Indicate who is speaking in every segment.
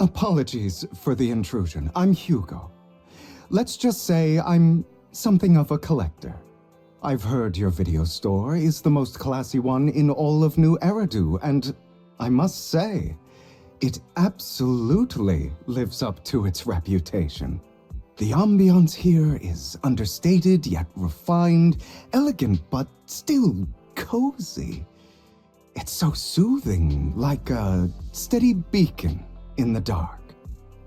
Speaker 1: Apologies for the intrusion. I'm Hugo. Let's just say I'm something of a collector. I've heard your video store is the most classy one in all of New Eridu, and I must say, it absolutely lives up to its reputation. The ambiance here is understated yet refined, elegant but still cozy. It's so soothing, like a steady beacon in the dark.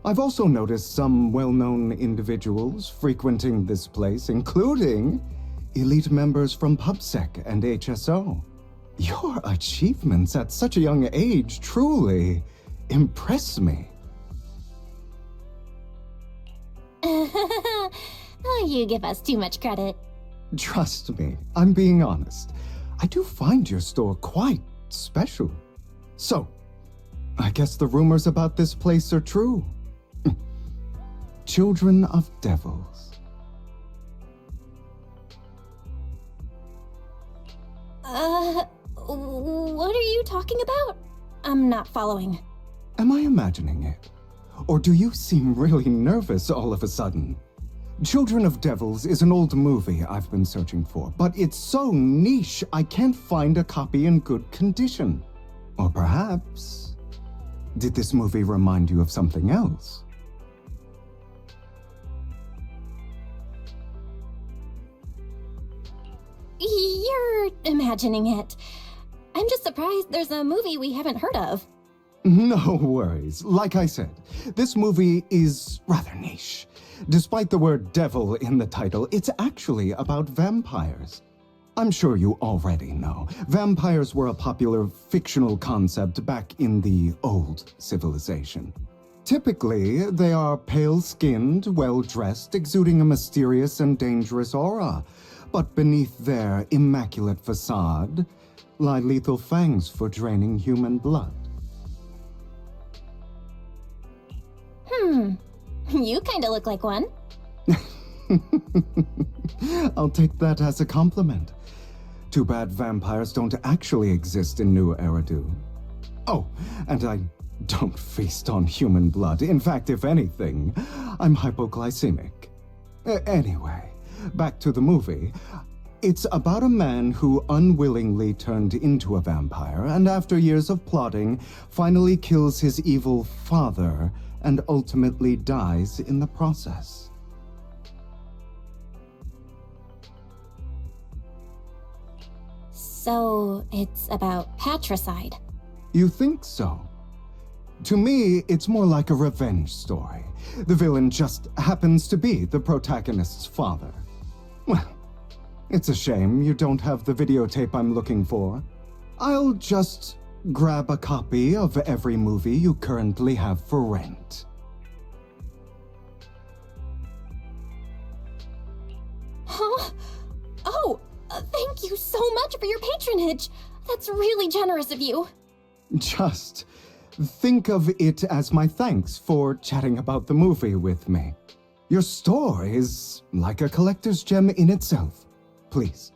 Speaker 1: I've also noticed some well-known individuals frequenting this place, including elite members from PubSec and HSO. Your achievements at such a young age truly impress me.
Speaker 2: Oh, you give us too much credit.
Speaker 1: Trust me, I'm being honest. I do find your store quite special. So, I guess the rumors about this place are true. Children of devils.
Speaker 2: What are you talking about? I'm not following.
Speaker 1: Am I imagining it? Or do you seem really nervous all of a sudden? Children of Devils is an old movie I've been searching for, but it's so niche I can't find a copy in good condition. Or perhaps, did this movie remind you of something else?
Speaker 2: You're imagining it. I'm just surprised there's a movie we haven't heard of.
Speaker 1: No worries. Like I said, this movie is rather niche. Despite the word devil in the title, it's actually about vampires. I'm sure you already know. Vampires were a popular fictional concept back in the old civilization. Typically, they are pale-skinned, well-dressed, exuding a mysterious and dangerous aura. But beneath their immaculate facade lie lethal fangs for draining human blood.
Speaker 2: You kinda look like one.
Speaker 1: I'll take that as a compliment. Too bad vampires don't actually exist in New Eridu. Oh, and I don't feast on human blood. In fact, if anything, I'm hypoglycemic. Anyway, back to the movie. It's about a man who unwillingly turned into a vampire, and after years of plotting, finally kills his evil father and ultimately dies in the process.
Speaker 2: So, it's about patricide.
Speaker 1: You think so? To me, it's more like a revenge story. The villain just happens to be the protagonist's father. Well, it's a shame you don't have the videotape I'm looking for. I'll just grab a copy of every movie you currently have for rent.
Speaker 2: Huh? Oh, thank you so much for your patronage. That's really generous of you.
Speaker 1: Just think of it as my thanks for chatting about the movie with me. Your store is like a collector's gem in itself. Please,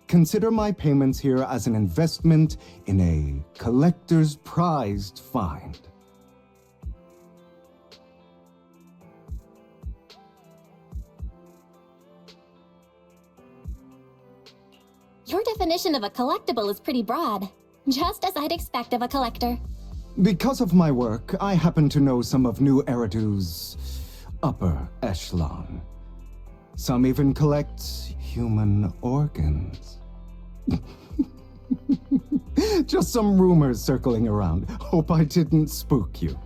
Speaker 1: consider my payments here as an investment in a collector's prized find.
Speaker 2: Your definition of a collectible is pretty broad, just as I'd expect of a collector.
Speaker 1: Because of my work, I happen to know some of New Eridu's upper echelon. Some even collect human organs. Just some rumors circling around. Hope I didn't spook you.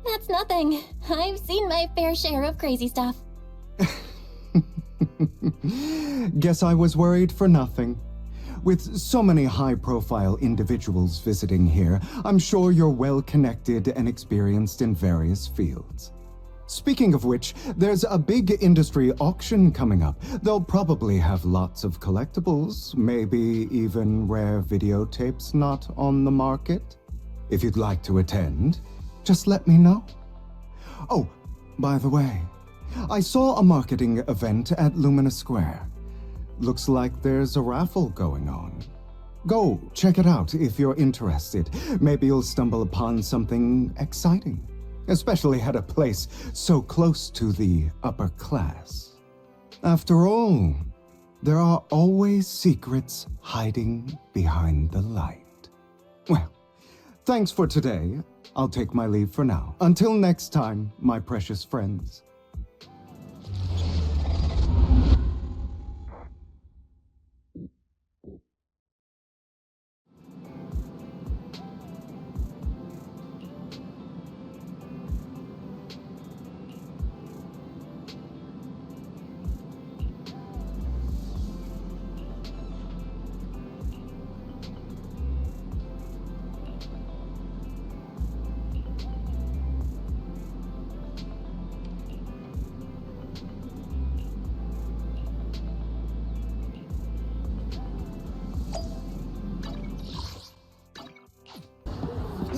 Speaker 2: That's nothing. I've seen my fair share of crazy stuff.
Speaker 1: Guess I was worried for nothing. With so many high-profile individuals visiting here, I'm sure you're well-connected and experienced in various fields. Speaking of which, there's a big industry auction coming up. They'll probably have lots of collectibles, maybe even rare videotapes not on the market. If you'd like to attend, just let me know. Oh, by the way, I saw a marketing event at Lumina Square. Looks like there's a raffle going on. Go, check it out if you're interested. Maybe you'll stumble upon something exciting, especially at a place so close to the upper class. After all, there are always secrets hiding behind the light. Well, thanks for today. I'll take my leave for now. Until next time, my precious friends.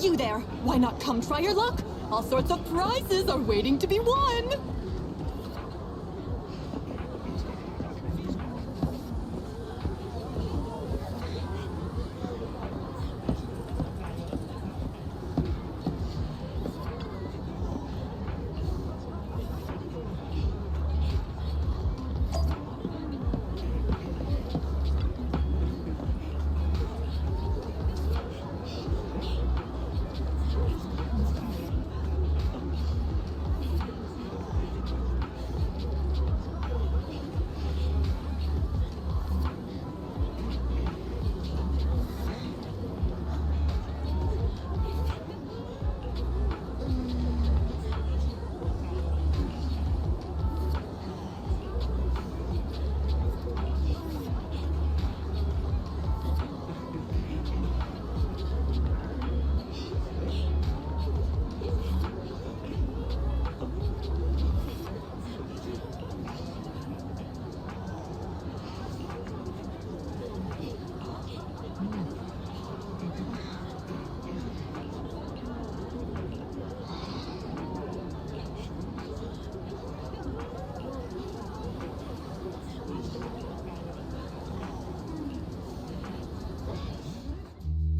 Speaker 3: You there! Why not come try your luck? All sorts of prizes are waiting to be won!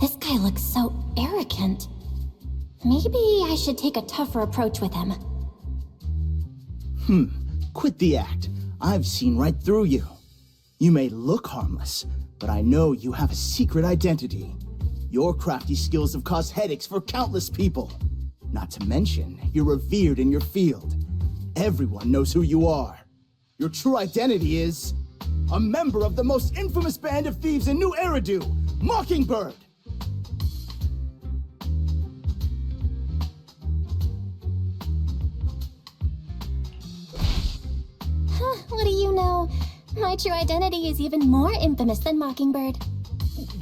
Speaker 2: This guy looks so arrogant. Maybe I should take a tougher approach with him.
Speaker 4: Quit the act. I've seen right through you. You may look harmless, but I know you have a secret identity. Your crafty skills have caused headaches for countless people. Not to mention, you're revered in your field. Everyone knows who you are. Your true identity is a member of the most infamous band of thieves in New Eridu, Mockingbird!
Speaker 2: What do you know? My true identity is even more infamous than Mockingbird.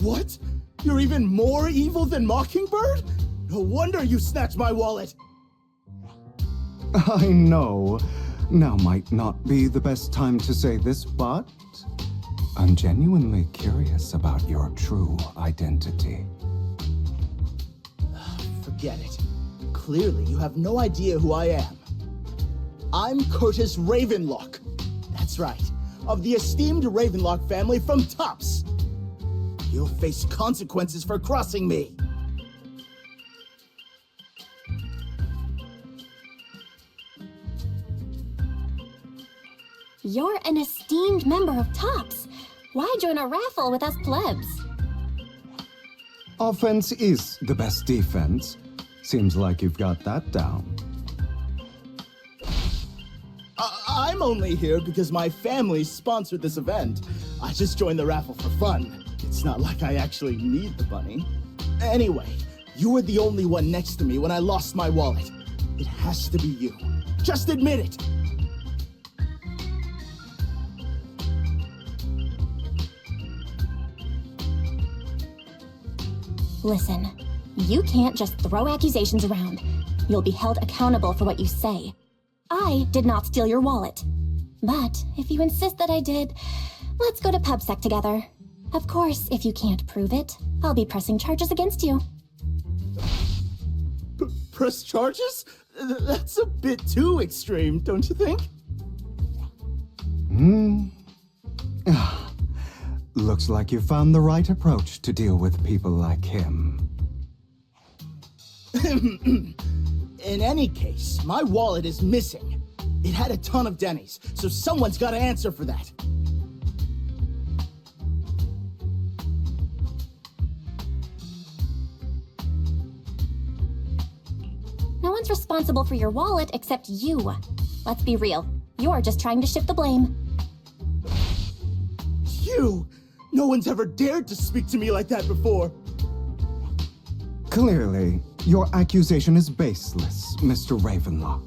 Speaker 4: What? You're even more evil than Mockingbird? No wonder you snatched my wallet!
Speaker 1: I know. Now might not be the best time to say this, but I'm genuinely curious about your true identity.
Speaker 4: Forget it. Clearly, you have no idea who I am. I'm Curtis Ravenlock. That's right, of the esteemed Ravenlock family from Tops. You'll face consequences for crossing me.
Speaker 2: You're an esteemed member of Tops. Why join a raffle with us plebs?
Speaker 1: Offense is the best defense. Seems like you've got that down.
Speaker 4: I'm only here because my family sponsored this event. I just joined the raffle for fun. It's not like I actually need the bunny. Anyway, you were the only one next to me when I lost my wallet. It has to be you. Just admit it!
Speaker 2: Listen, you can't just throw accusations around. You'll be held accountable for what you say. I did not steal your wallet. But if you insist that I did, let's go to PubSec together. Of course, if you can't prove it, I'll be pressing charges against you.
Speaker 4: Press charges? That's a bit too extreme, don't you think?
Speaker 1: Looks like you found the right approach to deal with people like him.
Speaker 4: In any case, my wallet is missing. It had a ton of Denny's, so someone's got to answer for that.
Speaker 2: No one's responsible for your wallet except you. Let's be real. You're just trying to shift the blame.
Speaker 4: You! No one's ever dared to speak to me like that before.
Speaker 1: Clearly, your accusation is baseless, Mr. Ravenlock.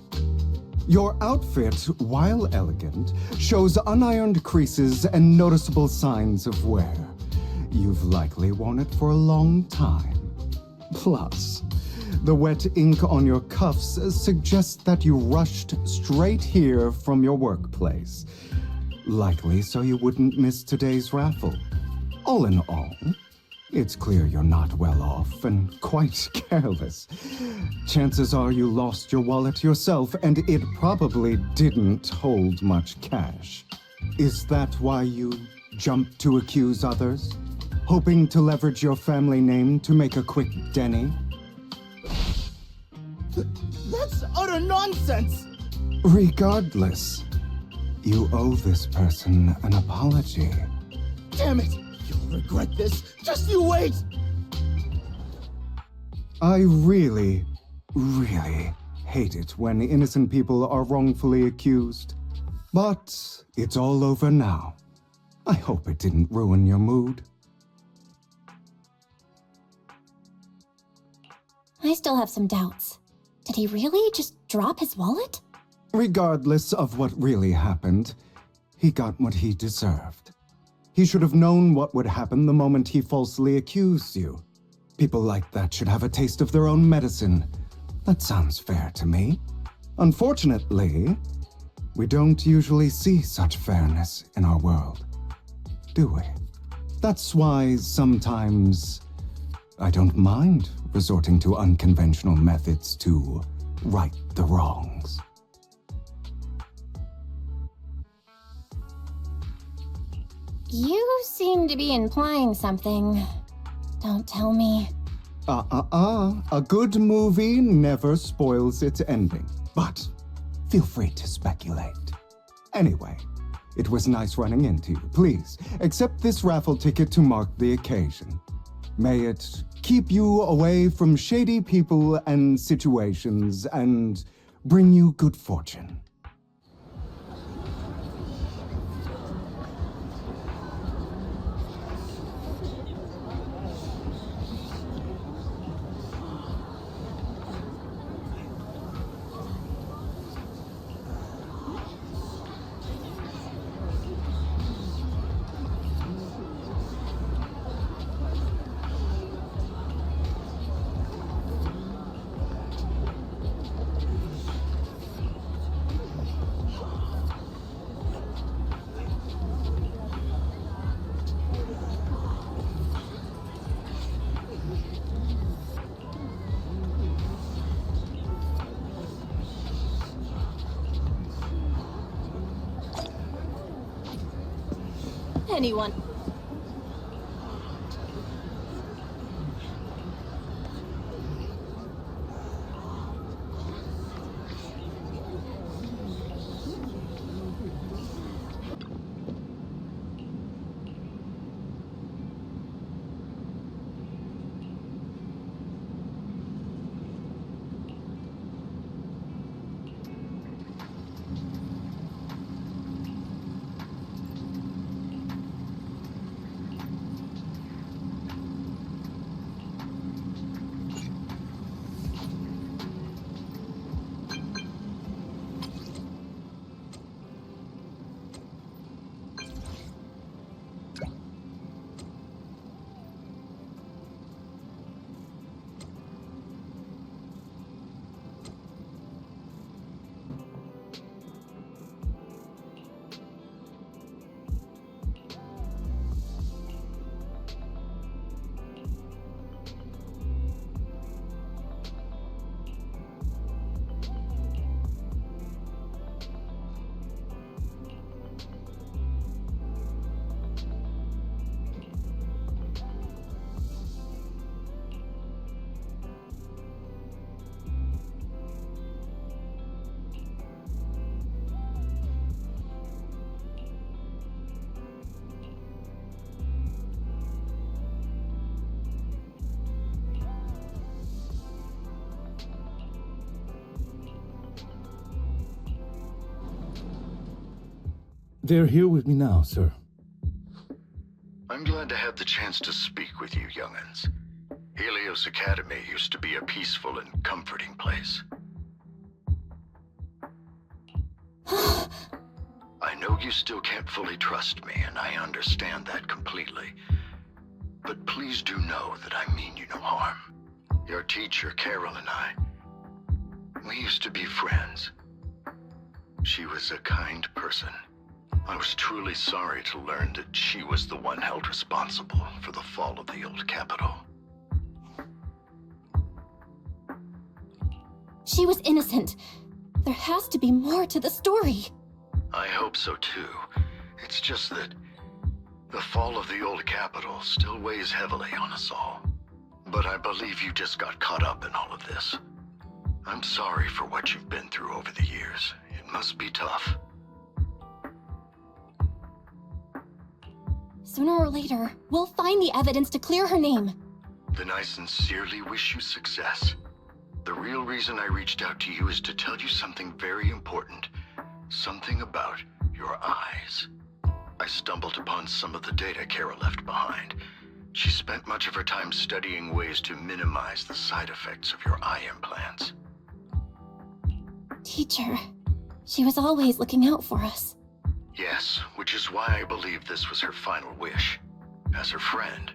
Speaker 1: Your outfit, while elegant, shows unironed creases and noticeable signs of wear. You've likely worn it for a long time. Plus, the wet ink on your cuffs suggests that you rushed straight here from your workplace. Likely so you wouldn't miss today's raffle. All in all, it's clear you're not well off and quite careless. Chances are you lost your wallet yourself, and it probably didn't hold much cash. Is that why you jumped to accuse others? Hoping to leverage your family name to make a quick Denny?
Speaker 4: That's utter nonsense!
Speaker 1: Regardless, you owe this person an apology.
Speaker 4: Damn it! You'll regret this. Just you wait!
Speaker 1: I really, really hate it when innocent people are wrongfully accused. But it's all over now. I hope it didn't ruin your mood.
Speaker 2: I still have some doubts. Did he really just drop his wallet?
Speaker 1: Regardless of what really happened, he got what he deserved. He should have known what would happen the moment he falsely accused you. People like that should have a taste of their own medicine. That sounds fair to me. Unfortunately, we don't usually see such fairness in our world, do we? That's why sometimes I don't mind resorting to unconventional methods to right the wrongs.
Speaker 2: You seem to be implying something. Don't tell me.
Speaker 1: A good movie never spoils its ending, but feel free to speculate. Anyway, it was nice running into you. Please, accept this raffle ticket to mark the occasion. May it keep you away from shady people and situations and bring you good fortune.
Speaker 3: Anyone.
Speaker 5: They're here with me now, sir.
Speaker 6: I'm glad to have the chance to speak with you, young'uns. Helios Academy used to be a peaceful and comforting place. I know you still can't fully trust me, and I understand that completely. But please do know that I mean you no harm. Your teacher, Carol, and I, we used to be friends. She was a kind person. I was truly sorry to learn that she was the one held responsible for the fall of the old capital.
Speaker 2: She was innocent. There has to be more to the story.
Speaker 6: I hope so too. It's just that the fall of the old capital still weighs heavily on us all. But I believe you just got caught up in all of this. I'm sorry for what you've been through over the years. It must be tough.
Speaker 2: Sooner or later, we'll find the evidence to clear her name.
Speaker 6: Then I sincerely wish you success. The real reason I reached out to you is to tell you something very important. Something about your eyes. I stumbled upon some of the data Kara left behind. She spent much of her time studying ways to minimize the side effects of your eye implants.
Speaker 2: Teacher, she was always looking out for us.
Speaker 6: Yes, which is why I believe this was her final wish. As her friend,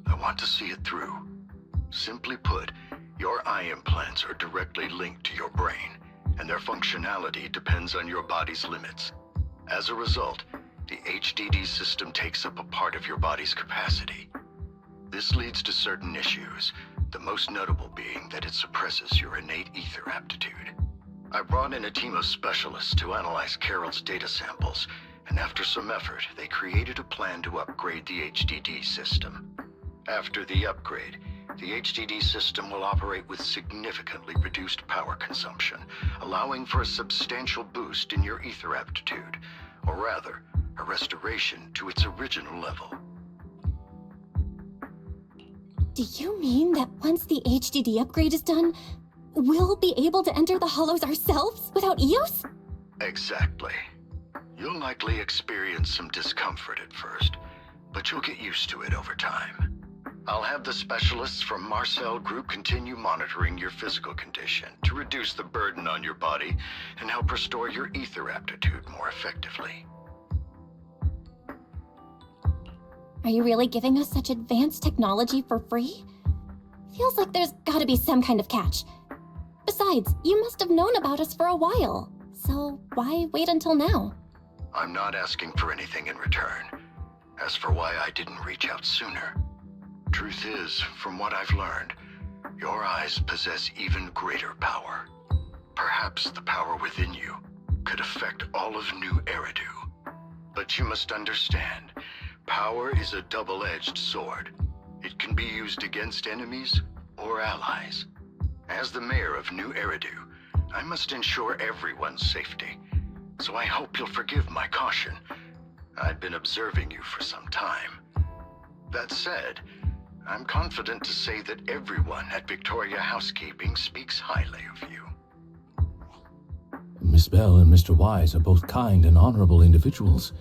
Speaker 6: I want to see it through. Simply put, your eye implants are directly linked to your brain, and their functionality depends on your body's limits. As a result, the HDD system takes up a part of your body's capacity. This leads to certain issues, the most notable being that it suppresses your innate ether aptitude. I brought in a team of specialists to analyze Carol's data samples, and after some effort, they created a plan to upgrade the HDD system. After the upgrade, the HDD system will operate with significantly reduced power consumption, allowing for a substantial boost in your ether aptitude, or rather, a restoration to its original level.
Speaker 2: Do you mean that once the HDD upgrade is done, we'll be able to enter the Hollows ourselves without Eos?
Speaker 6: Exactly. You'll likely experience some discomfort at first, but you'll get used to it over time. I'll have the specialists from Marcel Group continue monitoring your physical condition to reduce the burden on your body and help restore your ether aptitude more effectively.
Speaker 2: Are you really giving us such advanced technology for free? Feels like there's gotta be some kind of catch. Besides, you must have known about us for a while, so why wait until now?
Speaker 6: I'm not asking for anything in return. As for why I didn't reach out sooner, truth is, from what I've learned, your eyes possess even greater power. Perhaps the power within you could affect all of New Eridu. But you must understand, power is a double-edged sword. It can be used against enemies or allies. As the mayor of New Eridu, I must ensure everyone's safety. So I hope you'll forgive my caution. I've been observing you for some time. That said, I'm confident to say that everyone at Victoria Housekeeping speaks highly of you.
Speaker 5: Miss Bell and Mr. Wise are both kind and honorable individuals.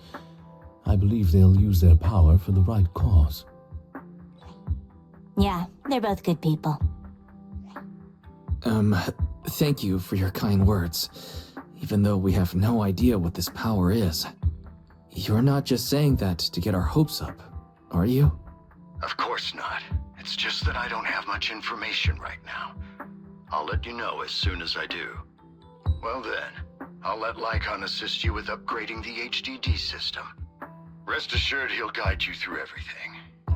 Speaker 5: I believe they'll use their power for the right cause.
Speaker 7: Yeah, they're both good people.
Speaker 8: Thank you for your kind words, even though we have no idea what this power is. You're not just saying that to get our hopes up, are you?
Speaker 6: Of course not. It's just that I don't have much information right now. I'll let you know as soon as I do. Well then, I'll let Lycon assist you with upgrading the HDD system. Rest assured he'll guide you through everything.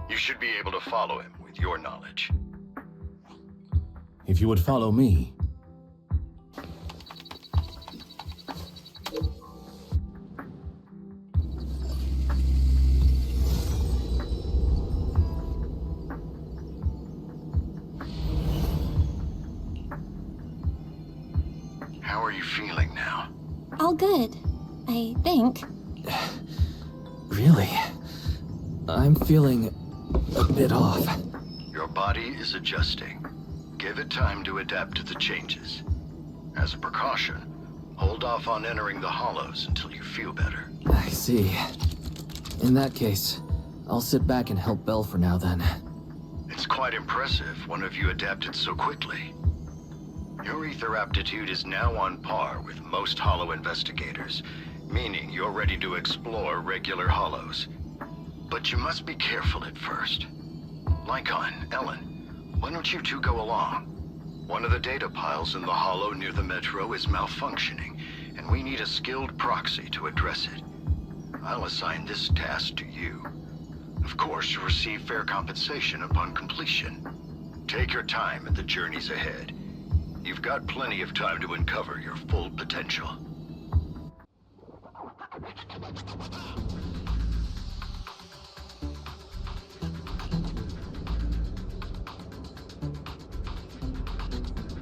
Speaker 6: You should be able to follow him with your knowledge.
Speaker 5: If you would follow me.
Speaker 6: How are you feeling now?
Speaker 2: All good, I think.
Speaker 8: Really? I'm feeling a bit off.
Speaker 6: Your body is adjusting. Give it time to adapt to the changes. As a precaution, Hold off on entering the hollows until you feel better.
Speaker 8: I see. In that case, I'll sit back and help Belle for now then.
Speaker 6: It's quite impressive one of you adapted so quickly. Your ether aptitude is now on par with most hollow investigators, meaning you're ready to explore regular hollows. But you must be careful at first. Lycon, Ellen, why don't you two go along? One of the data piles in the hollow near the metro is malfunctioning, and we need a skilled proxy to address it. I'll assign this task to you. Of course, you'll receive fair compensation upon completion. Take your time at the journeys ahead. You've got plenty of time to uncover your full potential.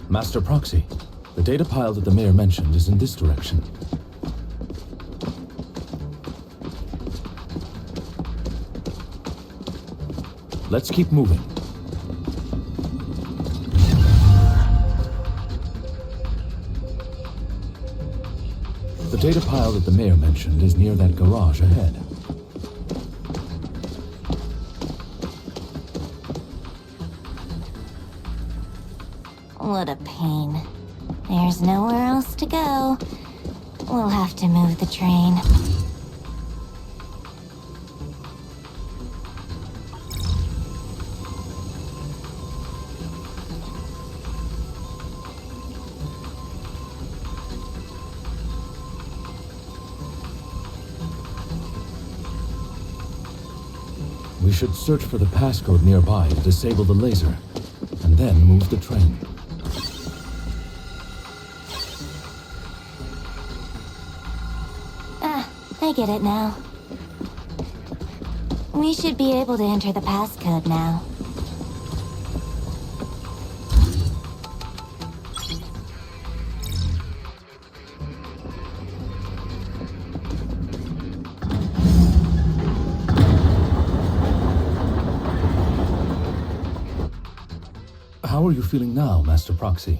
Speaker 5: Master Proxy, the data pile that the mayor mentioned is in this direction. Let's keep moving. The data pile that the mayor mentioned is near that garage ahead.
Speaker 2: What a pain. There's nowhere else to go. We'll have to move the train.
Speaker 5: We should search for the passcode nearby to disable the laser, and then move the train.
Speaker 2: I get it now. We should be able to enter the passcode now.
Speaker 5: How are you feeling now, Master Proxy?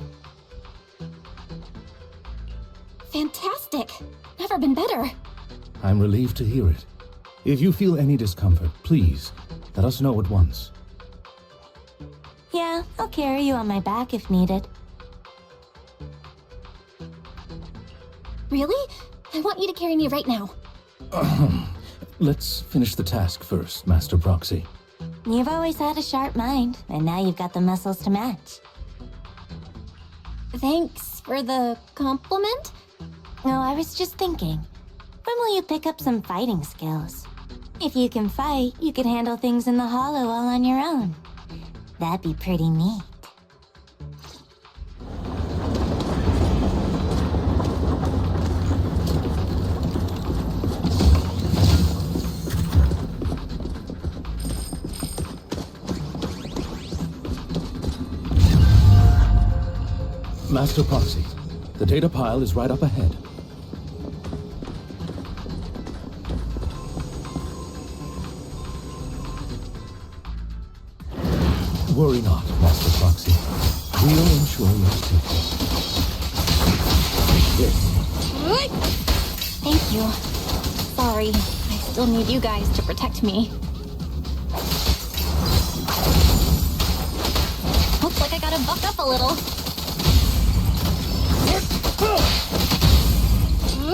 Speaker 2: Fantastic! Never been better.
Speaker 5: I'm relieved to hear it. If you feel any discomfort, please, let us know at once.
Speaker 2: Yeah, I'll carry you on my back if needed. Really? I want you to carry me right now.
Speaker 5: Let's finish the task first, Master Proxy.
Speaker 2: You've always had a sharp mind, and now you've got the muscles to match. Thanks for the compliment? No, I was just thinking. When will you pick up some fighting skills? If you can fight, you can handle things in the hollow all on your own. That'd be pretty neat.
Speaker 5: Master Proxy, the data pile is right up ahead. Worry not, Master Proxy. We'll ensure your safety. Take this.
Speaker 2: Thank you. Sorry, I still need you guys to protect me. Looks like I gotta buck up a little.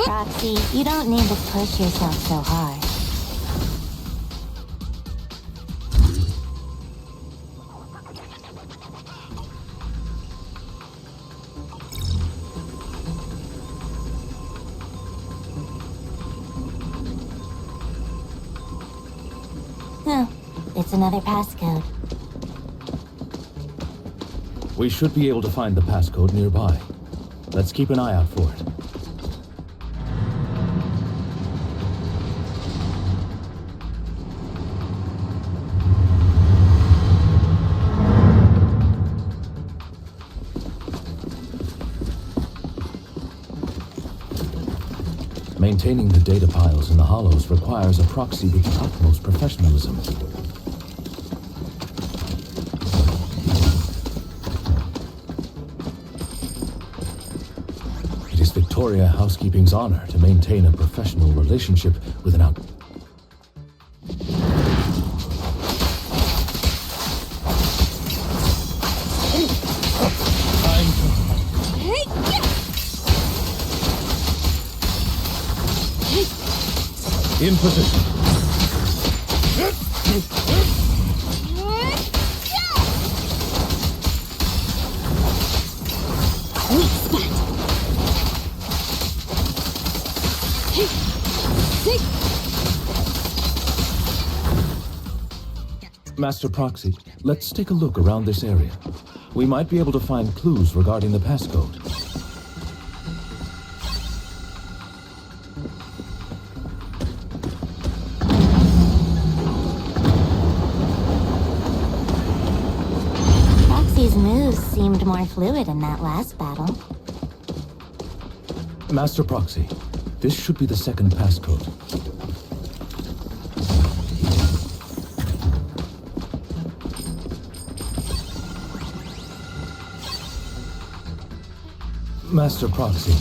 Speaker 2: Roxy, you don't need to push yourself so hard. Oh, it's another passcode.
Speaker 5: We should be able to find the passcode nearby. Let's keep an eye out for it. Maintaining the data piles in the hollows requires a proxy with the utmost professionalism. It is victorious. Victoria Housekeeping's honor to maintain a professional relationship with an out... In position.
Speaker 2: Weak spot.
Speaker 5: Master Proxy, let's take a look around this area. We might be able to find clues regarding the passcode.
Speaker 2: Proxy's moves seemed more fluid in that last battle.
Speaker 5: Master Proxy, this should be the second passcode. Master Proxy,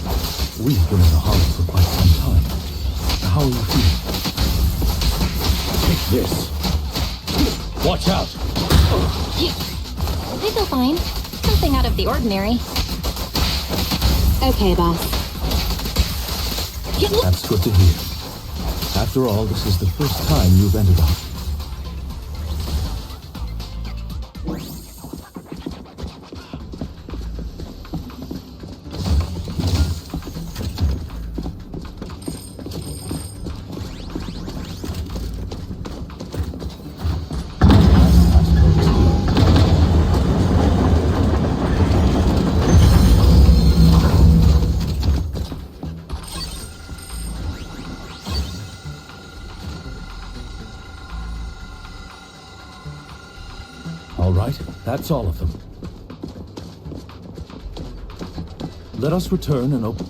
Speaker 5: we've been in the hollow for quite some time. How are you feeling? Take this. Watch out!
Speaker 2: I feel fine. Nothing out of the ordinary. Okay, boss.
Speaker 5: That's good to hear. After all, this is the first time you've entered a... All right, that's all of them. Let us return and open...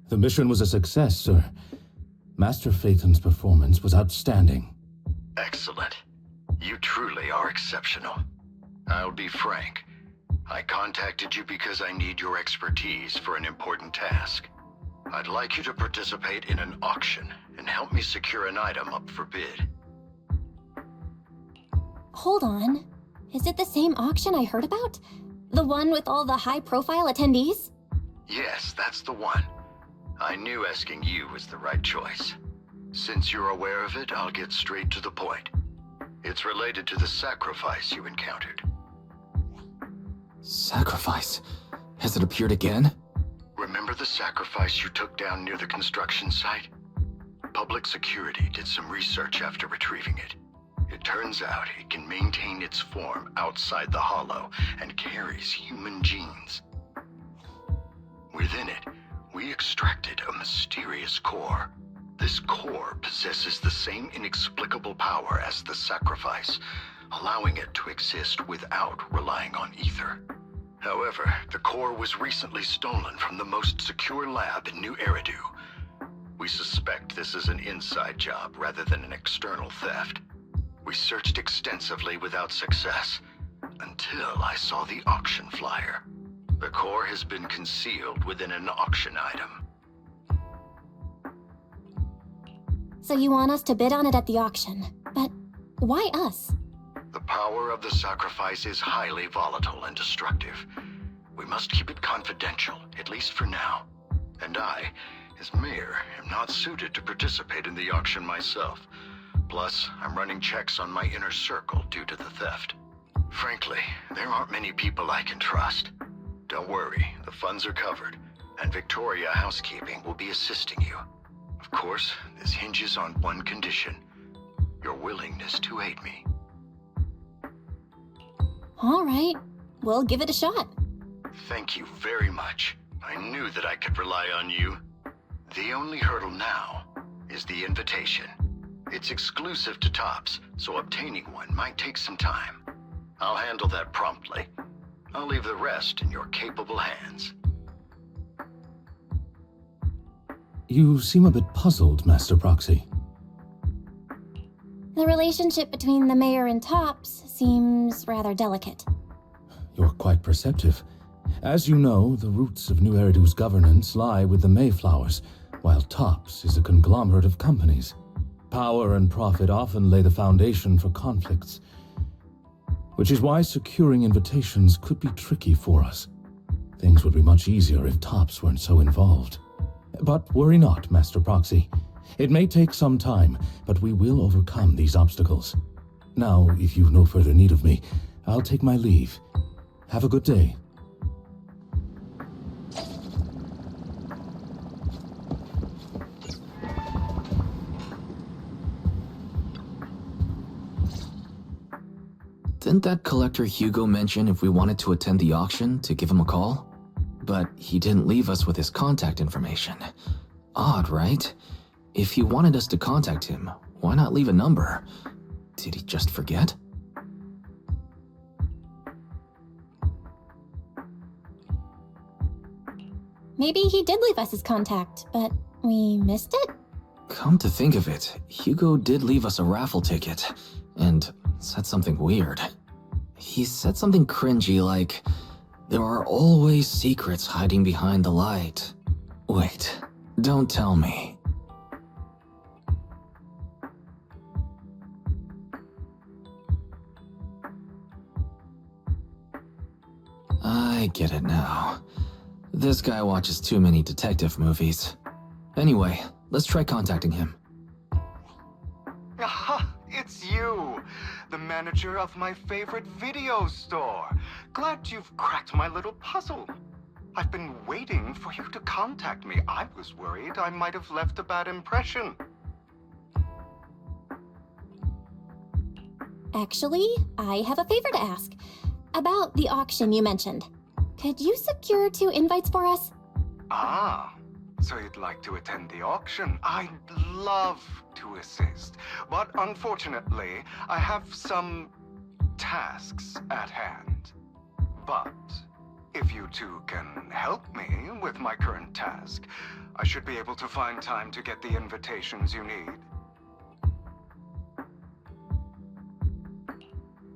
Speaker 5: The mission was a success, sir. Master Phaethon's performance was outstanding.
Speaker 6: Excellent. You truly are exceptional. I'll be frank. I contacted you because I need your expertise for an important task. I'd like you to participate in an auction and help me secure an item up for bid.
Speaker 2: Hold on. Is it the same auction I heard about? The one with all the high-profile attendees?
Speaker 6: Yes, that's the one. I knew asking you was the right choice. Since you're aware of it, I'll get straight to the point. It's related to the sacrifice you encountered.
Speaker 8: Sacrifice? Has it appeared again?
Speaker 6: Remember the sacrifice you took down near the construction site? Public security did some research after retrieving it. It turns out it can maintain its form outside the hollow and carries human genes. Within it, we extracted a mysterious core. This core possesses the same inexplicable power as the sacrifice, allowing it to exist without relying on ether. However, the core was recently stolen from the most secure lab in New Eridu. We suspect this is an inside job rather than an external theft. We searched extensively without success, until I saw the auction flyer. The core has been concealed within an auction item.
Speaker 2: So you want us to bid on it at the auction. But why us?
Speaker 6: The power of the sacrifice is highly volatile and destructive. We must keep it confidential, at least for now. And I, as mayor, am not suited to participate in the auction myself. Plus, I'm running checks on my inner circle due to the theft. Frankly, there aren't many people I can trust. Don't worry, the funds are covered, and Victoria Housekeeping will be assisting you. Of course, this hinges on one condition: your willingness to aid me.
Speaker 2: All right, we'll give it a shot.
Speaker 6: Thank you very much. I knew that I could rely on you. The only hurdle now is the invitation. It's exclusive to Tops, so obtaining one might take some time. I'll handle that promptly. I'll leave the rest in your capable hands.
Speaker 5: You seem a bit puzzled, Master Proxy.
Speaker 2: The relationship between the mayor and Tops seems rather delicate.
Speaker 5: You're quite perceptive. As you know, the roots of New Eridu's governance lie with the Mayflowers, while Tops is a conglomerate of companies. Power and profit often lay the foundation for conflicts, which is why securing invitations could be tricky for us. Things would be much easier if Tops weren't so involved. But worry not, Master Proxy. It may take some time, but we will overcome these obstacles. Now, if you've no further need of me, I'll take my leave. Have a good day.
Speaker 8: Didn't that collector Hugo mention if we wanted to attend the auction to give him a call? But he didn't leave us with his contact information. Odd, right? If he wanted us to contact him, why not leave a number? Did he just forget?
Speaker 2: Maybe he did leave us his contact, but we missed it?
Speaker 8: Come to think of it, Hugo did leave us a raffle ticket, and said something weird. He said something cringy like, "There are always secrets hiding behind the light." Wait, don't tell me. I get it now. This guy watches too many detective movies. Anyway, let's try contacting him.
Speaker 1: Aha, it's you, the manager of my favorite video store. Glad you've cracked my little puzzle. I've been waiting for you to contact me. I was worried I might have left a bad impression.
Speaker 2: Actually, I have a favor to ask. About the auction you mentioned. Could you secure 2 invites for us?
Speaker 1: Ah, so you'd like to attend the auction? I'd love to assist, but unfortunately, I have some tasks at hand. But if you two can help me with my current task, I should be able to find time to get the invitations you need.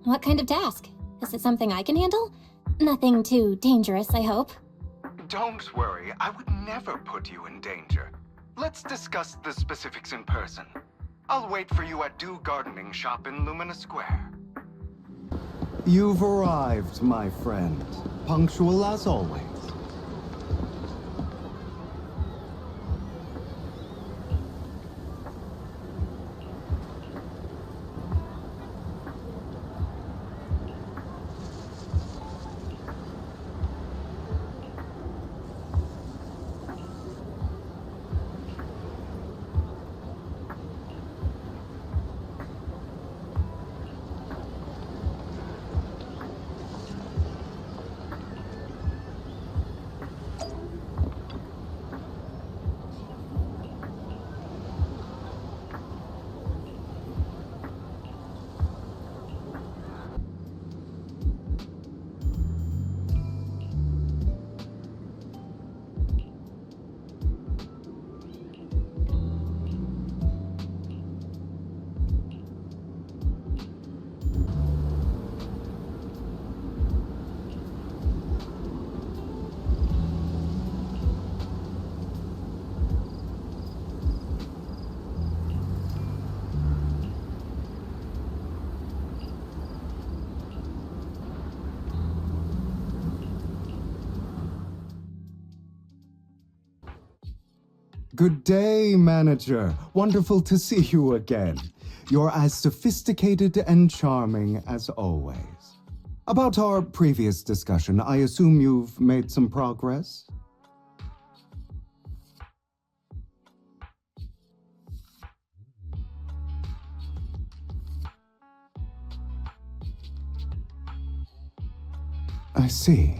Speaker 2: What kind of task? Is it something I can handle? Nothing too dangerous, I hope.
Speaker 1: Don't worry, I would never put you in danger. Let's discuss the specifics in person. I'll wait for you at Dew Gardening Shop in Lumina Square. You've arrived, my friend. Punctual as always. Good day, manager. Wonderful to see you again. You're as sophisticated and charming as always. About our previous discussion, I assume you've made some progress? I see.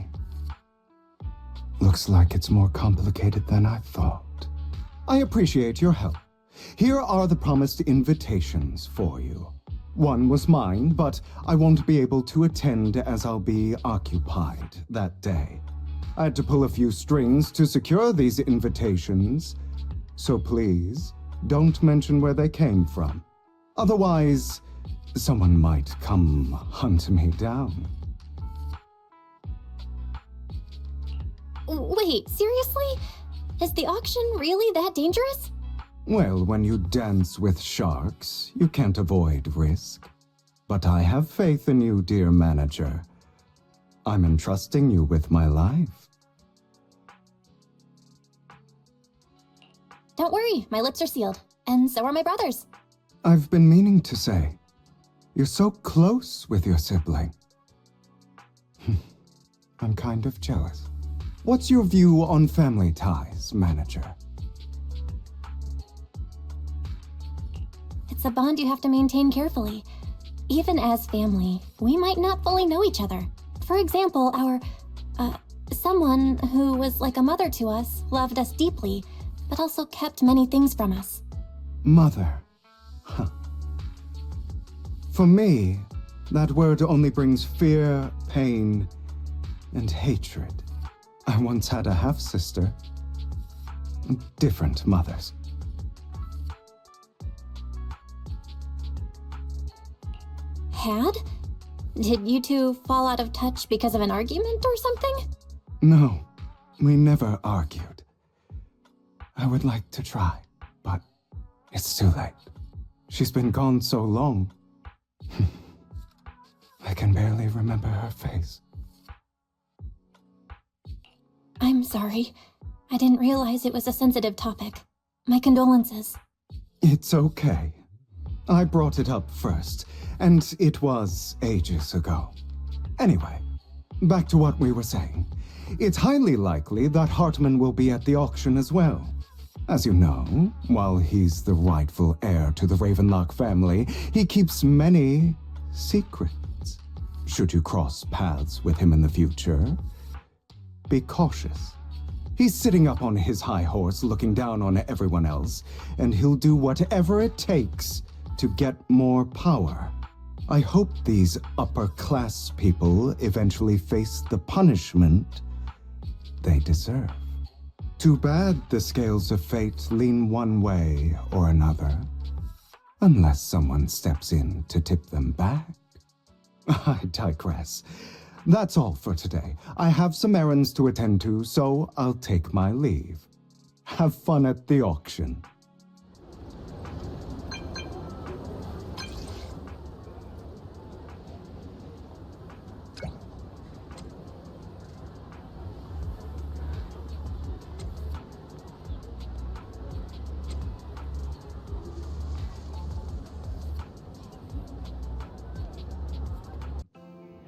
Speaker 1: Looks like it's more complicated than I thought. I appreciate your help. Here are the promised invitations for you. One was mine, but I won't be able to attend as I'll be occupied that day. I had to pull a few strings to secure these invitations, so please don't mention where they came from. Otherwise, someone might come hunt me down.
Speaker 2: Wait, seriously? Is the auction really that dangerous?
Speaker 1: Well, when you dance with sharks, you can't avoid risk. But I have faith in you, dear manager. I'm entrusting you with my life.
Speaker 2: Don't worry, my lips are sealed. And so are my brothers.
Speaker 1: I've been meaning to say, you're so close with your sibling. I'm kind of jealous. What's your view on family ties, manager?
Speaker 2: It's a bond you have to maintain carefully. Even as family, we might not fully know each other. For example, someone who was like a mother to us loved us deeply, but also kept many things from us.
Speaker 1: Mother. Huh. For me, that word only brings fear, pain, and hatred. I once had a half-sister. Different mothers.
Speaker 2: Had? Did you two fall out of touch because of an argument or something?
Speaker 1: No, we never argued. I would like to try, but it's too late. She's been gone so long. I can barely remember her face.
Speaker 2: I'm sorry. I didn't realize it was a sensitive topic. My condolences.
Speaker 1: It's okay. I brought it up first, and it was ages ago. Anyway, back to what we were saying. It's highly likely that Hartman will be at the auction as well. As you know, while he's the rightful heir to the Ravenlock family, he keeps many secrets. Should you cross paths with him in the future, be cautious. He's sitting up on his high horse looking down on everyone else, and he'll do whatever it takes to get more power. I hope these upper-class people eventually face the punishment they deserve. Too bad the scales of fate lean one way or another, unless someone steps in to tip them back. I digress. That's all for today. I have some errands to attend to, so I'll take my leave. Have fun at the auction.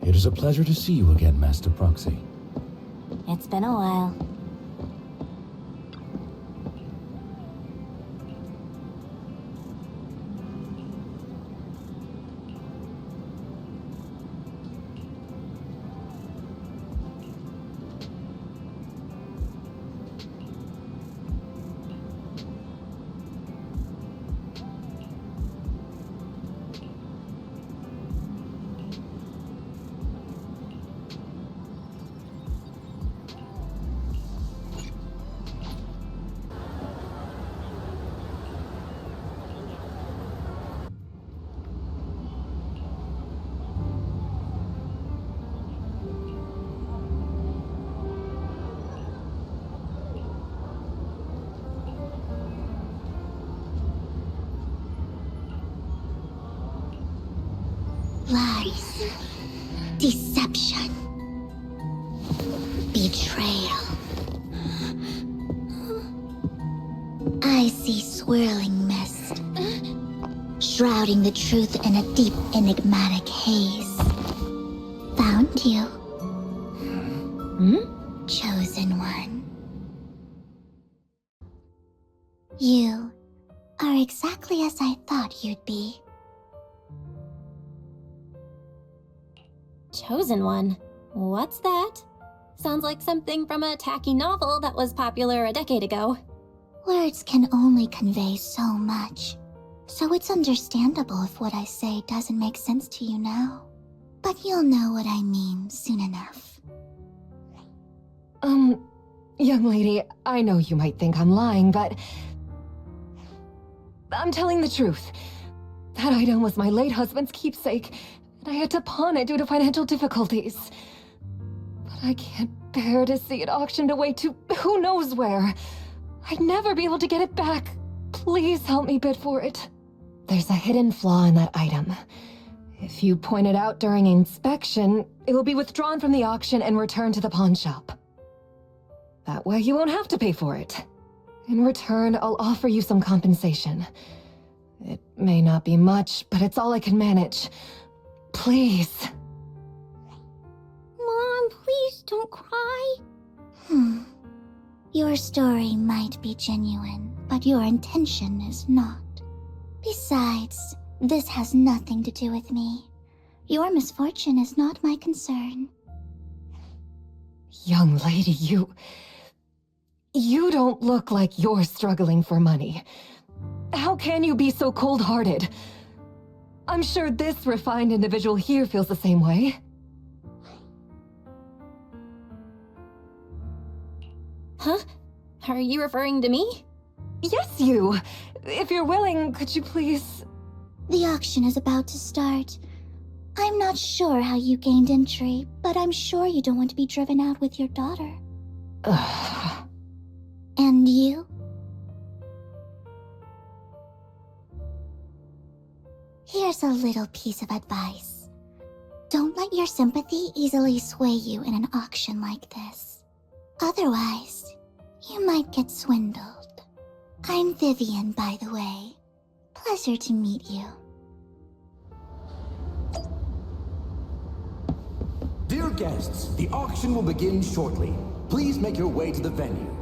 Speaker 5: It is a pleasure to see you again, Master Proxy.
Speaker 2: It's been a while.
Speaker 7: Lies, deception, betrayal. I see swirling mist, shrouding the truth in a deep, enigmatic haze. Found you. Chosen one. You are exactly as I thought you'd be.
Speaker 2: Chosen one? What's that? Sounds like something from a tacky novel that was popular a decade ago.
Speaker 7: Words can only convey so much, so it's understandable if what I say doesn't make sense to you now. But you'll know what I mean soon enough.
Speaker 3: Young lady, I know you might think I'm lying, but I'm telling the truth. That item was my late husband's keepsake, and I had to pawn it due to financial difficulties. But I can't bear to see it auctioned away to who knows where. I'd never be able to get it back. Please help me bid for it. There's a hidden flaw in that item. If you point it out during inspection, it will be withdrawn from the auction and returned to the pawn shop. That way you won't have to pay for it. In return, I'll offer you some compensation. It may not be much, but it's all I can manage. Please.
Speaker 7: Mom, please don't cry. Your story might be genuine, but your intention is not. Besides, this has nothing to do with me. Your misfortune is not my concern.
Speaker 3: Young lady, You don't look like you're struggling for money. How can you be so cold-hearted? I'm sure this refined individual here feels the same way.
Speaker 2: Huh? Are you referring to me?
Speaker 3: Yes, you! If you're willing, could you please...
Speaker 7: The auction is about to start. I'm not sure how you gained entry, but I'm sure you don't want to be driven out with your daughter.
Speaker 3: Ugh.
Speaker 7: And you? Here's a little piece of advice. Don't let your sympathy easily sway you in an auction like this. Otherwise, you might get swindled. I'm Vivian, by the way. Pleasure to meet you.
Speaker 9: Dear guests, the auction will begin shortly. Please make your way to the venue.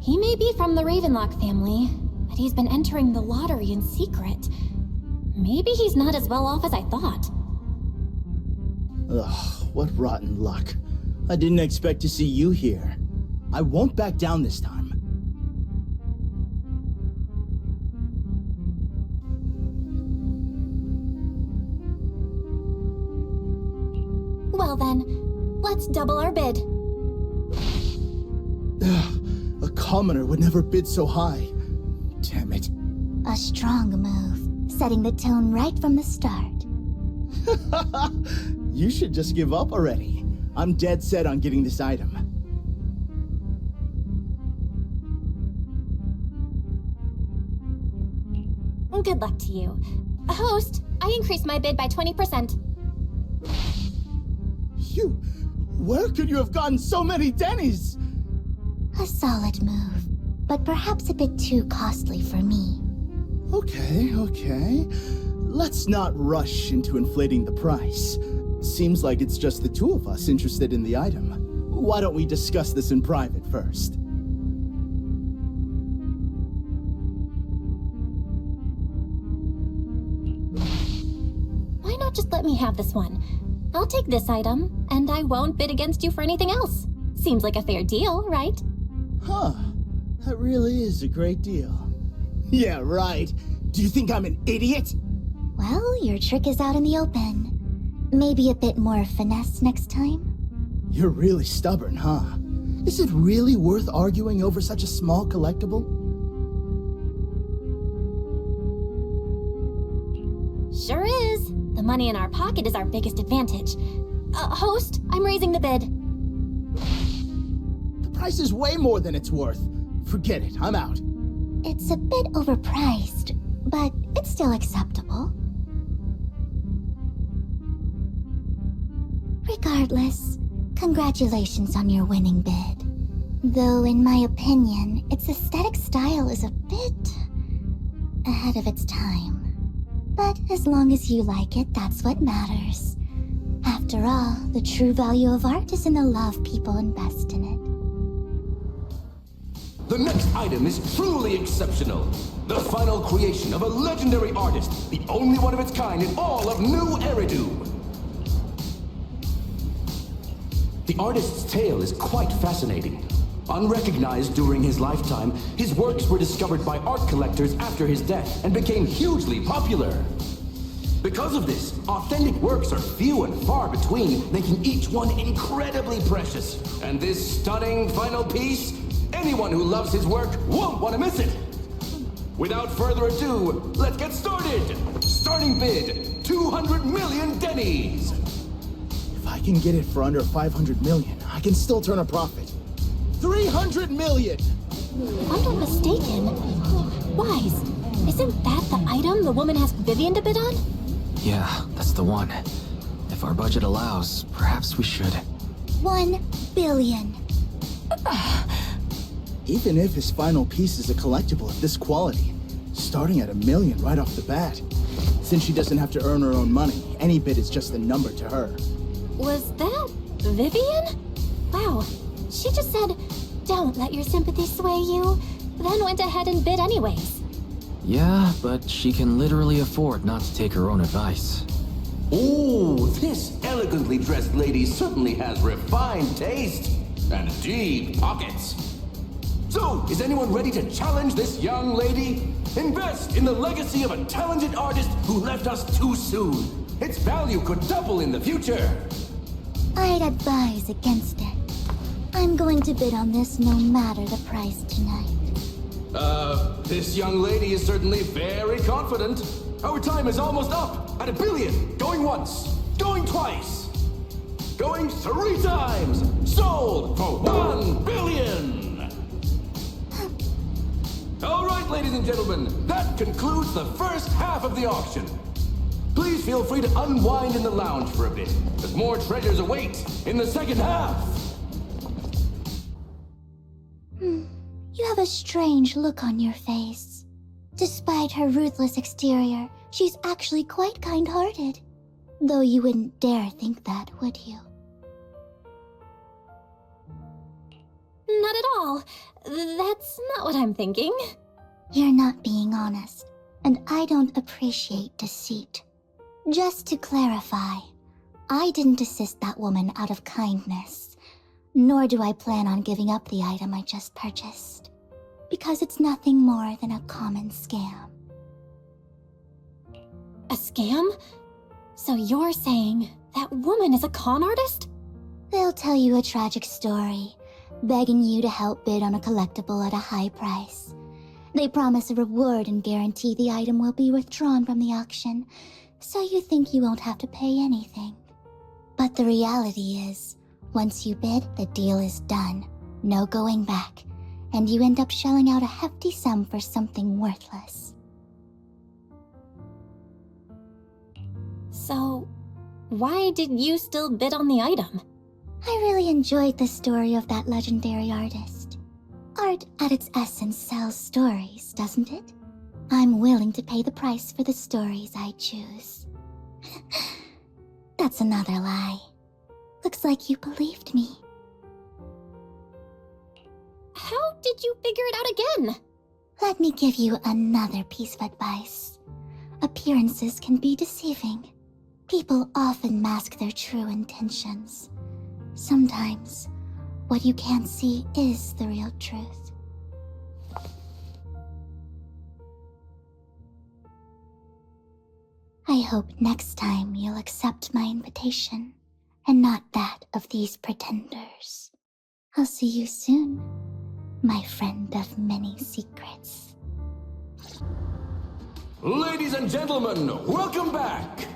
Speaker 2: He may be from the Ravenlock family, but he's been entering the lottery in secret. Maybe he's not as well off as I thought.
Speaker 4: Ugh, what rotten luck. I didn't expect to see you here. I won't back down this time.
Speaker 2: Well then, let's double our bid.
Speaker 4: Ugh, a commoner would never bid so high. Damn it.
Speaker 7: A strong move, setting the tone right from the start.
Speaker 4: You should just give up already. I'm dead set on getting this item.
Speaker 2: Good luck to you. Host, I increased my bid by 20%.
Speaker 4: Where could you have gotten so many Denny's?
Speaker 7: A solid move, but perhaps a bit too costly for me.
Speaker 4: Okay. Let's not rush into inflating the price. Seems like it's just the two of us interested in the item. Why don't we discuss this in private first?
Speaker 2: just let me have this one? I'll take this item, and I won't bid against you for anything else. Seems like a fair deal, right?
Speaker 4: Huh. That really is a great deal. Yeah, right. Do you think I'm an idiot?
Speaker 7: Well, your trick is out in the open. Maybe a bit more finesse next time?
Speaker 4: You're really stubborn, huh? Is it really worth arguing over such a small collectible?
Speaker 2: Sure is. The money in our pocket is our biggest advantage. Host, I'm raising the bid.
Speaker 4: The price is way more than it's worth. Forget it, I'm out.
Speaker 7: It's a bit overpriced, but it's still acceptable. Regardless, congratulations on your winning bid. Though, in my opinion, its aesthetic style is a bit ahead of its time. But as long as you like it, that's what matters. After all, the true value of art is in the love people invest in it.
Speaker 9: The next item is truly exceptional. The final creation of a legendary artist, the only one of its kind in all of New Eridu. The artist's tale is quite fascinating. Unrecognized during his lifetime, his works were discovered by art collectors after his death and became hugely popular. Because of this, authentic works are few and far between, making each one incredibly precious. And this stunning final piece, anyone who loves his work won't want to miss it. Without further ado, let's get started. Starting bid, 200 million dennies.
Speaker 4: If I can get it for under 500 million, I can still turn a profit. 300 million!
Speaker 2: If I'm not mistaken, Wise, isn't that the item the woman asked Vivian to bid on?
Speaker 8: Yeah, that's the one. If our budget allows, perhaps we should.
Speaker 7: 1 billion.
Speaker 4: Even if his final piece is a collectible of this quality, starting at 1 million right off the bat. Since she doesn't have to earn her own money, any bid is just a number to her.
Speaker 2: Was that Vivian? Wow, she just said, "Don't let your sympathy sway you," then went ahead and bid anyways.
Speaker 8: Yeah, but she can literally afford not to take her own advice.
Speaker 9: Ooh, this elegantly dressed lady certainly has refined taste and deep pockets. So, is anyone ready to challenge this young lady? Invest in the legacy of a talented artist who left us too soon. Its value could double in the future.
Speaker 7: I'd advise against it. I'm going to bid on this no matter the price tonight.
Speaker 9: This young lady is certainly very confident. Our time is almost up at 1 billion. Going once, going twice, going 3 times. Sold for 1 billion. All right, ladies and gentlemen, that concludes the first half of the auction. Please feel free to unwind in the lounge for a bit, as more treasures await in the second half.
Speaker 7: You have a strange look on your face. Despite her ruthless exterior, she's actually quite kind-hearted. Though you wouldn't dare think that, would you?
Speaker 2: Not at all. That's not what I'm thinking.
Speaker 7: You're not being honest, and I don't appreciate deceit. Just to clarify, I didn't assist that woman out of kindness, nor do I plan on giving up the item I just purchased, because it's nothing more than a common scam.
Speaker 2: A scam? So you're saying that woman is a con artist?
Speaker 7: They'll tell you a tragic story, begging you to help bid on a collectible at a high price. They promise a reward and guarantee the item will be withdrawn from the auction, so you think you won't have to pay anything. But the reality is, once you bid, the deal is done. No going back. And you end up shelling out a hefty sum for something worthless.
Speaker 2: So, why did you still bid on the item?
Speaker 7: I really enjoyed the story of that legendary artist. Art at its essence sells stories, doesn't it? I'm willing to pay the price for the stories I choose. That's another lie. Looks like you believed me.
Speaker 2: How did you figure it out again?
Speaker 7: Let me give you another piece of advice. Appearances can be deceiving. People often mask their true intentions. Sometimes, what you can't see is the real truth. I hope next time you'll accept my invitation, and not that of these pretenders. I'll see you soon, my friend of many secrets.
Speaker 9: Ladies and gentlemen, welcome back!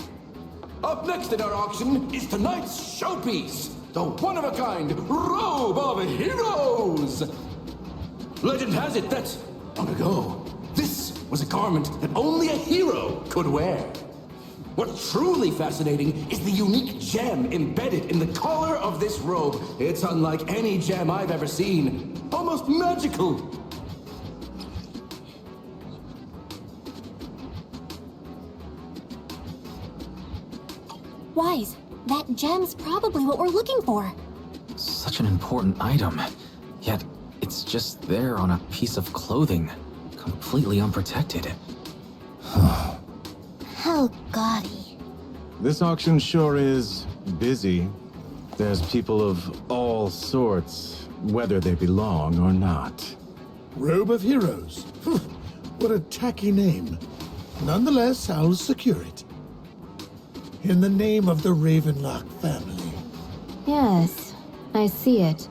Speaker 9: Up next in our auction is tonight's showpiece, the one-of-a-kind Robe of Heroes! Legend has it that, long ago, this was a garment that only a hero could wear. What's truly fascinating is the unique gem embedded in the collar of this robe. It's unlike any gem I've ever seen. Almost magical.
Speaker 2: Wise, that gem's probably what we're looking for.
Speaker 8: Such an important item, yet it's just there on a piece of clothing, completely unprotected.
Speaker 7: How gaudy.
Speaker 10: This auction sure is busy. There's people of all sorts, whether they belong or not.
Speaker 11: Robe of Heroes. What a tacky name. Nonetheless, I'll secure it. In the name of the Ravenlock family.
Speaker 12: Yes, I see it.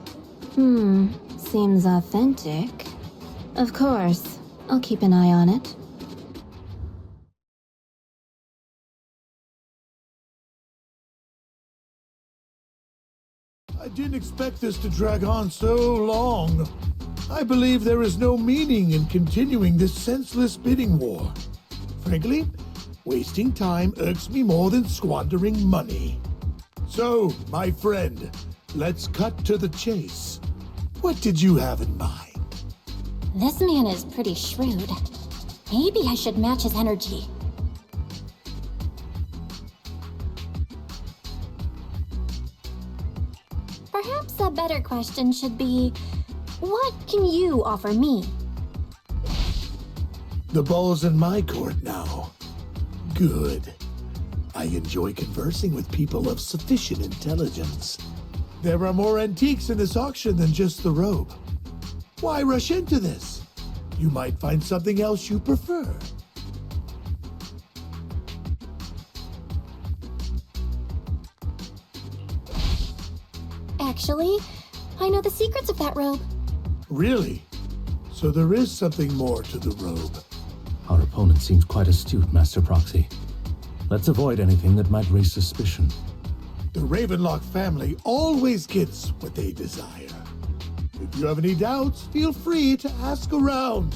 Speaker 12: Seems authentic. Of course, I'll keep an eye on it.
Speaker 11: I didn't expect this to drag on so long. I believe there is no meaning in continuing this senseless bidding war. Frankly, wasting time irks me more than squandering money. So, my friend, let's cut to the chase. What did you have in mind?
Speaker 2: This man is pretty shrewd. Maybe I should match his energy. Perhaps a better question should be, what can you offer me?
Speaker 11: The ball's in my court now. Good. I enjoy conversing with people of sufficient intelligence. There are more antiques in this auction than just the robe. Why rush into this? You might find something else you prefer.
Speaker 2: Actually, I know the secrets of that robe.
Speaker 11: Really? So there is something more to the robe.
Speaker 5: Our opponent seems quite astute, Master Proxy. Let's avoid anything that might raise suspicion.
Speaker 11: The Ravenlock family always gets what they desire. If you have any doubts, feel free to ask around.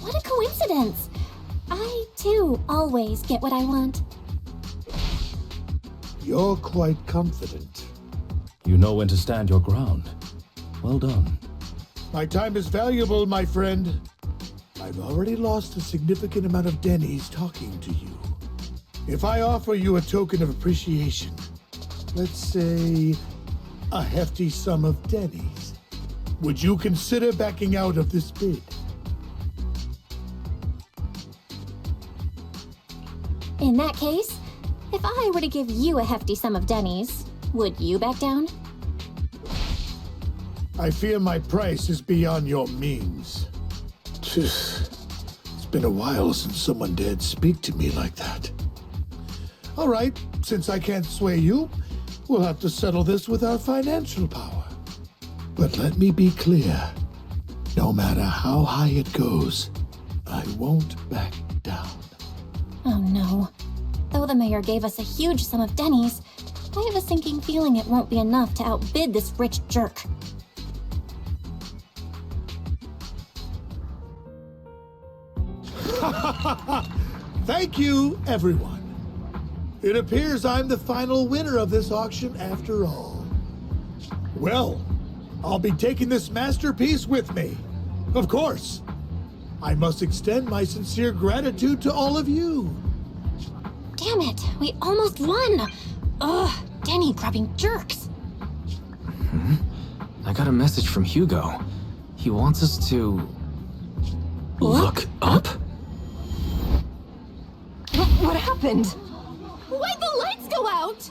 Speaker 2: What a coincidence! I, too, always get what I want.
Speaker 11: You're quite confident.
Speaker 5: You know when to stand your ground. Well done.
Speaker 11: My time is valuable, my friend. I've already lost a significant amount of dennies talking to you. If I offer you a token of appreciation, let's say a hefty sum of dennies, would you consider backing out of this bid?
Speaker 2: In that case, if I were to give you a hefty sum of dennies, would you back down?
Speaker 11: I fear my price is beyond your means. It's been a while since someone dared speak to me like that. All right, since I can't sway you, we'll have to settle this with our financial power. But let me be clear. No matter how high it goes, I won't back down.
Speaker 2: Oh no. Though the mayor gave us a huge sum of dennies, I have a sinking feeling it won't be enough to outbid this rich jerk.
Speaker 11: Thank you, everyone. It appears I'm the final winner of this auction after all. Well, I'll be taking this masterpiece with me. Of course. I must extend my sincere gratitude to all of you.
Speaker 2: Damn it, we almost won! Ugh, denny-grabbing jerks.
Speaker 8: I got a message from Hugo. He wants us to... look up?
Speaker 3: What happened?
Speaker 2: Why'd the lights go out?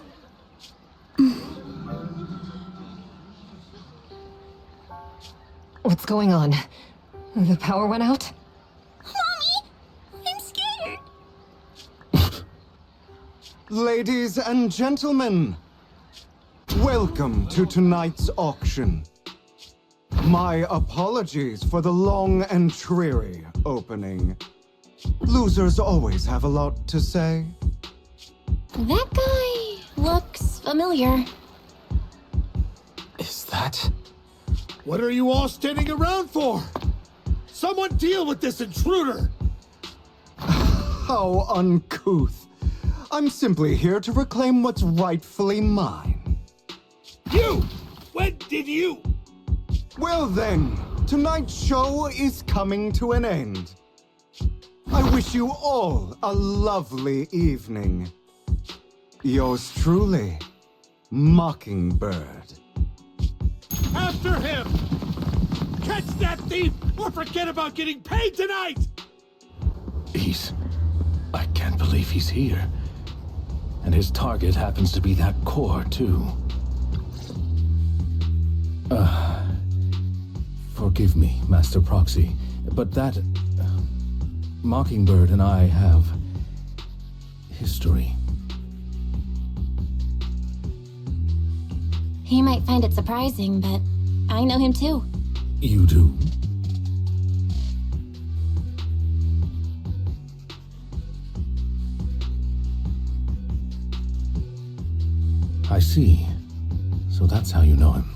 Speaker 3: What's going on? The power went out?
Speaker 2: Mommy! I'm scared.
Speaker 1: Ladies and gentlemen, welcome to tonight's auction. My apologies for the long and dreary opening. Losers always have a lot to say.
Speaker 2: That guy looks familiar.
Speaker 8: Is that...
Speaker 11: What are you all standing around for? Someone deal with this intruder!
Speaker 1: How uncouth. I'm simply here to reclaim what's rightfully mine.
Speaker 11: You! When did you?
Speaker 1: Well then, tonight's show is coming to an end. I wish you all a lovely evening. Yours truly, Mockingbird.
Speaker 11: After him! Catch that thief, or forget about getting paid tonight!
Speaker 5: I can't believe he's here. And his target happens to be that core, too. Forgive me, Master Proxy, but that... Mockingbird and I have... history.
Speaker 2: He might find it surprising, but I know him too.
Speaker 5: You do? I see. So that's how you know him.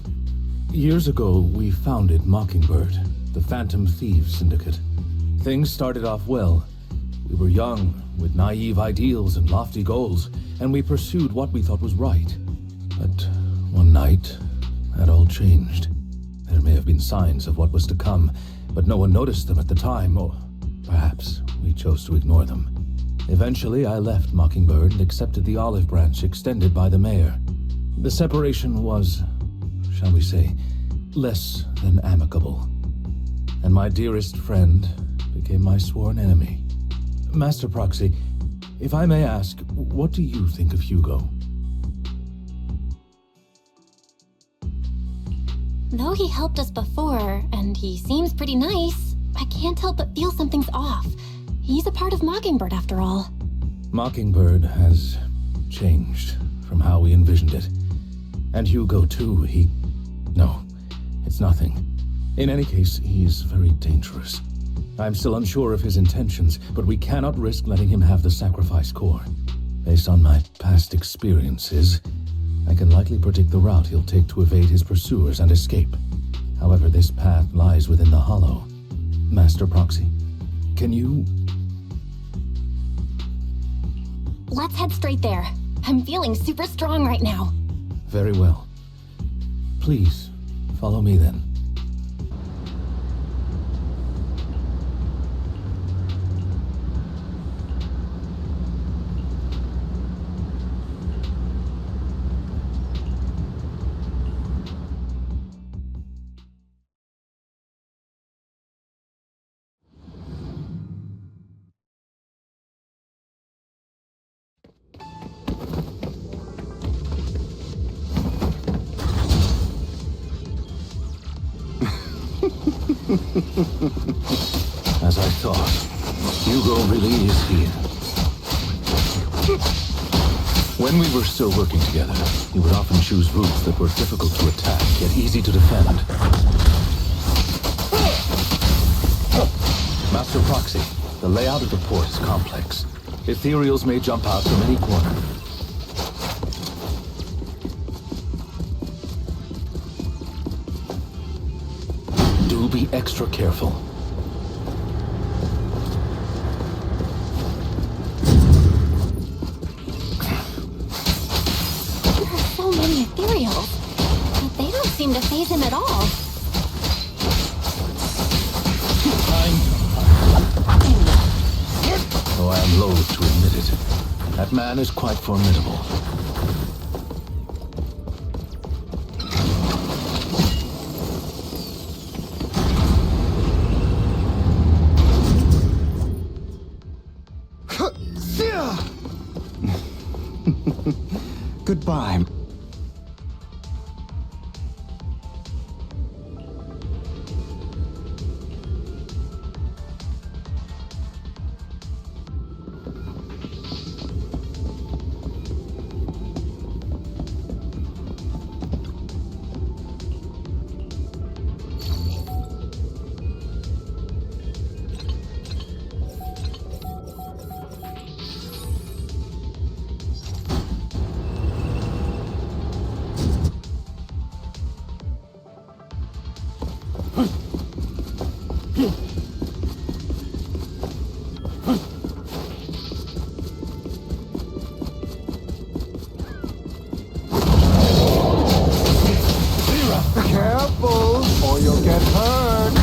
Speaker 5: Years ago, we founded Mockingbird, the Phantom Thieves Syndicate. Things started off well. We were young, with naive ideals and lofty goals, and we pursued what we thought was right. But one night, that all changed. There may have been signs of what was to come, but no one noticed them at the time, or perhaps we chose to ignore them. Eventually, I left Mockingbird and accepted the olive branch extended by the mayor. The separation was, shall we say, less than amicable. And my dearest friend became my sworn enemy. Master Proxy, if I may ask, what do you think of Hugo?
Speaker 2: Though he helped us before, and he seems pretty nice, I can't help but feel something's off. He's a part of Mockingbird after all.
Speaker 5: Mockingbird has changed from how we envisioned it. And Hugo too, No, it's nothing. In any case, he's very dangerous. I'm still unsure of his intentions, but we cannot risk letting him have the sacrifice core. Based on my past experiences, I can likely predict the route he'll take to evade his pursuers and escape. However, this path lies within the Hollow. Master Proxy, can you...
Speaker 2: Let's head straight there. I'm feeling super strong right now.
Speaker 5: Very well. Please, follow me then. As I thought, Hugo really is here. When we were still working together, he would often choose routes that were difficult to attack, yet easy to defend. Master Proxy, the layout of the port is complex. Ethereals may jump out from any corner. Do be extra careful.
Speaker 2: There are so many ethereals, but they don't seem to faze him at all.
Speaker 5: Though I am loath to admit it, that man is quite formidable.
Speaker 1: Goodbye. Careful, or you'll get hurt.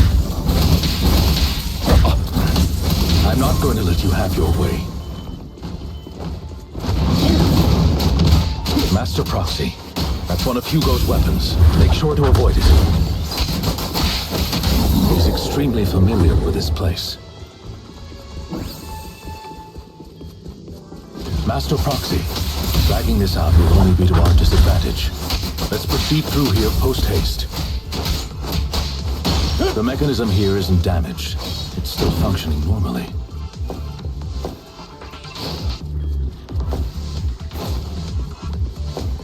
Speaker 5: I'm not going to let you have your way. Master Proxy, that's one of Hugo's weapons. Make sure to avoid it. He's extremely familiar with this place. Master Proxy, dragging this out will only be to our disadvantage. Let's proceed through here post-haste. The mechanism here isn't damaged. It's still functioning normally.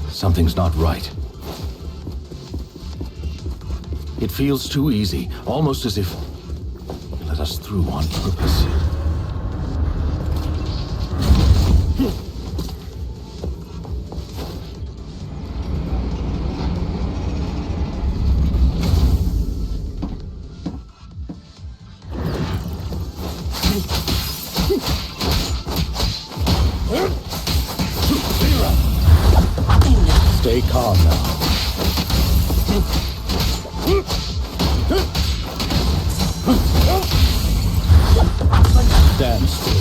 Speaker 5: Something's not right. It feels too easy, almost as if you let us through on purpose. Stay calm now. Stand still.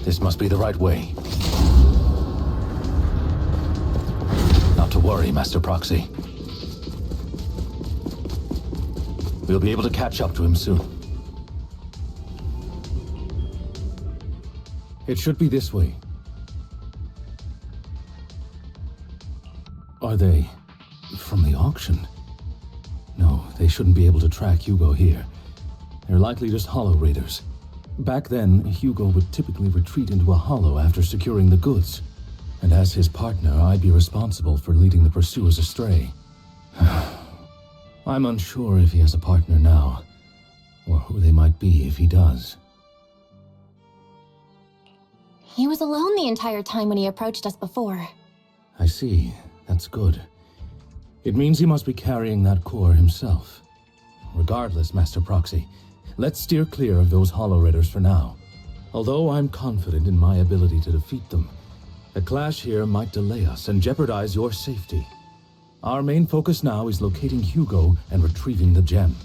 Speaker 5: This must be the right way. Not to worry, Master Proxy. We'll be able to catch up to him soon. It should be this way. Are they from the auction? No, they shouldn't be able to track Hugo here. They're likely just hollow raiders. Back then, Hugo would typically retreat into a hollow after securing the goods. And as his partner, I'd be responsible for leading the pursuers astray. I'm unsure if he has a partner now, or who they might be if he does.
Speaker 2: He was alone the entire time when he approached us before.
Speaker 5: I see. That's good. It means he must be carrying that core himself. Regardless, Master Proxy, let's steer clear of those hollow raiders for now. Although I'm confident in my ability to defeat them, a clash here might delay us and jeopardize your safety. Our main focus now is locating Hugo and retrieving the gem.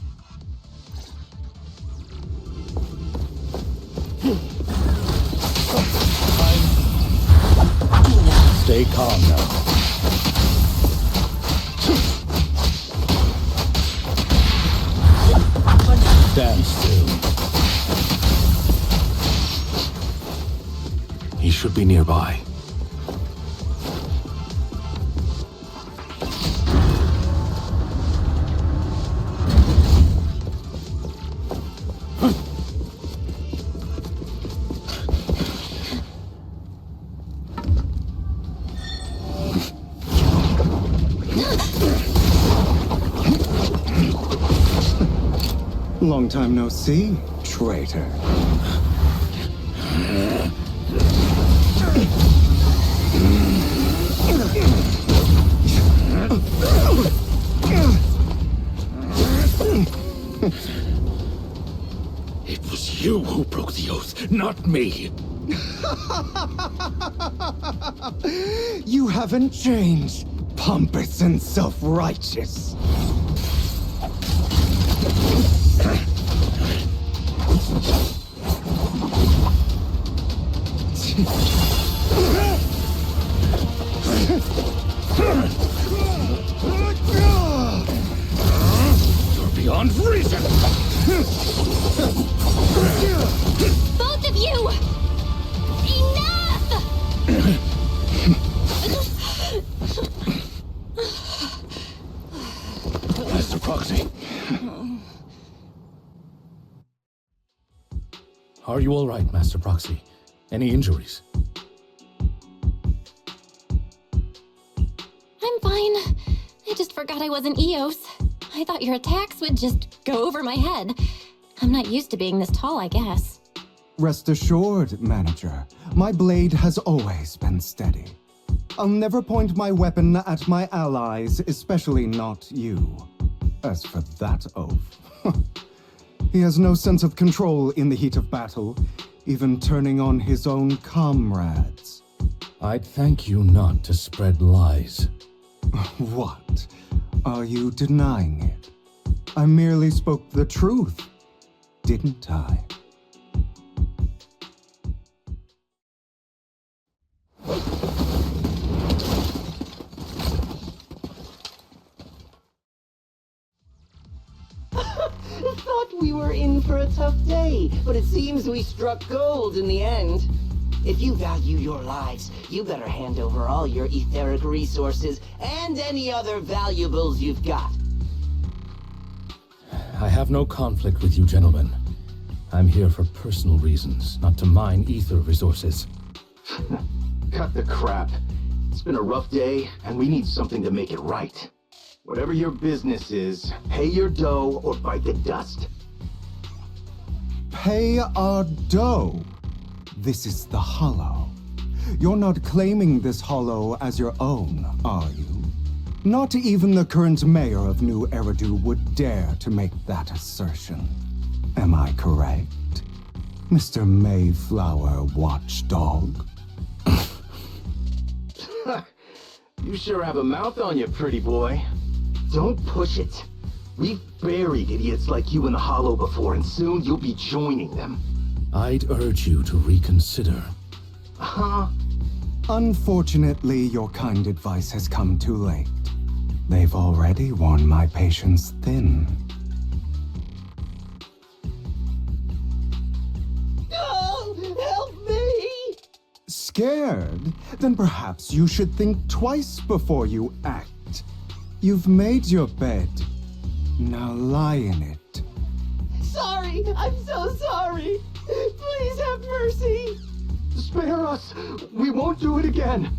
Speaker 5: Stay calm now. Stand still. He should be nearby.
Speaker 1: Long time no see, traitor.
Speaker 5: It was you who broke the oath, not me.
Speaker 1: You haven't changed, pompous and self-righteous.
Speaker 5: You're beyond reason!
Speaker 2: Both of you! Enough!
Speaker 5: Master Proxy. Are you all right, Master Proxy? Any injuries?
Speaker 2: I'm fine. I just forgot I wasn't Eos. I thought your attacks would just go over my head. I'm not used to being this tall, I guess.
Speaker 1: Rest assured, Manager, my blade has always been steady. I'll never point my weapon at my allies, especially not you. As for that oaf, he has no sense of control in the heat of battle, even turning on his own comrades.
Speaker 5: I'd thank you not to spread lies.
Speaker 1: What? Are you denying it? I merely spoke the truth, didn't I?
Speaker 13: Thought we were in for a tough day, but it seems we struck gold in the end. If you value your lives, you better hand over all your etheric resources and any other valuables you've got.
Speaker 5: I have no conflict with you, gentlemen. I'm here for personal reasons, not to mine ether resources.
Speaker 9: Cut the crap. It's been a rough day, and we need something to make it right. Whatever your business is, pay your dough or bite the dust.
Speaker 1: Pay our dough. This is the Hollow. You're not claiming this Hollow as your own, are you? Not even the current mayor of New Eridu would dare to make that assertion. Am I correct, Mr. Mayflower Watchdog?
Speaker 9: You sure have a mouth on you, pretty boy. Don't push it. We've buried idiots like you in the Hollow before, and soon you'll be joining them.
Speaker 5: I'd urge you to reconsider.
Speaker 9: Huh?
Speaker 1: Unfortunately, your kind advice has come too late. They've already worn my patience thin.
Speaker 13: Oh, help me!
Speaker 1: Scared? Then perhaps you should think twice before you act. You've made your bed. Now lie in it.
Speaker 13: Sorry, I'm so sorry. Please have mercy.
Speaker 9: Spare us! We won't do it again!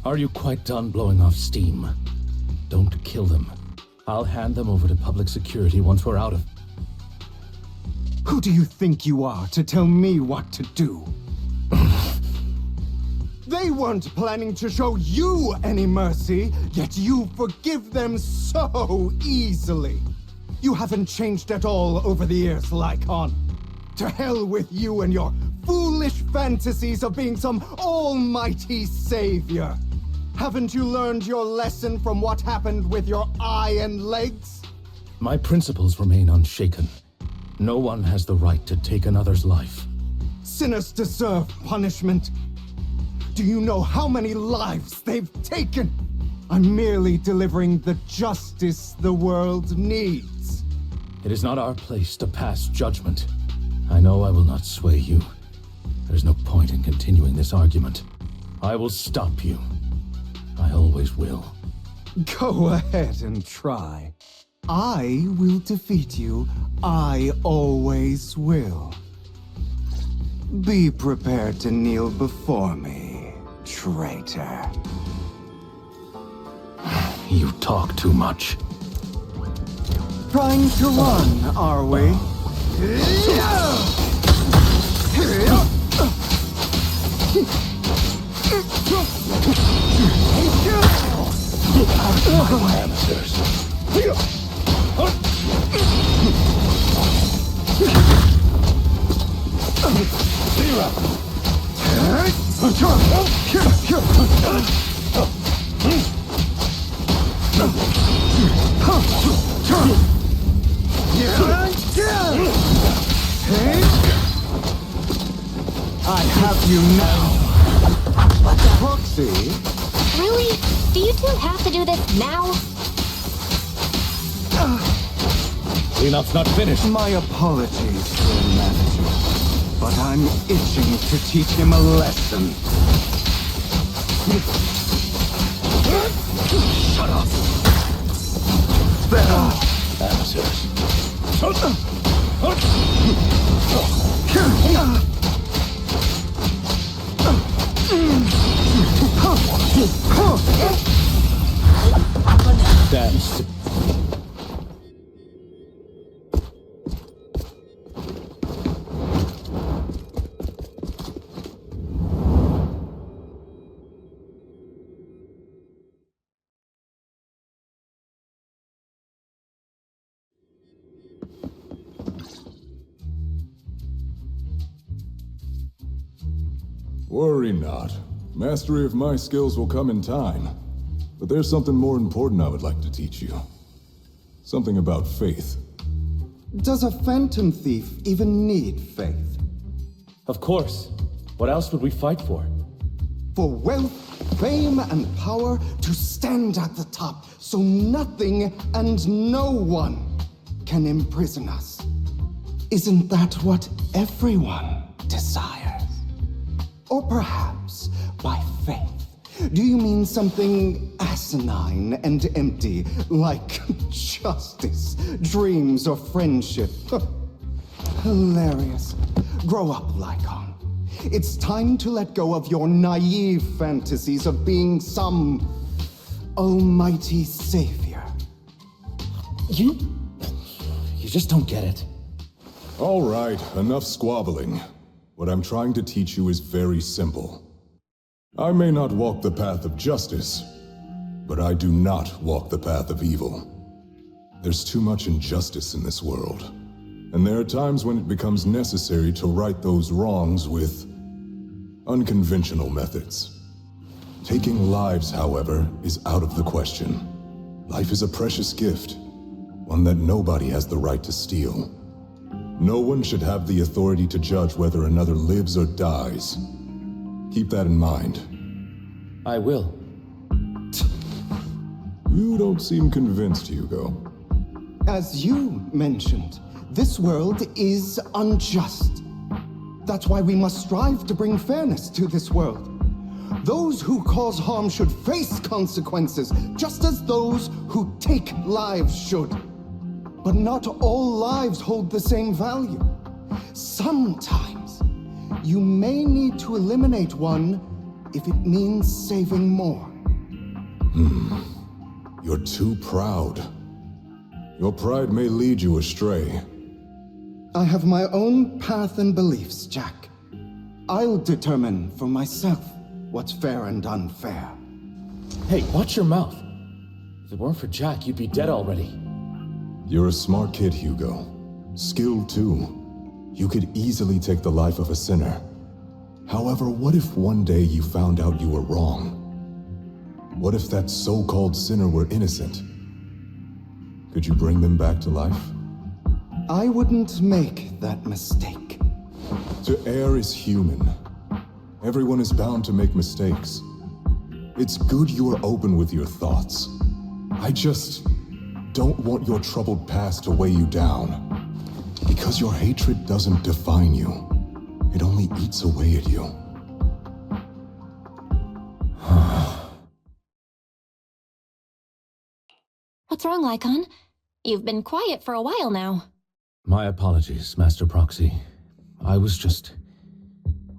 Speaker 5: Are you quite done blowing off steam? Don't kill them. I'll hand them over to public security once we're out of...
Speaker 1: Who do you think you are to tell me what to do? They weren't planning to show you any mercy, yet you forgive them so easily. You haven't changed at all over the years, Lycon. To hell with you and your foolish fantasies of being some almighty savior. Haven't you learned your lesson from what happened with your eye and legs?
Speaker 5: My principles remain unshaken. No one has the right to take another's life.
Speaker 1: Sinners deserve punishment. Do you know how many lives they've taken? I'm merely delivering the justice the world needs.
Speaker 5: It is not our place to pass judgment. I know I will not sway you. There's no point in continuing this argument. I will stop you. I always will.
Speaker 1: Go ahead and try. I will defeat you. I always will. Be prepared to kneel before me, traitor.
Speaker 5: You talk too much.
Speaker 1: Trying to run, are we? see.
Speaker 2: Really? Do you two have to do this now?
Speaker 5: Cleanup's not finished.
Speaker 1: My apologies, Sir Manager, but I'm itching to teach him a lesson.
Speaker 5: Shut up. Amateurs. Damn.
Speaker 14: Worry not. Mastery of my skills will come in time. But there's something more important I would like to teach you. Something about faith.
Speaker 1: Does a phantom thief even need faith?
Speaker 5: Of course. What else would we fight for?
Speaker 1: For wealth, fame, and power to stand at the top so nothing and no one can imprison us. Isn't that what everyone desires? Or perhaps, by faith, do you mean something asinine and empty, like justice, dreams, or friendship? Hilarious. Grow up, Lycon. It's time to let go of your naive fantasies of being some almighty savior.
Speaker 5: You just don't get it.
Speaker 14: All right, enough squabbling. What I'm trying to teach you is very simple. I may not walk the path of justice, but I do not walk the path of evil. There's too much injustice in this world, and there are times when it becomes necessary to right those wrongs with unconventional methods. Taking lives, however, is out of the question. Life is a precious gift, one that nobody has the right to steal. No one should have the authority to judge whether another lives or dies. Keep that in mind.
Speaker 5: I will.
Speaker 14: You don't seem convinced, Hugo.
Speaker 1: As you mentioned, this world is unjust. That's why we must strive to bring fairness to this world. Those who cause harm should face consequences, just as those who take lives should. But not all lives hold the same value. Sometimes, you may need to eliminate one if it means saving more.
Speaker 14: You're too proud. Your pride may lead you astray.
Speaker 1: I have my own path and beliefs, Jack. I'll determine for myself what's fair and unfair.
Speaker 5: Hey, watch your mouth. If it weren't for Jack, you'd be dead already.
Speaker 14: You're a smart kid, Hugo. Skilled too. You could easily take the life of a sinner. However, what if one day you found out you were wrong? What if that so-called sinner were innocent? Could you bring them back to life?
Speaker 1: I wouldn't make that mistake.
Speaker 14: To err is human. Everyone is bound to make mistakes. It's good you are open with your thoughts. I just don't want your troubled past to weigh you down. Because your hatred doesn't define you. It only eats away at you.
Speaker 2: What's wrong, Lycon? You've been quiet for a while now.
Speaker 5: My apologies, Master Proxy. I was just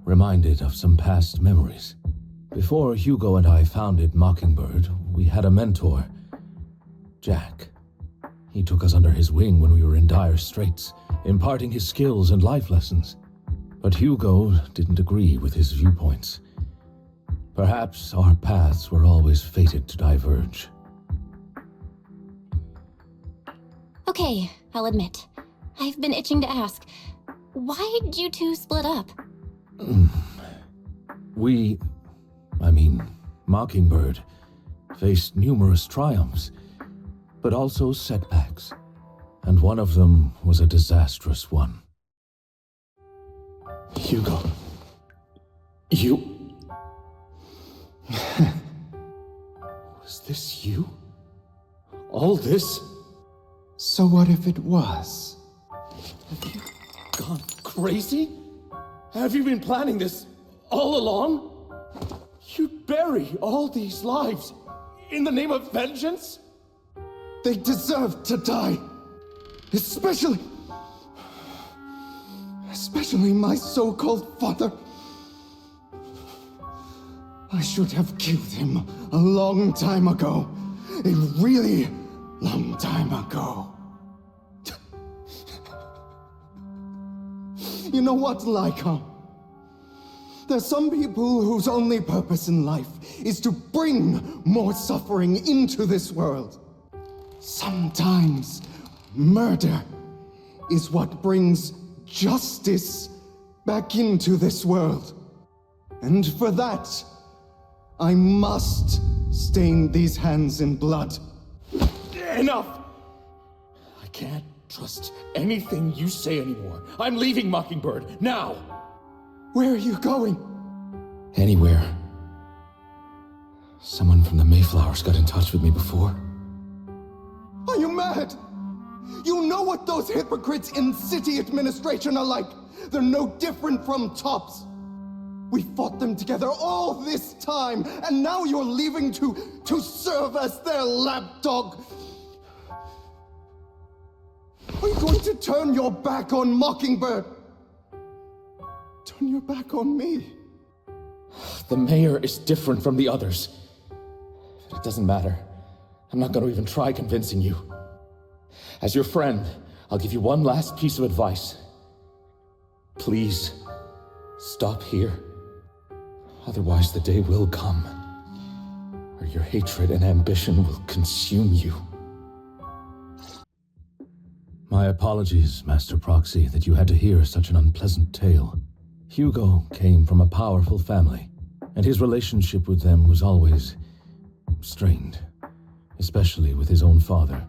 Speaker 5: reminded of some past memories. Before Hugo and I founded Mockingbird, we had a mentor, Jack. He took us under his wing when we were in dire straits, imparting his skills and life lessons. But Hugo didn't agree with his viewpoints. Perhaps our paths were always fated to diverge.
Speaker 2: Okay, I'll admit. I've been itching to ask, why did you two split up?
Speaker 5: Mockingbird, faced numerous triumphs, but also setbacks, and one of them was a disastrous one.
Speaker 9: Hugo.
Speaker 5: Was this you? All this?
Speaker 1: So what if it was?
Speaker 5: Have you gone crazy? Have you been planning this all along? You'd bury all these lives in the name of vengeance?
Speaker 1: They deserve to die. Especially my so-called father. I should have killed him a long time ago. A really long time ago. You know what, Lyca? There's some people whose only purpose in life is to bring more suffering into this world. Sometimes murder is what brings justice back into this world. And for that, I must stain these hands in blood.
Speaker 5: Enough! I can't trust anything you say anymore. I'm leaving Mockingbird, now!
Speaker 1: Where are you going?
Speaker 5: Anywhere. Someone from the Mayflowers got in touch with me before.
Speaker 1: Are you mad? You know what those hypocrites in city administration are like. They're no different from tops. We fought them together all this time, and now you're leaving to serve as their lapdog. Are you going to turn your back on Mockingbird? Turn your back on me?
Speaker 5: The mayor is different from the others. But it doesn't matter. I'm not going to even try convincing you. As your friend, I'll give you one last piece of advice. Please, stop here. Otherwise, the day will come where your hatred and ambition will consume you. My apologies, Master Proxy, that you had to hear such an unpleasant tale. Hugo came from a powerful family, and his relationship with them was always strained, especially with his own father.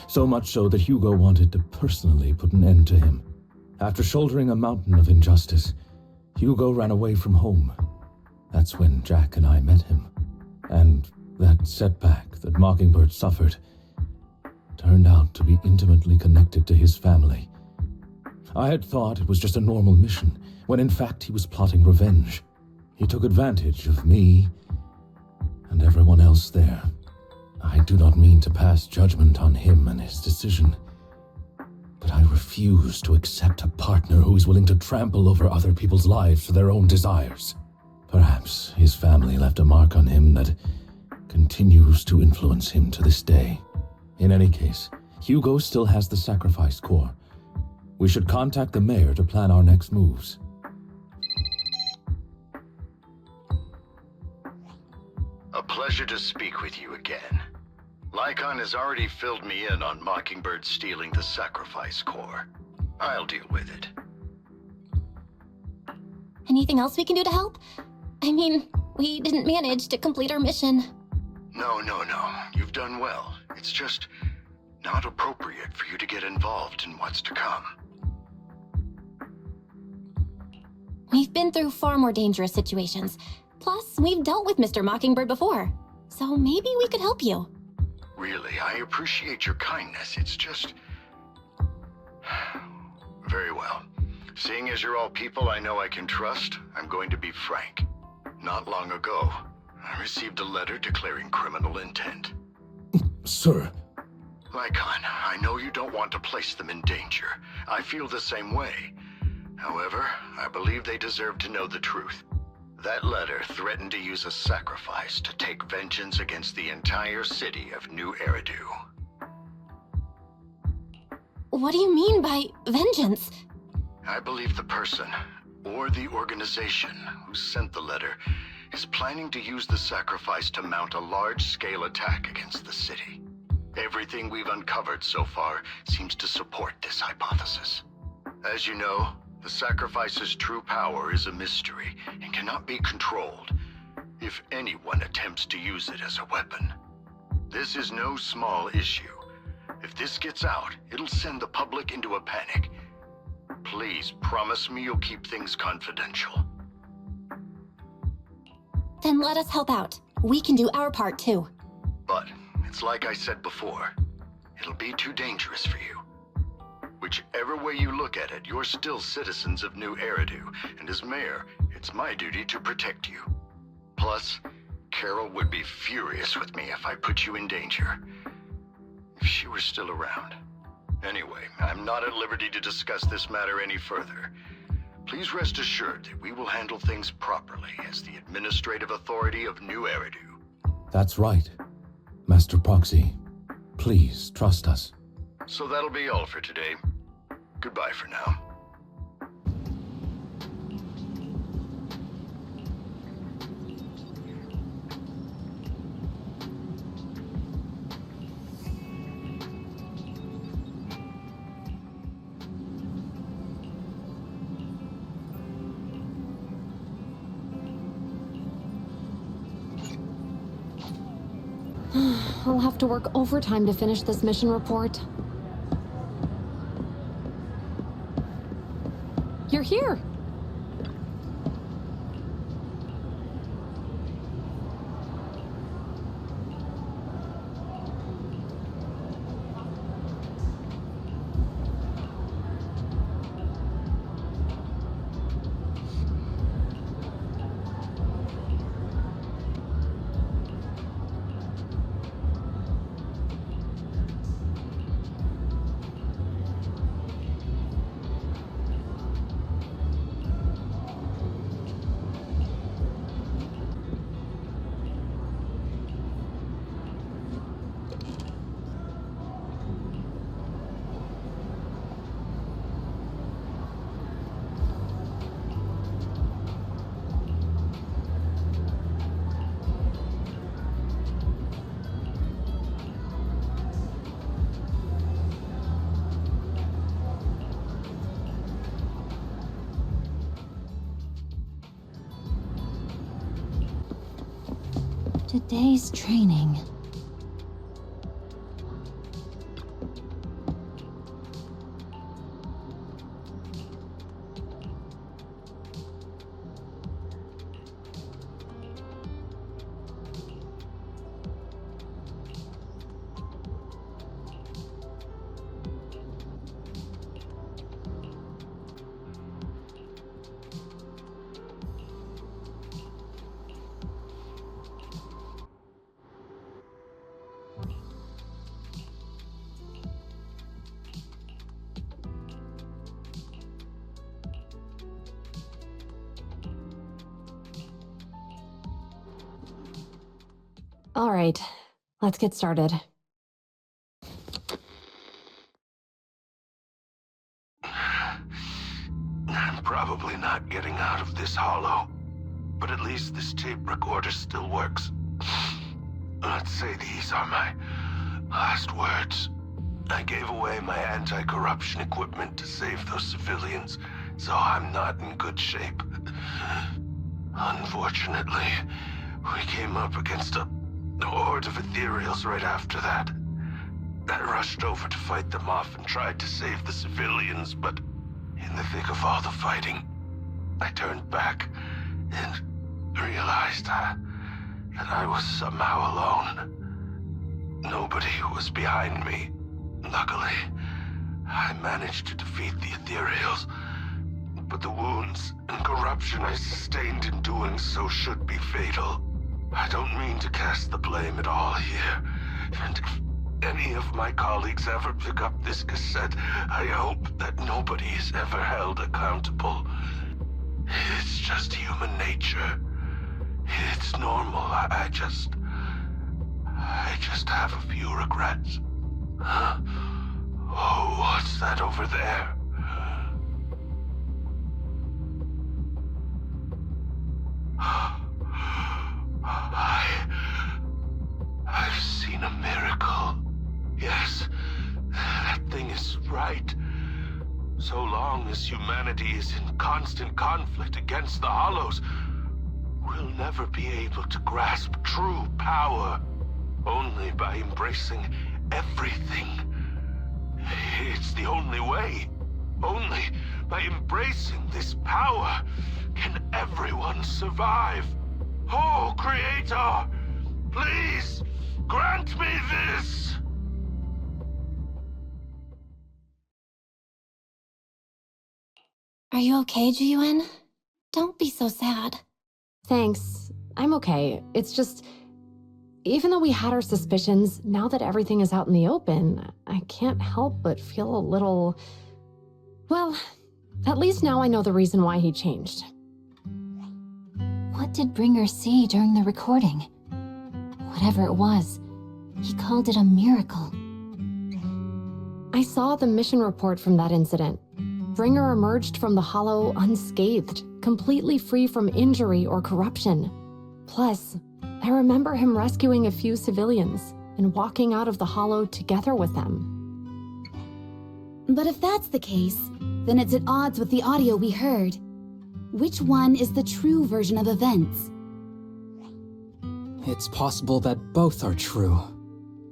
Speaker 5: So much so that Hugo wanted to personally put an end to him. After shouldering a mountain of injustice, Hugo ran away from home. That's when Jack and I met him. And that setback that Mockingbird suffered turned out to be intimately connected to his family. I had thought it was just a normal mission, when in fact he was plotting revenge. He took advantage of me and everyone else there. I do not mean to pass judgment on him and his decision, but I refuse to accept a partner who is willing to trample over other people's lives for their own desires. Perhaps his family left a mark on him that continues to influence him to this day. In any case, Hugo still has the sacrifice core. We should contact the mayor to plan our next moves.
Speaker 6: A pleasure to speak with you again. Lycon has already filled me in on Mockingbird stealing the sacrifice core. I'll deal with it.
Speaker 2: Anything else we can do to help? I mean, we didn't manage to complete our mission.
Speaker 6: No. You've done well. It's just not appropriate for you to get involved in what's to come.
Speaker 2: We've been through far more dangerous situations. Plus, we've dealt with Mr. Mockingbird before. So maybe we could help you.
Speaker 6: Really, I appreciate your kindness. It's just... Very well. Seeing as you're all people I know I can trust, I'm going to be frank. Not long ago, I received a letter declaring criminal intent.
Speaker 5: Sir.
Speaker 6: Lycon, I know you don't want to place them in danger. I feel the same way. However, I believe they deserve to know the truth. That letter threatened to use a sacrifice to take vengeance against the entire city of New Eridu.
Speaker 2: What do you mean by vengeance?
Speaker 6: I believe the person, or the organization, who sent the letter is planning to use the sacrifice to mount a large-scale attack against the city. Everything we've uncovered so far seems to support this hypothesis. As you know, the sacrifice's true power is a mystery and cannot be controlled if anyone attempts to use it as a weapon. This is no small issue. If this gets out, it'll send the public into a panic. Please promise me you'll keep things confidential.
Speaker 2: Then let us help out. We can do our part too.
Speaker 6: But it's like I said before. It'll be too dangerous for you. Whichever way you look at it, you're still citizens of New Eridu, and as mayor, it's my duty to protect you. Plus, Carol would be furious with me if I put you in danger. If she were still around. Anyway, I'm not at liberty to discuss this matter any further. Please rest assured that we will handle things properly as the administrative authority of New Eridu.
Speaker 5: That's right. Master Proxy, please trust us.
Speaker 6: So that'll be all for today. Goodbye for now.
Speaker 3: I'll have to work overtime to finish this mission report. You're here!
Speaker 12: Today's training.
Speaker 3: All right, let's get started.
Speaker 15: I'm probably not getting out of this hollow, but at least this tape recorder still works. Let's say these are my last words. I gave away my anti-corruption equipment to save those civilians, so I'm not in good shape. Unfortunately, we came up against a horde of ethereals right after that. I rushed over to fight them off and tried to save the civilians, but in the thick of all the fighting, I turned back and realized that I was somehow alone. Nobody was behind me. Luckily, I managed to defeat the ethereals, but the wounds and corruption I sustained in doing so should be fatal. I don't mean to cast the blame at all here, and if any of my colleagues ever pick up this cassette, I hope that nobody is ever held accountable. It's just human nature. It's normal. I just have a few regrets. Oh, what's that over there? I've seen a miracle. Yes, that thing is right. So long as humanity is in constant conflict against the Hollows, we'll never be able to grasp true power. Only by embracing everything. It's the only way. Only by embracing this power can everyone survive. Oh, Creator! Please, grant me this!
Speaker 2: Are you okay, Jiyuan? Don't be so sad.
Speaker 16: Thanks. I'm okay. It's just... even though we had our suspicions, now that everything is out in the open, I can't help but feel a little... well, at least now I know the reason why he changed.
Speaker 12: What did Bringer see during the recording? Whatever it was, he called it a miracle.
Speaker 16: I saw the mission report from that incident. Bringer emerged from the Hollow unscathed, completely free from injury or corruption. Plus, I remember him rescuing a few civilians and walking out of the Hollow together with them.
Speaker 17: But if that's the case, then it's at odds with the audio we heard. Which one is the true version of events?
Speaker 18: It's possible that both are true.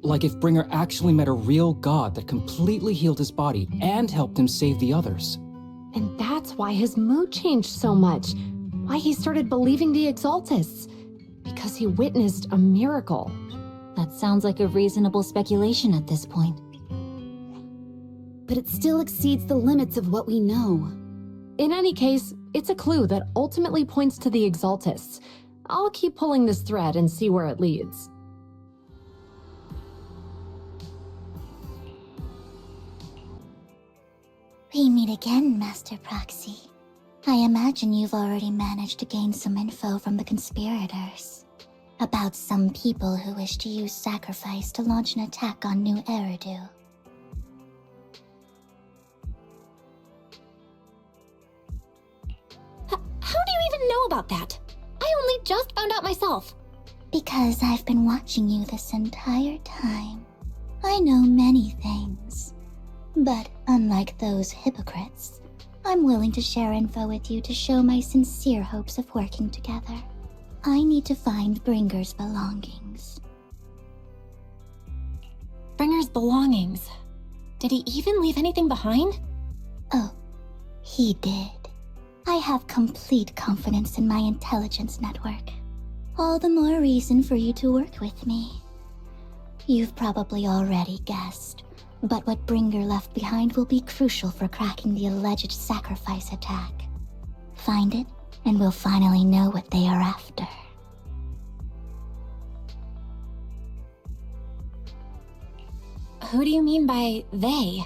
Speaker 18: Like if Bringer actually met a real god that completely healed his body and helped him save the others.
Speaker 16: And that's why his mood changed so much. Why he started believing the Exaltists. Because he witnessed a miracle.
Speaker 12: That sounds like a reasonable speculation at this point.
Speaker 17: But it still exceeds the limits of what we know.
Speaker 16: In any case, it's a clue that ultimately points to the Exaltists. I'll keep pulling this thread and see where it leads.
Speaker 7: We meet again, Master Proxy. I imagine you've already managed to gain some info from the conspirators. About some people who wish to use sacrifice to launch an attack on New Eridu.
Speaker 2: How do you even know about that? I only just found out myself.
Speaker 7: Because I've been watching you this entire time. I know many things. But unlike those hypocrites, I'm willing to share info with you to show my sincere hopes of working together. I need to find Bringer's belongings.
Speaker 2: Bringer's belongings? Did he even leave anything behind?
Speaker 7: Oh, he did. I have complete confidence in my intelligence network. All the more reason for you to work with me. You've probably already guessed, but what Bringer left behind will be crucial for cracking the alleged sacrifice attack. Find it, and we'll finally know what they are after.
Speaker 2: Who do you mean by they?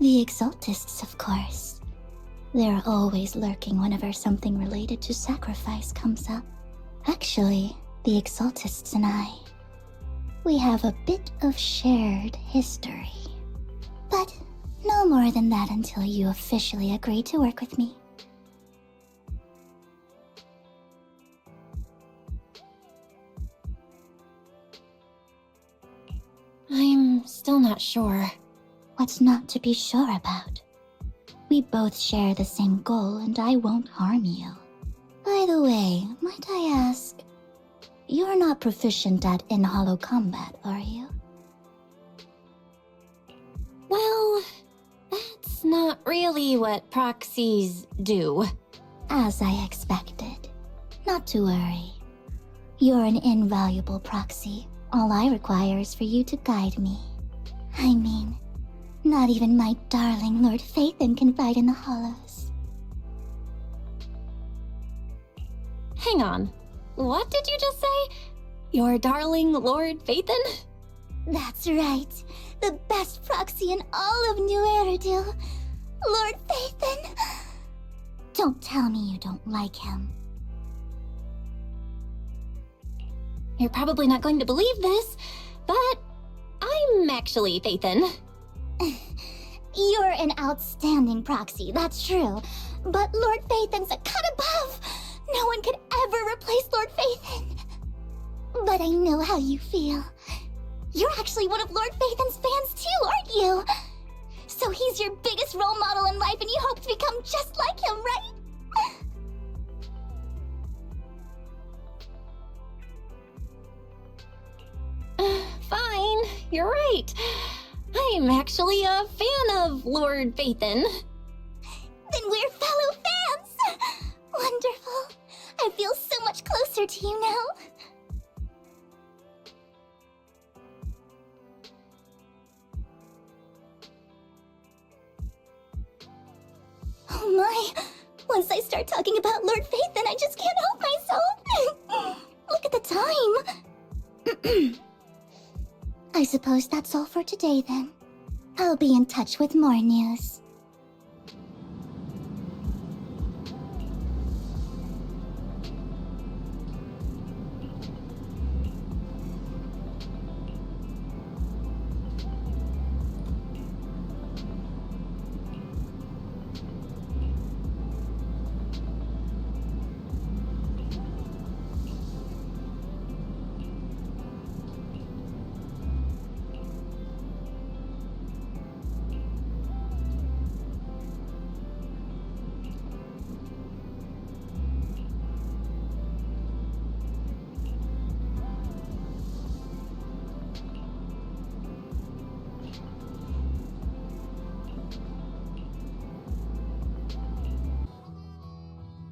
Speaker 7: The Exaltists, of course. They're always lurking whenever something related to sacrifice comes up. Actually, the Exaltists and I, we have a bit of shared history. But no more than that until you officially agree to work with me.
Speaker 2: I'm still not sure.
Speaker 7: What's not to be sure about? We both share the same goal and I won't harm you. By the way, might I ask, you're not proficient at in-hollow combat, are you?
Speaker 2: Well, that's not really what proxies do.
Speaker 7: As I expected. Not to worry. You're an invaluable proxy. All I require is for you to guide me. I mean, not even my darling Lord Phaethon can fight in the hollows.
Speaker 2: Hang on. What did you just say? Your darling Lord Phaethon?
Speaker 7: That's right. The best proxy in all of New Eridu. Lord Phaethon. Don't tell me you don't like him.
Speaker 2: You're probably not going to believe this, but I'm actually Phaethon.
Speaker 7: You're an outstanding proxy, that's true. But Lord Phaethon's a cut above. No one could ever replace Lord Phaethon. But I know how you feel. You're actually one of Lord Phaethon's fans too, aren't you? So he's your biggest role model in life and you hope to become just like him, right?
Speaker 2: Fine, you're right. I'm actually a fan of Lord Phaethon.
Speaker 7: Then we're fellow fans! Wonderful. I feel so much closer to you now. Once I start talking about Lord Phaethon, I just can't help myself. Look at the time. I suppose that's all for today then. I'll be in touch with more news.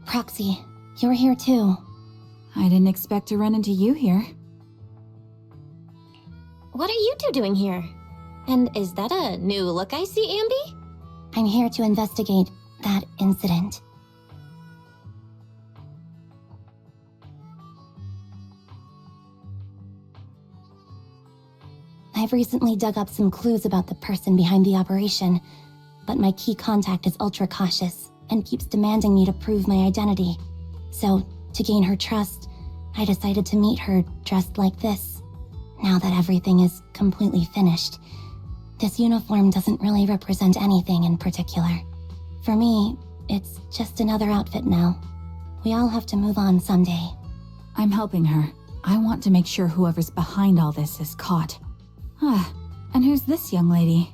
Speaker 2: Proxy, you're here too.
Speaker 17: I didn't expect to run into you here.
Speaker 2: What are you two doing here? And is that a new look I see, Ambi? I'm here to investigate that incident. I've recently dug up some clues about the person behind the operation, but my key contact is ultra cautious and keeps demanding me to prove my identity. So, to gain her trust, I decided to meet her dressed like this. Now that everything is completely finished, this uniform doesn't really represent anything in particular. For me, it's just another outfit now. We all have to move on someday.
Speaker 17: I'm helping her. I want to make sure whoever's behind all this is caught. And who's this young lady?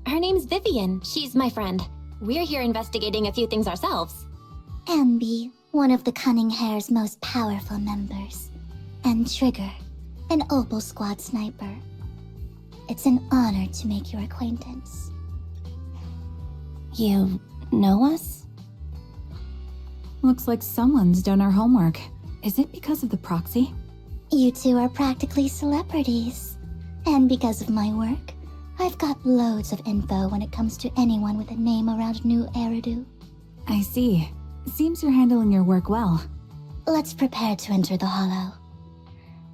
Speaker 2: Her name's Vivian. She's my friend. We're here investigating a few things ourselves.
Speaker 7: Ambi, one of the Cunning Hair's most powerful members. And Trigger, an Opal Squad sniper. It's an honor to make your acquaintance.
Speaker 2: You know us?
Speaker 17: Looks like someone's done our homework. Is it because of the proxy?
Speaker 7: You two are practically celebrities. And because of my work, I've got loads of info when it comes to anyone with a name around New Eridu.
Speaker 17: I see. Seems you're handling your work well.
Speaker 7: Let's prepare to enter the Hollow.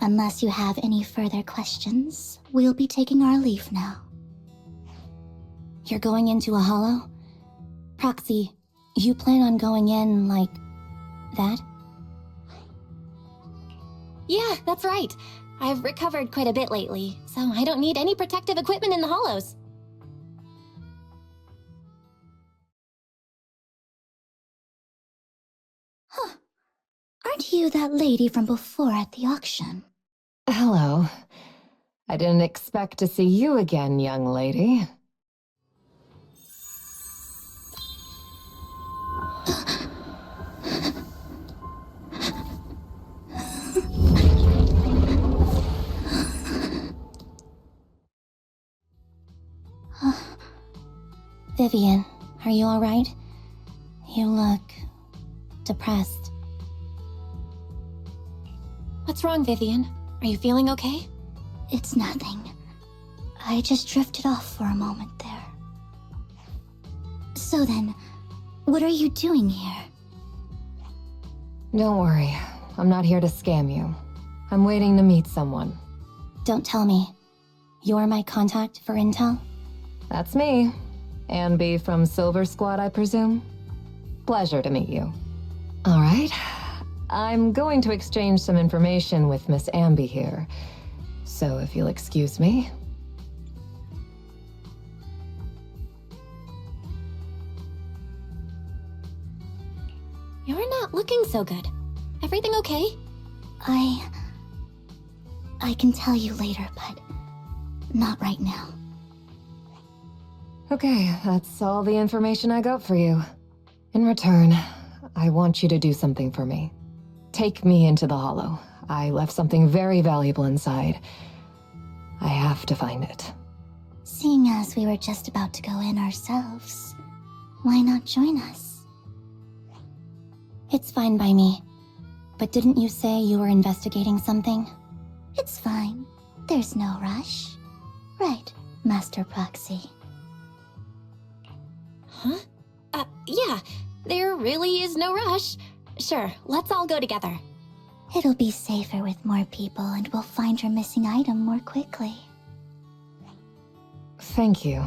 Speaker 7: Unless you have any further questions, we'll be taking our leave now.
Speaker 2: You're going into a Hollow? Proxy, you plan on going in like that? Yeah, that's right. I've recovered quite a bit lately, so I don't need any protective equipment in the Hollows.
Speaker 7: Aren't you that lady from before at the auction?
Speaker 16: Hello. I didn't expect to see you again, young lady.
Speaker 2: Vivian, are you alright? You look depressed. What's wrong, Vivian? Are you feeling okay?
Speaker 7: It's nothing. I just drifted off for a moment there. So then, what are you doing here?
Speaker 16: Don't worry. I'm not here to scam you. I'm waiting to meet someone.
Speaker 2: Don't tell me. You're my contact for intel?
Speaker 16: That's me. Ambi from Silver Squad, I presume? Pleasure to meet you. All right. I'm going to exchange some information with Miss Ambi here. So if you'll excuse me.
Speaker 2: You're not looking so good. Everything okay?
Speaker 7: I can tell you later, but not right now.
Speaker 16: Okay, that's all the information I got for you. In return, I want you to do something for me. Take me into the Hollow. I left something very valuable inside. I have to find it.
Speaker 7: Seeing as we were just about to go in ourselves, why not join us?
Speaker 2: It's fine by me. But didn't you say you were investigating something?
Speaker 7: It's fine. There's no rush. Right, Master Proxy.
Speaker 2: Huh? Yeah. There really is no rush. Sure, let's all go together.
Speaker 7: It'll be safer with more people, and we'll find your missing item more quickly.
Speaker 3: Thank you.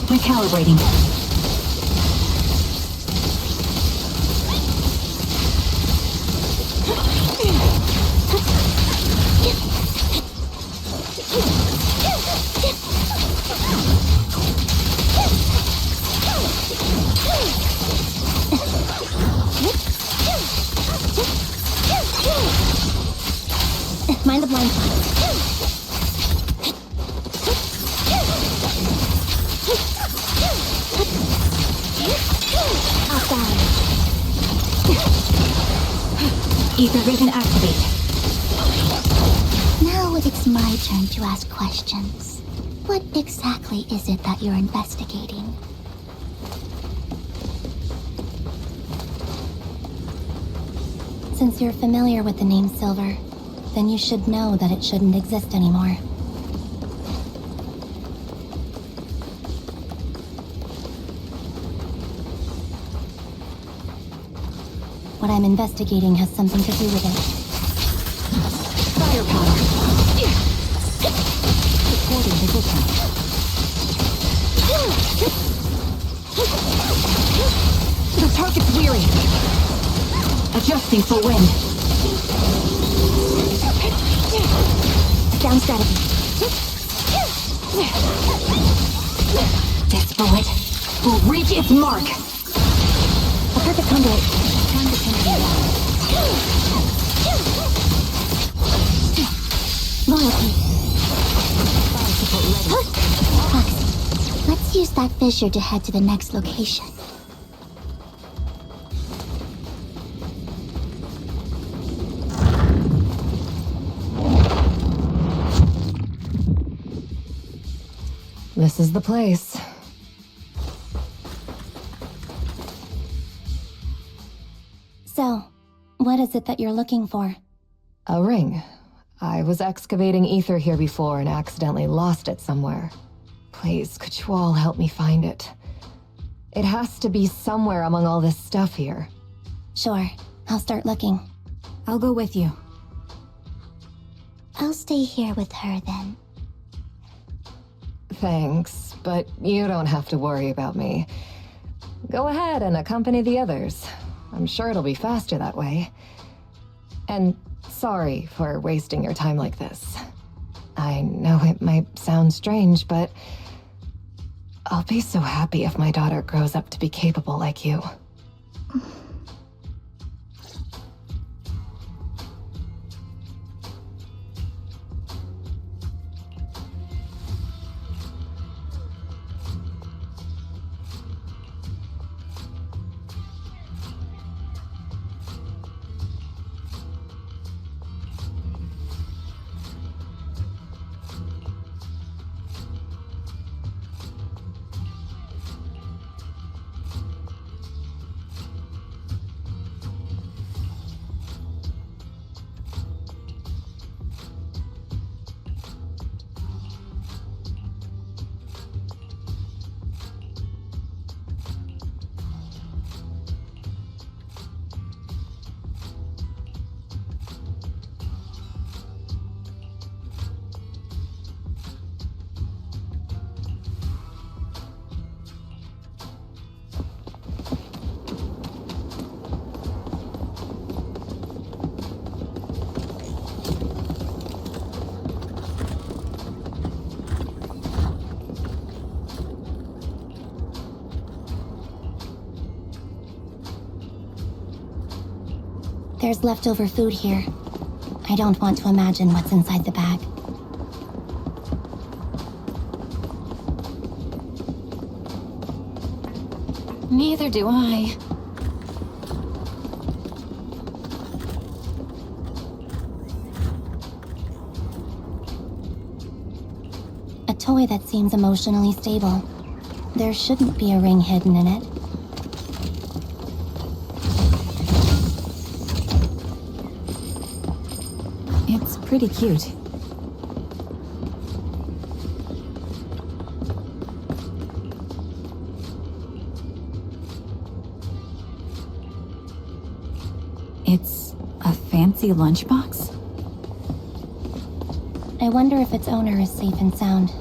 Speaker 17: Recalibrating.
Speaker 2: Mind the blind spot.
Speaker 17: Ether vision activate.
Speaker 7: Now it's my turn to ask questions. What exactly is it that you're investigating?
Speaker 2: Since you're familiar with the name Silver, then you should know that it shouldn't exist anymore. What I'm investigating has something to do with it.
Speaker 17: Firepower. Supporting position. The target's weary. Adjusting for wind.
Speaker 2: Down strategy.
Speaker 17: This bullet will reach its mark.
Speaker 2: A perfect conduit. Loyalty.
Speaker 7: Let's use that fissure to head to the next location.
Speaker 3: This is the place.
Speaker 2: So, what is it that you're looking for?
Speaker 3: A ring. I was excavating ether here before and accidentally lost it somewhere. Please, could you all help me find it? It has to be somewhere among all this stuff here.
Speaker 2: Sure, I'll start looking.
Speaker 17: I'll go with you.
Speaker 7: I'll stay here with her then.
Speaker 3: Thanks, but you don't have to worry about me. Go ahead and accompany the others. I'm sure it'll be faster that way. And sorry for wasting your time like this. I know it might sound strange, but I'll be so happy if my daughter grows up to be capable like you.
Speaker 2: There's leftover food here. I don't want to imagine what's inside the bag. Neither do I. toy that seems emotionally stable. There shouldn't be a ring hidden in it.
Speaker 17: It's pretty cute. It's a fancy lunchbox?
Speaker 2: I wonder if its owner is safe and sound.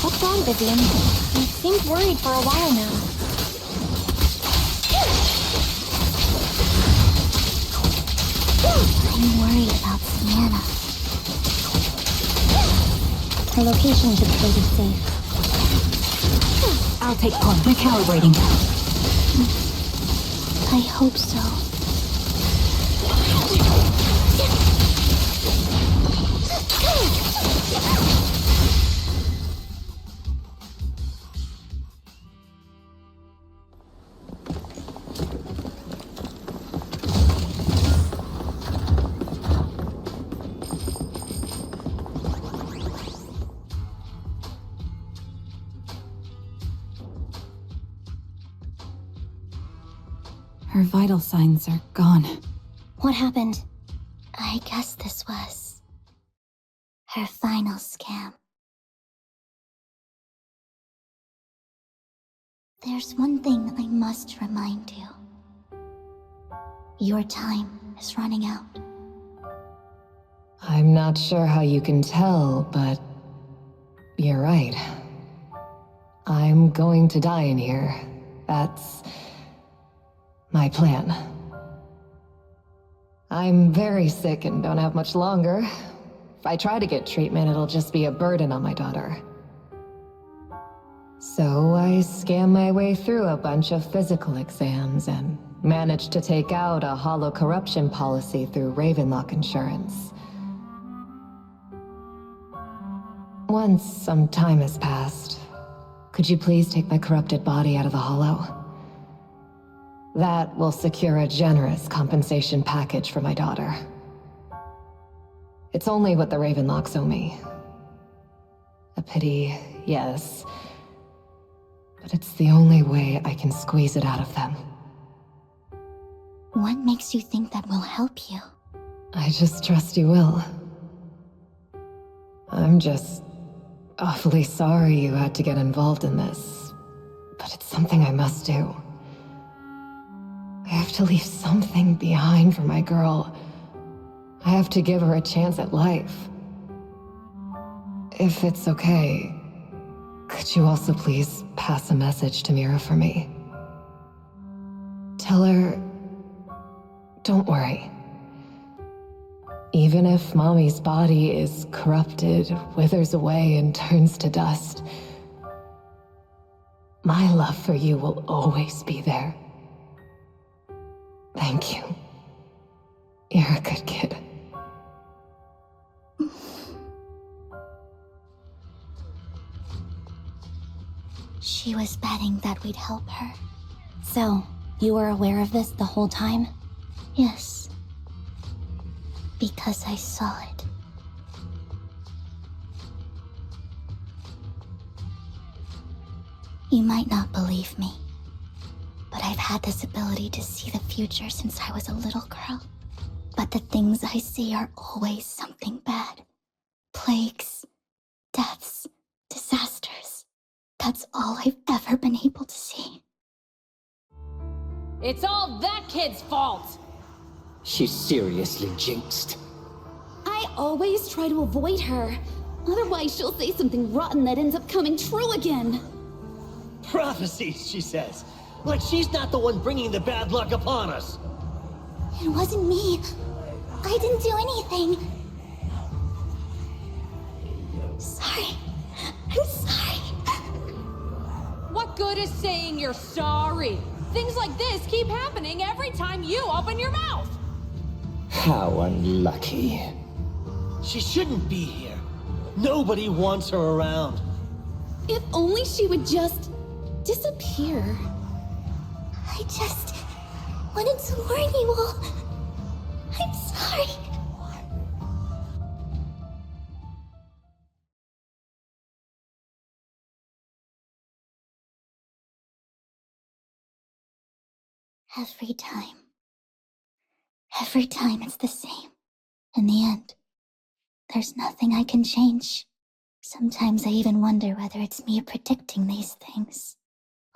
Speaker 2: What's wrong, Vivian? You seemed worried for a while now.
Speaker 7: I'm worried about Sienna.
Speaker 2: Her location should still be safe.
Speaker 17: I'll take point. Recalibrating.
Speaker 7: I hope so.
Speaker 17: Her vital signs are gone.
Speaker 2: What happened?
Speaker 7: I guess this was her final scam. There's one thing I must remind you. Your time is running out.
Speaker 16: I'm not sure how you can tell, but you're right. I'm going to die in here. That's my plan. I'm very sick and don't have much longer. If I try to get treatment, it'll just be a burden on my daughter. So I scam my way through a bunch of physical exams and managed to take out a hollow corruption policy through Ravenlock Insurance. Once some time has passed, could you please take my corrupted body out of the hollow? That will secure a generous compensation package for my daughter. It's only what the Ravenlocks owe me. A pity, yes. But it's the only way I can squeeze it out of them.
Speaker 7: What makes you think that will help you?
Speaker 16: I just trust you will. I'm just awfully sorry you had to get involved in this. But it's something I must do. I have to leave something behind for my girl. I have to give her a chance at life. If it's okay, could you also please pass a message to Mira for me? Tell her, don't worry. Even if Mommy's body is corrupted, withers away, and turns to dust, my love for you will always be there. Thank you. You're a good kid.
Speaker 7: She was betting that we'd help her.
Speaker 2: So, you were aware of this the whole time?
Speaker 7: Yes. Because I saw it. You might not believe me, but I've had this ability to see the future since I was a little girl. But the things I see are always something bad. Plagues, deaths, disasters. That's all I've ever been able to see.
Speaker 19: It's all that kid's fault!
Speaker 20: She's seriously jinxed.
Speaker 17: I always try to avoid her. Otherwise, she'll say something rotten that ends up coming true again.
Speaker 20: Prophecies, she says. Like she's not the one bringing the bad luck upon us.
Speaker 7: It wasn't me. I didn't do anything. Sorry. I'm sorry.
Speaker 19: What good as saying you're sorry? Things like this keep happening every time you open your mouth.
Speaker 20: How unlucky. She shouldn't be here. Nobody wants her around.
Speaker 17: If only she would just disappear.
Speaker 7: I just wanted to warn you all. I'm sorry. Every time it's the same. In the end, there's nothing I can change. Sometimes I even wonder whether it's me predicting these things,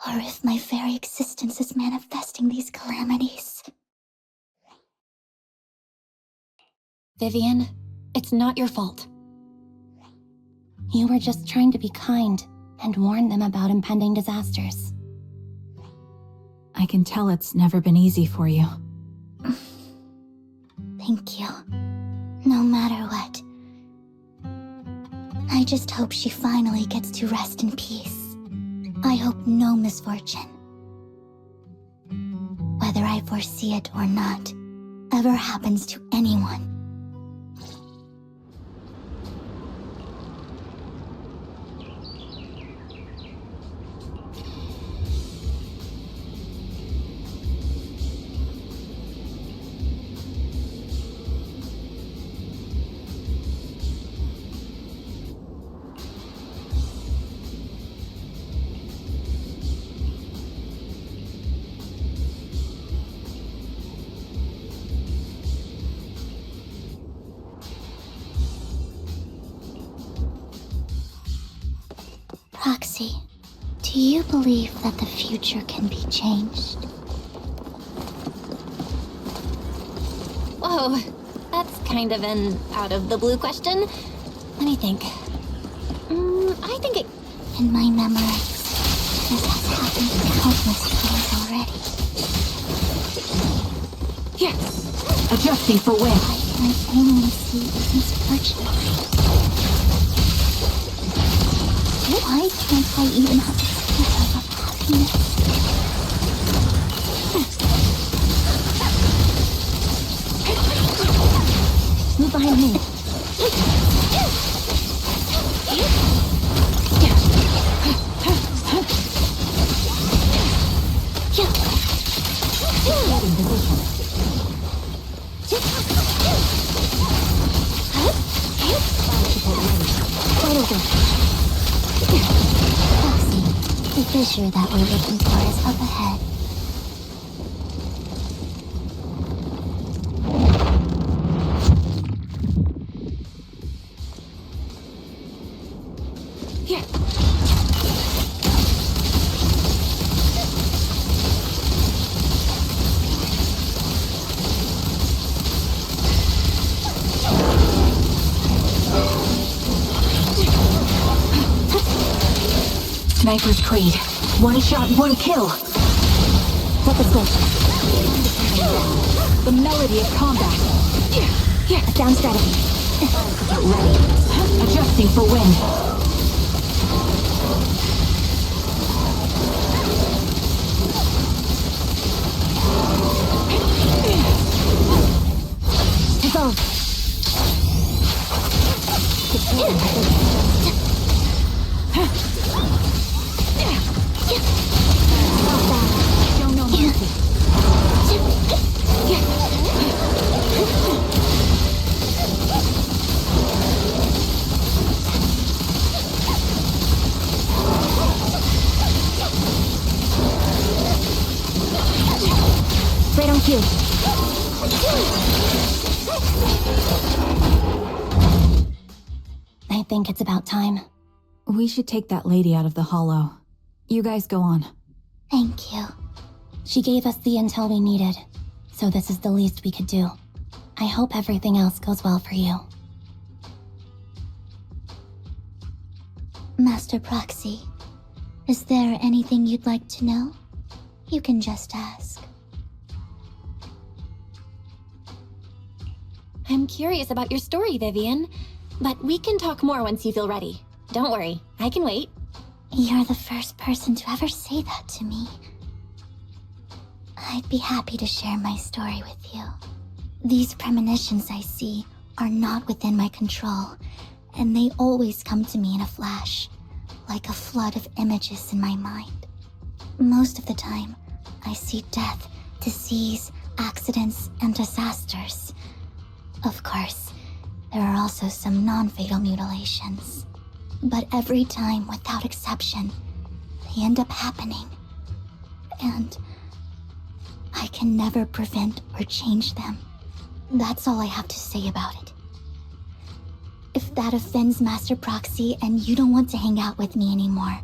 Speaker 7: or if my very existence is manifesting these calamities.
Speaker 2: Vivian, it's not your fault. You were just trying to be kind and warn them about impending disasters.
Speaker 17: I can tell it's never been easy for you.
Speaker 7: Thank you. No matter what. I just hope she finally gets to rest in peace. I hope no misfortune, whether I foresee it or not, ever happens to anyone. Proxy, do you believe that the future can be changed?
Speaker 2: Whoa, that's kind of an out-of-the-blue question. Let me think. I think it...
Speaker 7: In my memories, this has happened countless times already.
Speaker 17: Yes! Adjusting for wind.
Speaker 7: I only see misfortune. Why can't I even have a sliver of happiness?
Speaker 2: Move behind me.
Speaker 7: The fissure that we're looking for is up ahead.
Speaker 17: Sniper's Creed. One shot, one kill.
Speaker 2: What the switch?
Speaker 17: The melody of combat.
Speaker 2: A sound strategy.
Speaker 17: Get ready. Adjusting for wind.
Speaker 2: Evolve.
Speaker 17: Show no mercy.
Speaker 2: Right on cue. I think it's about time.
Speaker 17: We should take that lady out of the hollow. You guys go on.
Speaker 7: Thank you.
Speaker 2: She gave us the intel we needed, so this is the least we could do. I hope everything else goes well for you.
Speaker 7: Master Proxy, is there anything you'd like to know? You can just ask.
Speaker 2: I'm curious about your story, Vivian, but we can talk more once you feel ready. Don't worry, I can wait.
Speaker 7: You're the first person to ever say that to me. I'd be happy to share my story with you. These premonitions I see are not within my control, and they always come to me in a flash, like a flood of images in my mind. Most of the time, I see death, disease, accidents, and disasters. Of course, there are also some non-fatal mutilations. But every time, without exception, they end up happening. And I can never prevent or change them. That's all I have to say about it. If that offends Master Proxy and you don't want to hang out with me anymore,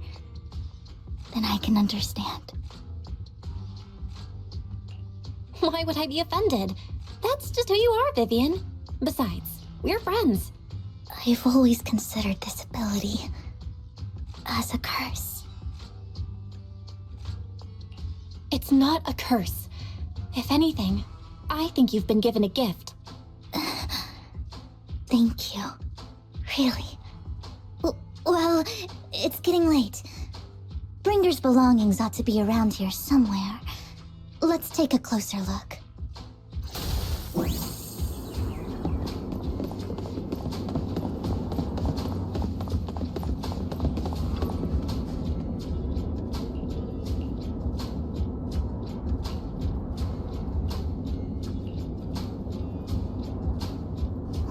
Speaker 7: then I can understand.
Speaker 2: Why would I be offended? That's just who you are, Vivian. Besides, we're friends.
Speaker 7: I've always considered this ability as a curse.
Speaker 2: It's not a curse. If anything, I think you've been given a gift.
Speaker 7: Thank you. Really. Well, it's getting late. Bringer's belongings ought to be around here somewhere. Let's take a closer look.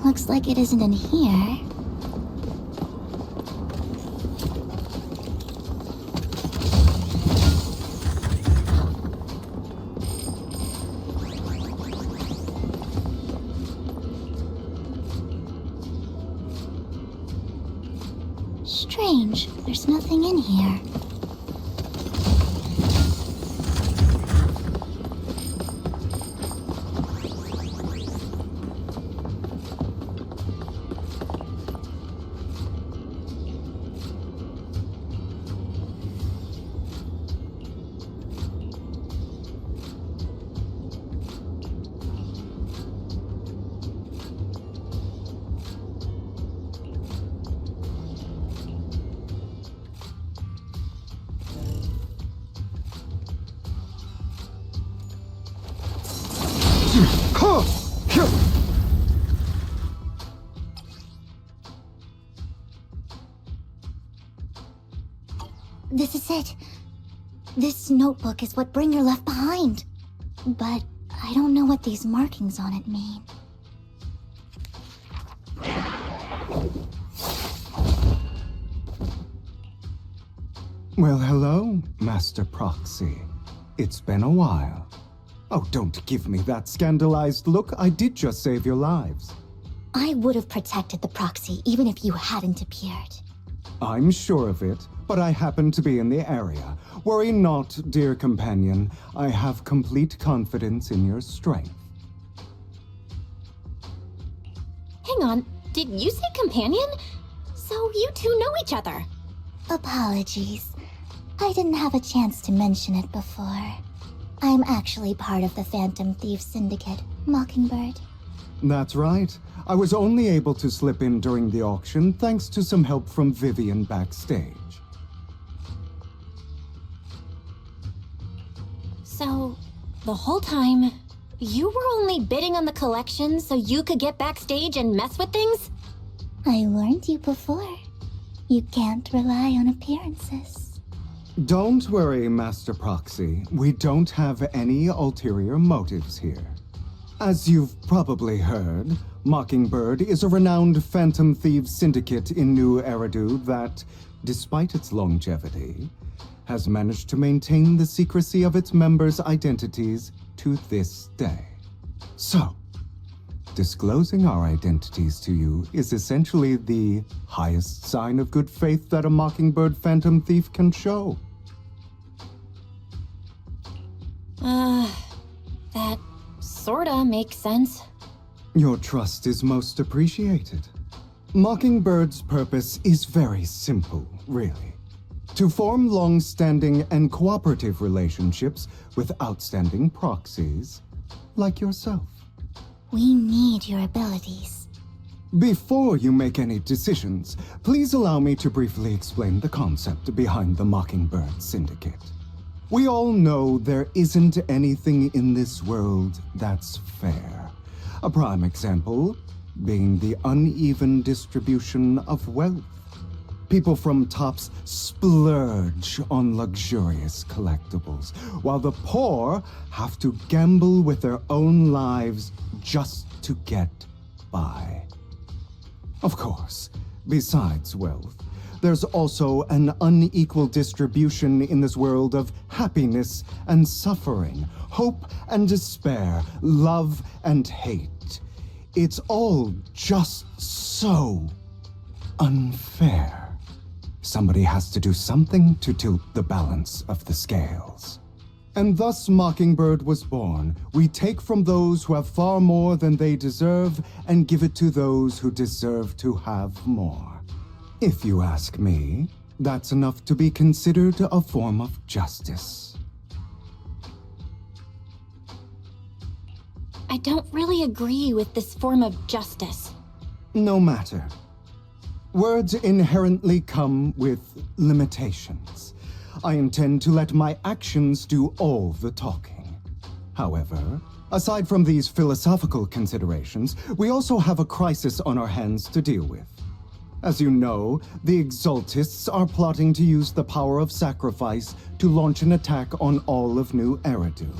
Speaker 7: Looks like it isn't in here. Strange, there's nothing in here. This is it. This notebook is what Bringer left behind. But I don't know what these markings on it mean.
Speaker 1: Well, hello, Master Proxy. It's been a while. Oh, don't give me that scandalized look. I did just save your lives.
Speaker 7: I would have protected the Proxy even if you hadn't appeared.
Speaker 1: I'm sure of it, but I happen to be in the area. Worry not, dear companion. I have complete confidence in your strength.
Speaker 2: Hang on, did you say companion? So you two know each other?
Speaker 7: Apologies. I didn't have a chance to mention it before. I'm actually part of the Phantom Thief Syndicate, Mockingbird.
Speaker 1: That's right. I was only able to slip in during the auction thanks to some help from Vivian backstage.
Speaker 2: So, the whole time, you were only bidding on the collection so you could get backstage and mess with things?
Speaker 7: I warned you before. You can't rely on appearances.
Speaker 1: Don't worry, Master Proxy. We don't have any ulterior motives here. As you've probably heard, Mockingbird is a renowned Phantom Thieves syndicate in New Eridu that, despite its longevity, has managed to maintain the secrecy of its members' identities to this day. So, disclosing our identities to you is essentially the highest sign of good faith that a Mockingbird Phantom Thief can show.
Speaker 2: That sorta makes sense.
Speaker 1: Your trust is most appreciated. Mockingbird's purpose is very simple, really. To form long-standing and cooperative relationships with outstanding proxies, like yourself.
Speaker 7: We need your abilities.
Speaker 1: Before you make any decisions, please allow me to briefly explain the concept behind the Mockingbird Syndicate. We all know there isn't anything in this world that's fair. A prime example being the uneven distribution of wealth. People from tops splurge on luxurious collectibles, while the poor have to gamble with their own lives just to get by. Of course, besides wealth, there's also an unequal distribution in this world of happiness and suffering, hope and despair, love and hate. It's all just so unfair. Somebody has to do something to tilt the balance of the scales. And thus Mockingbird was born. We take from those who have far more than they deserve and give it to those who deserve to have more. If you ask me, that's enough to be considered a form of justice.
Speaker 2: I don't really agree with this form of justice.
Speaker 1: No matter. Words inherently come with limitations. I intend to let my actions do all the talking. However, aside from these philosophical considerations, we also have a crisis on our hands to deal with. As you know, the Exaltists are plotting to use the power of sacrifice to launch an attack on all of New Eridu.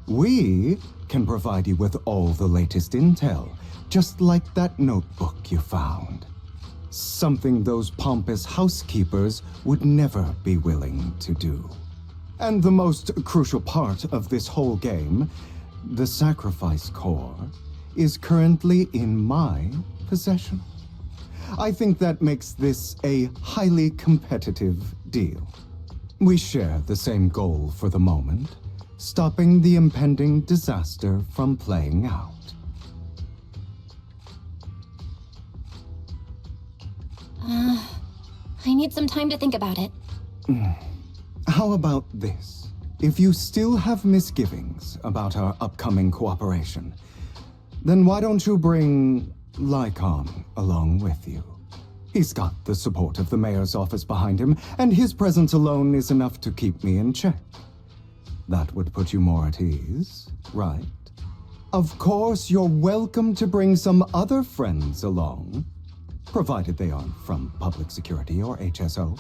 Speaker 1: We can provide you with all the latest intel, just like that notebook you found. Something those pompous housekeepers would never be willing to do. And the most crucial part of this whole game, the sacrifice core, is currently in my possession. I think that makes this a highly competitive deal. We share the same goal for the moment, stopping the impending disaster from playing out.
Speaker 2: I need some time to think about it.
Speaker 1: How about this? If you still have misgivings about our upcoming cooperation, then why don't you bring Lycon along with you? He's got the support of the mayor's office behind him, and his presence alone is enough to keep me in check. That would put you more at ease, right? Of course, you're welcome to bring some other friends along, provided they aren't from public security or HSO.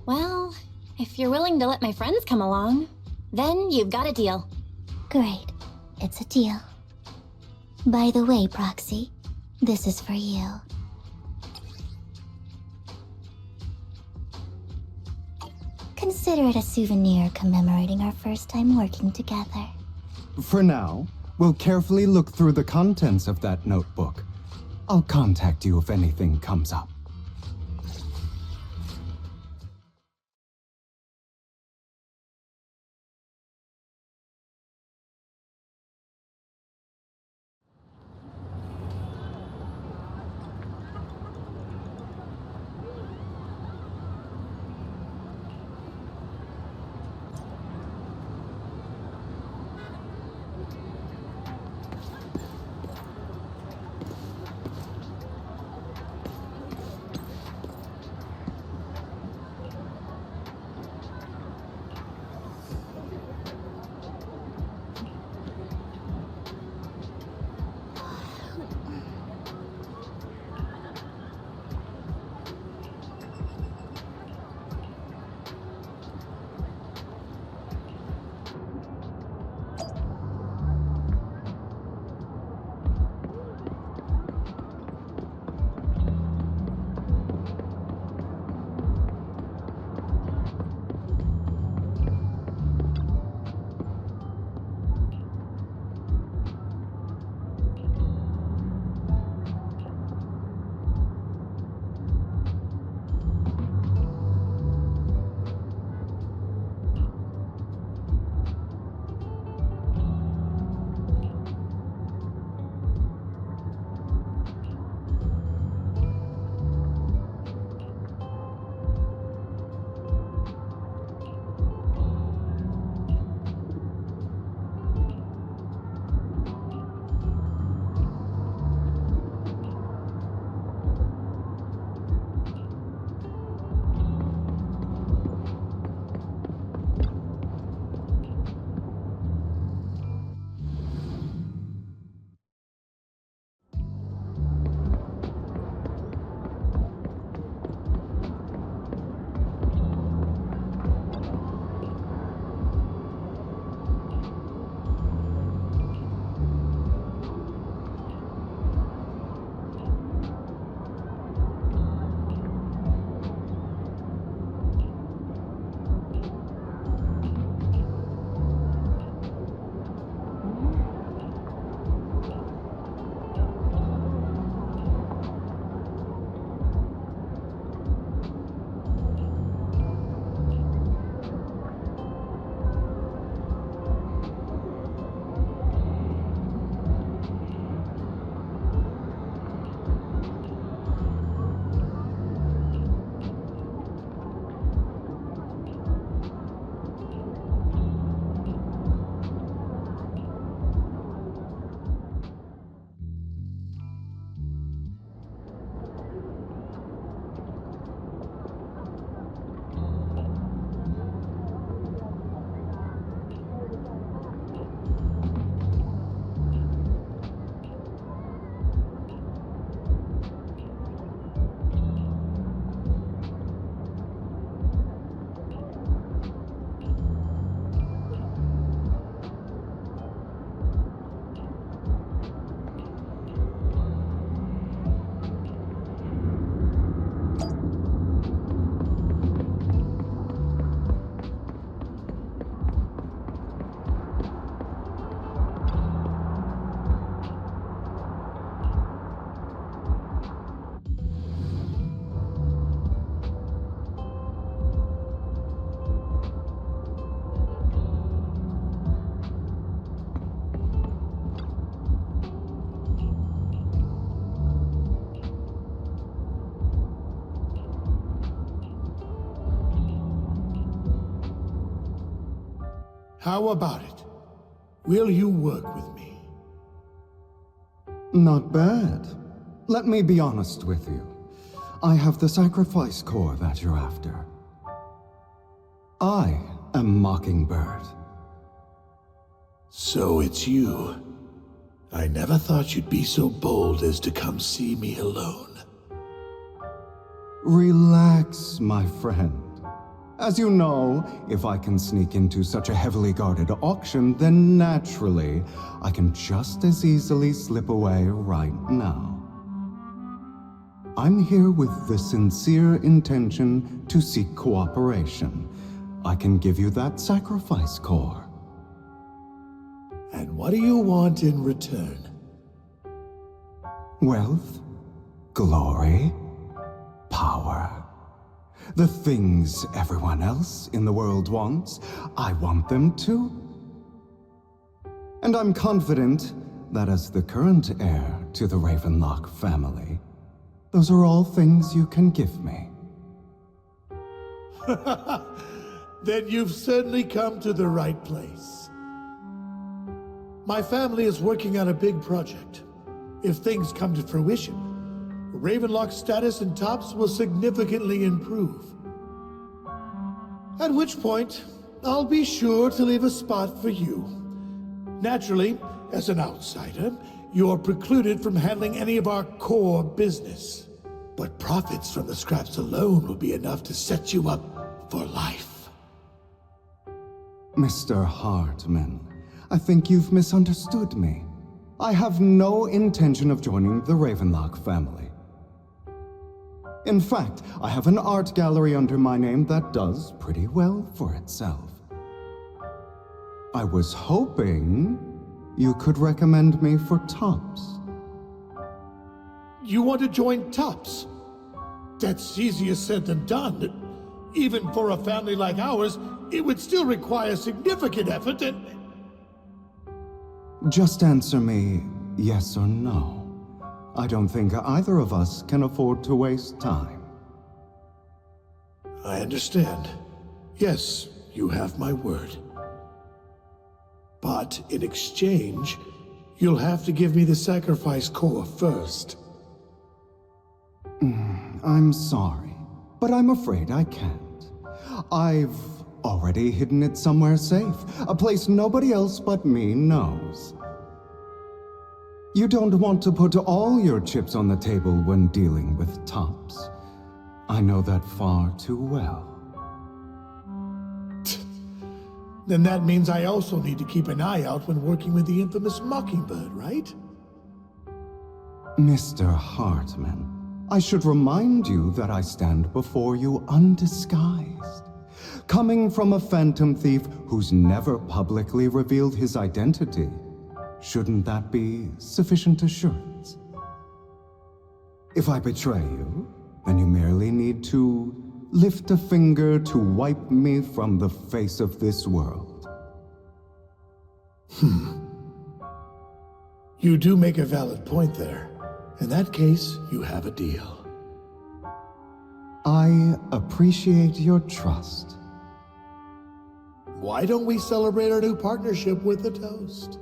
Speaker 2: Well, if you're willing to let my friends come along, then you've got a deal.
Speaker 7: Great. It's a deal. By the way, Proxy, this is for you. Consider it a souvenir commemorating our first time working together.
Speaker 1: For now, we'll carefully look through the contents of that notebook. I'll contact you if anything comes up.
Speaker 11: How about it? Will you work with me?
Speaker 1: Not bad. Let me be honest with you. I have the sacrifice core that you're after. I am Mockingbird.
Speaker 11: So it's you. I never thought you'd be so bold as to come see me alone.
Speaker 1: Relax, my friend. As you know, if I can sneak into such a heavily guarded auction, then naturally, I can just as easily slip away right now. I'm here with the sincere intention to seek cooperation. I can give you that sacrifice core.
Speaker 11: And what do you want in return?
Speaker 1: Wealth, glory, power. The things everyone else in the world wants, I want them too. And I'm confident that as the current heir to the Ravenlock family, those are all things you can give me.
Speaker 11: Then you've certainly come to the right place. My family is working on a big project. If things come to fruition, Ravenlock's status in Tops will significantly improve. At which point, I'll be sure to leave a spot for you. Naturally, as an outsider, you're precluded from handling any of our core business. But profits from the scraps alone will be enough to set you up for life.
Speaker 1: Mr. Hartman, I think you've misunderstood me. I have no intention of joining the Ravenlock family. In fact, I have an art gallery under my name that does pretty well for itself. I was hoping you could recommend me for Tops.
Speaker 11: You want to join Tops? That's easier said than done. Even for a family like ours, it would still require significant effort and...
Speaker 1: Just answer me yes or no. I don't think either of us can afford to waste time.
Speaker 11: I understand. Yes, you have my word. But in exchange, you'll have to give me the sacrifice core first.
Speaker 1: I'm sorry, but I'm afraid I can't. I've already hidden it somewhere safe, a place nobody else but me knows. You don't want to put all your chips on the table when dealing with Tops. I know that far too well.
Speaker 11: Then that means I also need to keep an eye out when working with the infamous Mockingbird, right?
Speaker 1: Mr. Hartman, I should remind you that I stand before you undisguised. Coming from a phantom thief who's never publicly revealed his identity, shouldn't that be sufficient assurance? If I betray you, then you merely need to lift a finger to wipe me from the face of this world.
Speaker 11: You do make a valid point there. In that case, you have a deal.
Speaker 1: I appreciate your trust.
Speaker 11: Why don't we celebrate our new partnership with a toast?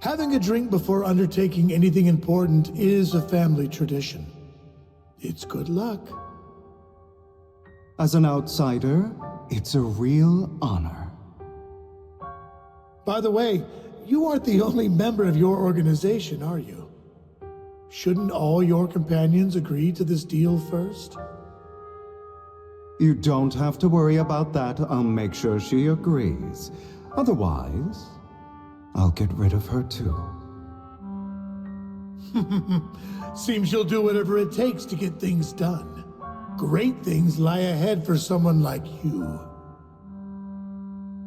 Speaker 11: Having a drink before undertaking anything important is a family tradition. It's good luck.
Speaker 1: As an outsider, it's a real honor.
Speaker 11: By the way, you aren't the only member of your organization, are you? Shouldn't all your companions agree to this deal first?
Speaker 1: You don't have to worry about that. I'll make sure she agrees. Otherwise, I'll get rid of her too.
Speaker 11: Seems you'll do whatever it takes to get things done. Great things lie ahead for someone like you.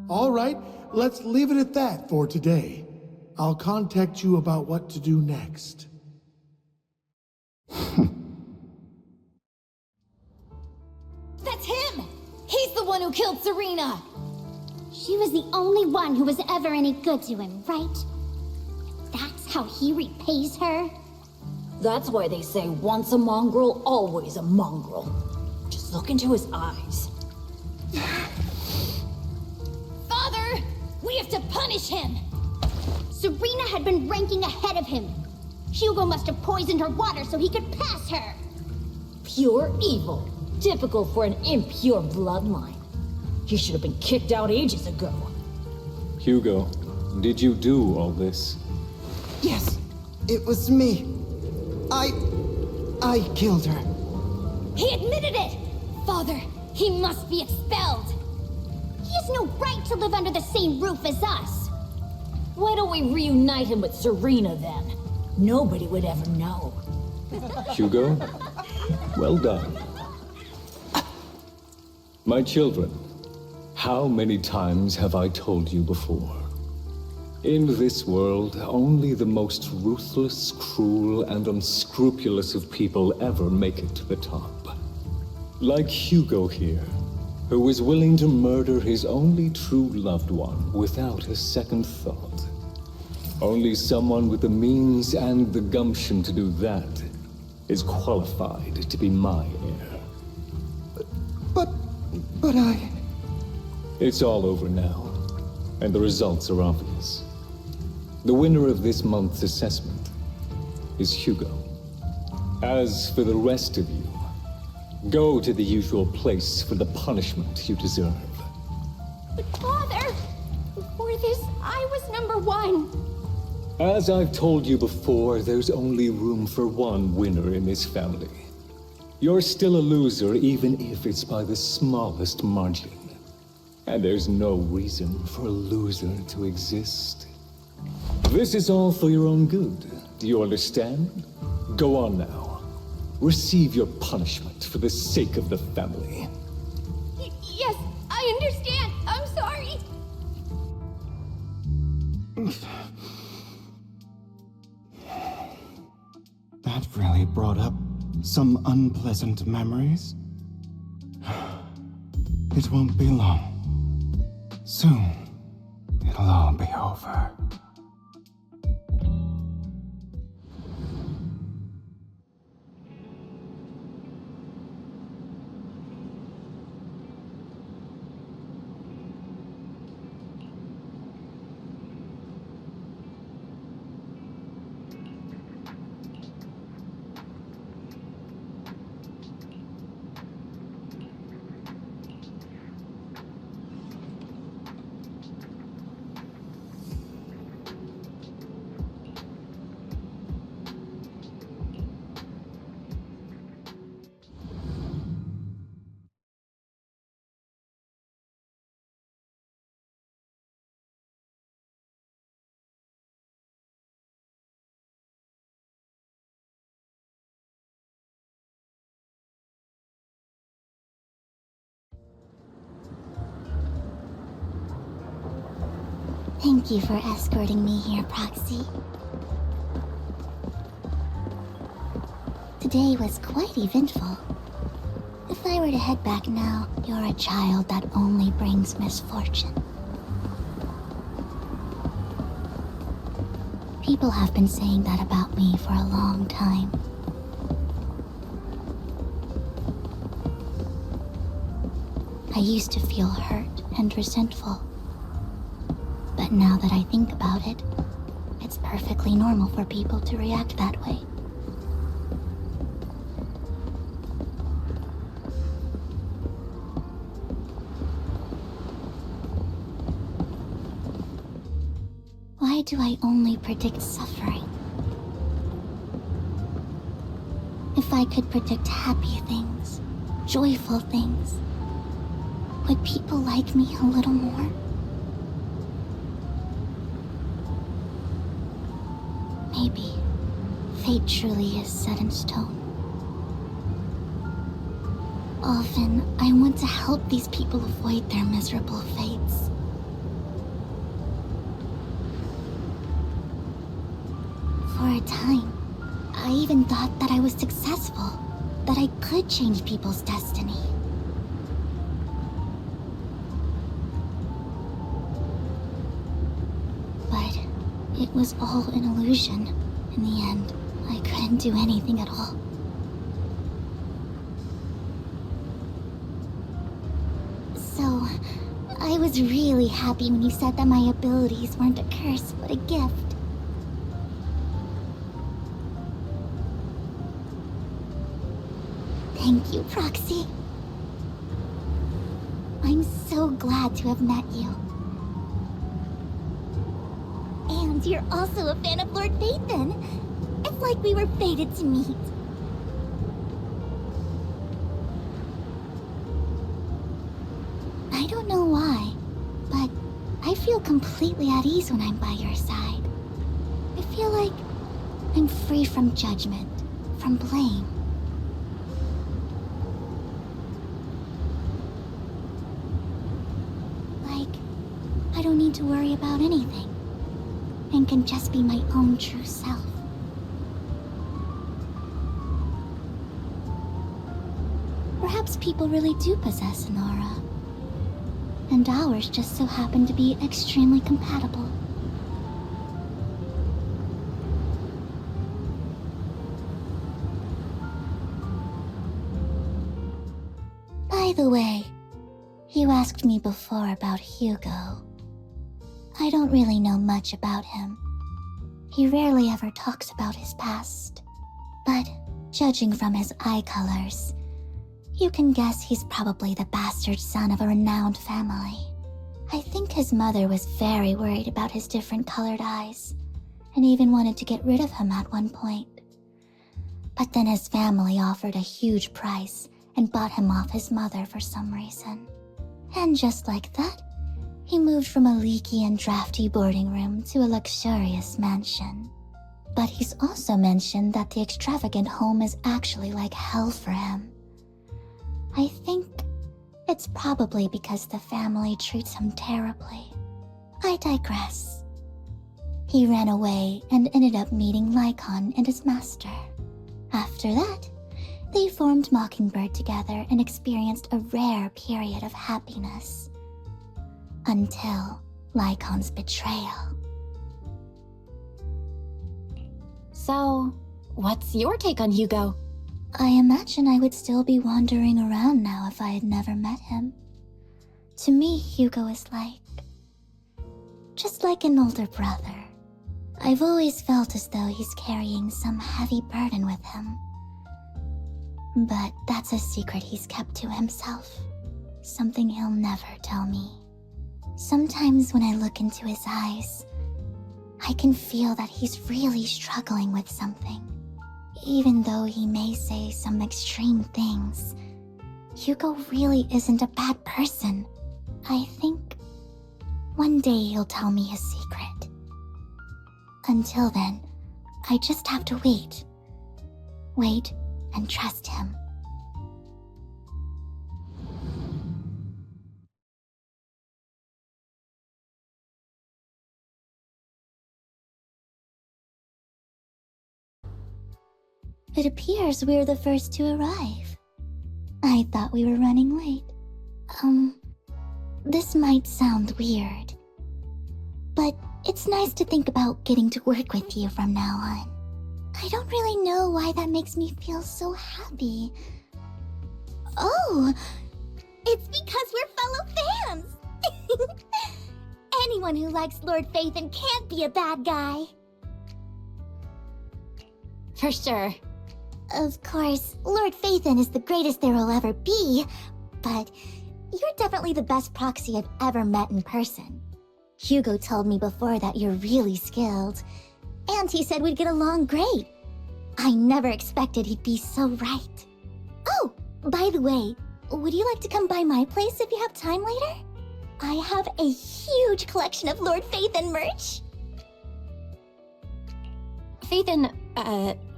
Speaker 11: All right, let's leave it at that for today. I'll contact you about what to do next.
Speaker 17: That's him! He's the one who killed Serena!
Speaker 7: She was the only one who was ever any good to him, right? That's how he repays her?
Speaker 21: That's why they say once a mongrel, always a mongrel. Just look into his eyes.
Speaker 7: Father! We have to punish him! Serena had been ranking ahead of him. Hugo must have poisoned her water so he could pass her.
Speaker 21: Pure evil. Typical for an impure bloodline. He should have been kicked out ages ago.
Speaker 22: Hugo, did you do all this?
Speaker 1: Yes, it was me. I killed her.
Speaker 7: He admitted it! Father, he must be expelled. He has no right to live under the same roof as us.
Speaker 21: Why don't we reunite him with Serena then? Nobody would ever know.
Speaker 22: Hugo, well done. My children, how many times have I told you before? In this world, only the most ruthless, cruel, and unscrupulous of people ever make it to the top. Like Hugo here, who was willing to murder his only true loved one without a second thought. Only someone with the means and the gumption to do that is qualified to be my heir.
Speaker 1: But I...
Speaker 22: It's all over now, and the results are obvious. The winner of this month's assessment is Hugo. As for the rest of you, go to the usual place for the punishment you deserve.
Speaker 7: But Father, before this, I was number one.
Speaker 22: As I've told you before, there's only room for one winner in this family. You're still a loser, even if it's by the smallest margin. And there's no reason for a loser to exist. This is all for your own good. Do you understand? Go on now. Receive your punishment for the sake of the family.
Speaker 7: Yes, I understand. I'm sorry.
Speaker 1: That really brought up some unpleasant memories. It won't be long. Soon, it'll all be over.
Speaker 7: Thank you for escorting me here, Proxy. Today was quite eventful. If I were to head back now, you're a child that only brings misfortune. People have been saying that about me for a long time. I used to feel hurt and resentful. But now that I think about it, it's perfectly normal for people to react that way. Why do I only predict suffering? If I could predict happy things, joyful things, would people like me a little more? Maybe fate truly is set in stone. Often, I want to help these people avoid their miserable fates. For a time, I even thought that I was successful, that I could change people's destiny. It was all an illusion. In the end, I couldn't do anything at all. So, I was really happy when you said that my abilities weren't a curse, but a gift. Thank you, Proxy. I'm so glad to have met you. And you're also a fan of Lord Phaethon. It's like we were fated to meet. I don't know why, but I feel completely at ease when I'm by your side. I feel like I'm free from judgment, from blame. Like, I don't need to worry about anything, and can just be my own true self. Perhaps people really do possess an aura, and ours just so happen to be extremely compatible. By the way, you asked me before about Hugo. I don't really know much about him. He rarely ever talks about his past. But judging from his eye colors, you can guess he's probably the bastard son of a renowned family. I think his mother was very worried about his different colored eyes, and even wanted to get rid of him at one point. But then his family offered a huge price and bought him off his mother for some reason. And just like that, he moved from a leaky and drafty boarding room to a luxurious mansion. But he's also mentioned that the extravagant home is actually like hell for him. I think it's probably because the family treats him terribly. I digress. He ran away and ended up meeting Lycon and his master. After that, they formed Mockingbird together and experienced a rare period of happiness. Until Lycon's betrayal.
Speaker 2: So, what's your take on Hugo?
Speaker 7: I imagine I would still be wandering around now if I had never met him. To me, Hugo is just like an older brother. I've always felt as though he's carrying some heavy burden with him. But that's a secret he's kept to himself. Something he'll never tell me. Sometimes when I look into his eyes, I can feel that he's really struggling with something. Even though he may say some extreme things, Hugo really isn't a bad person. I think one day he'll tell me his secret. Until then, I just have to wait. Wait and trust him. It appears we're the first to arrive. I thought we were running late. This might sound weird, but it's nice to think about getting to work with you from now on. I don't really know why that makes me feel so happy. Oh, it's because we're fellow fans! Anyone who likes Lord Phaethon can't be a bad guy.
Speaker 2: For sure.
Speaker 7: Of course, Lord Phaethon is the greatest there will ever be, but you're definitely the best proxy I've ever met in person. Hugo told me before that you're really skilled, and he said we'd get along great. I never expected he'd be so right. Oh, by the way, would you like to come by my place if you have time later? I have a huge collection of Lord Phaethon merch.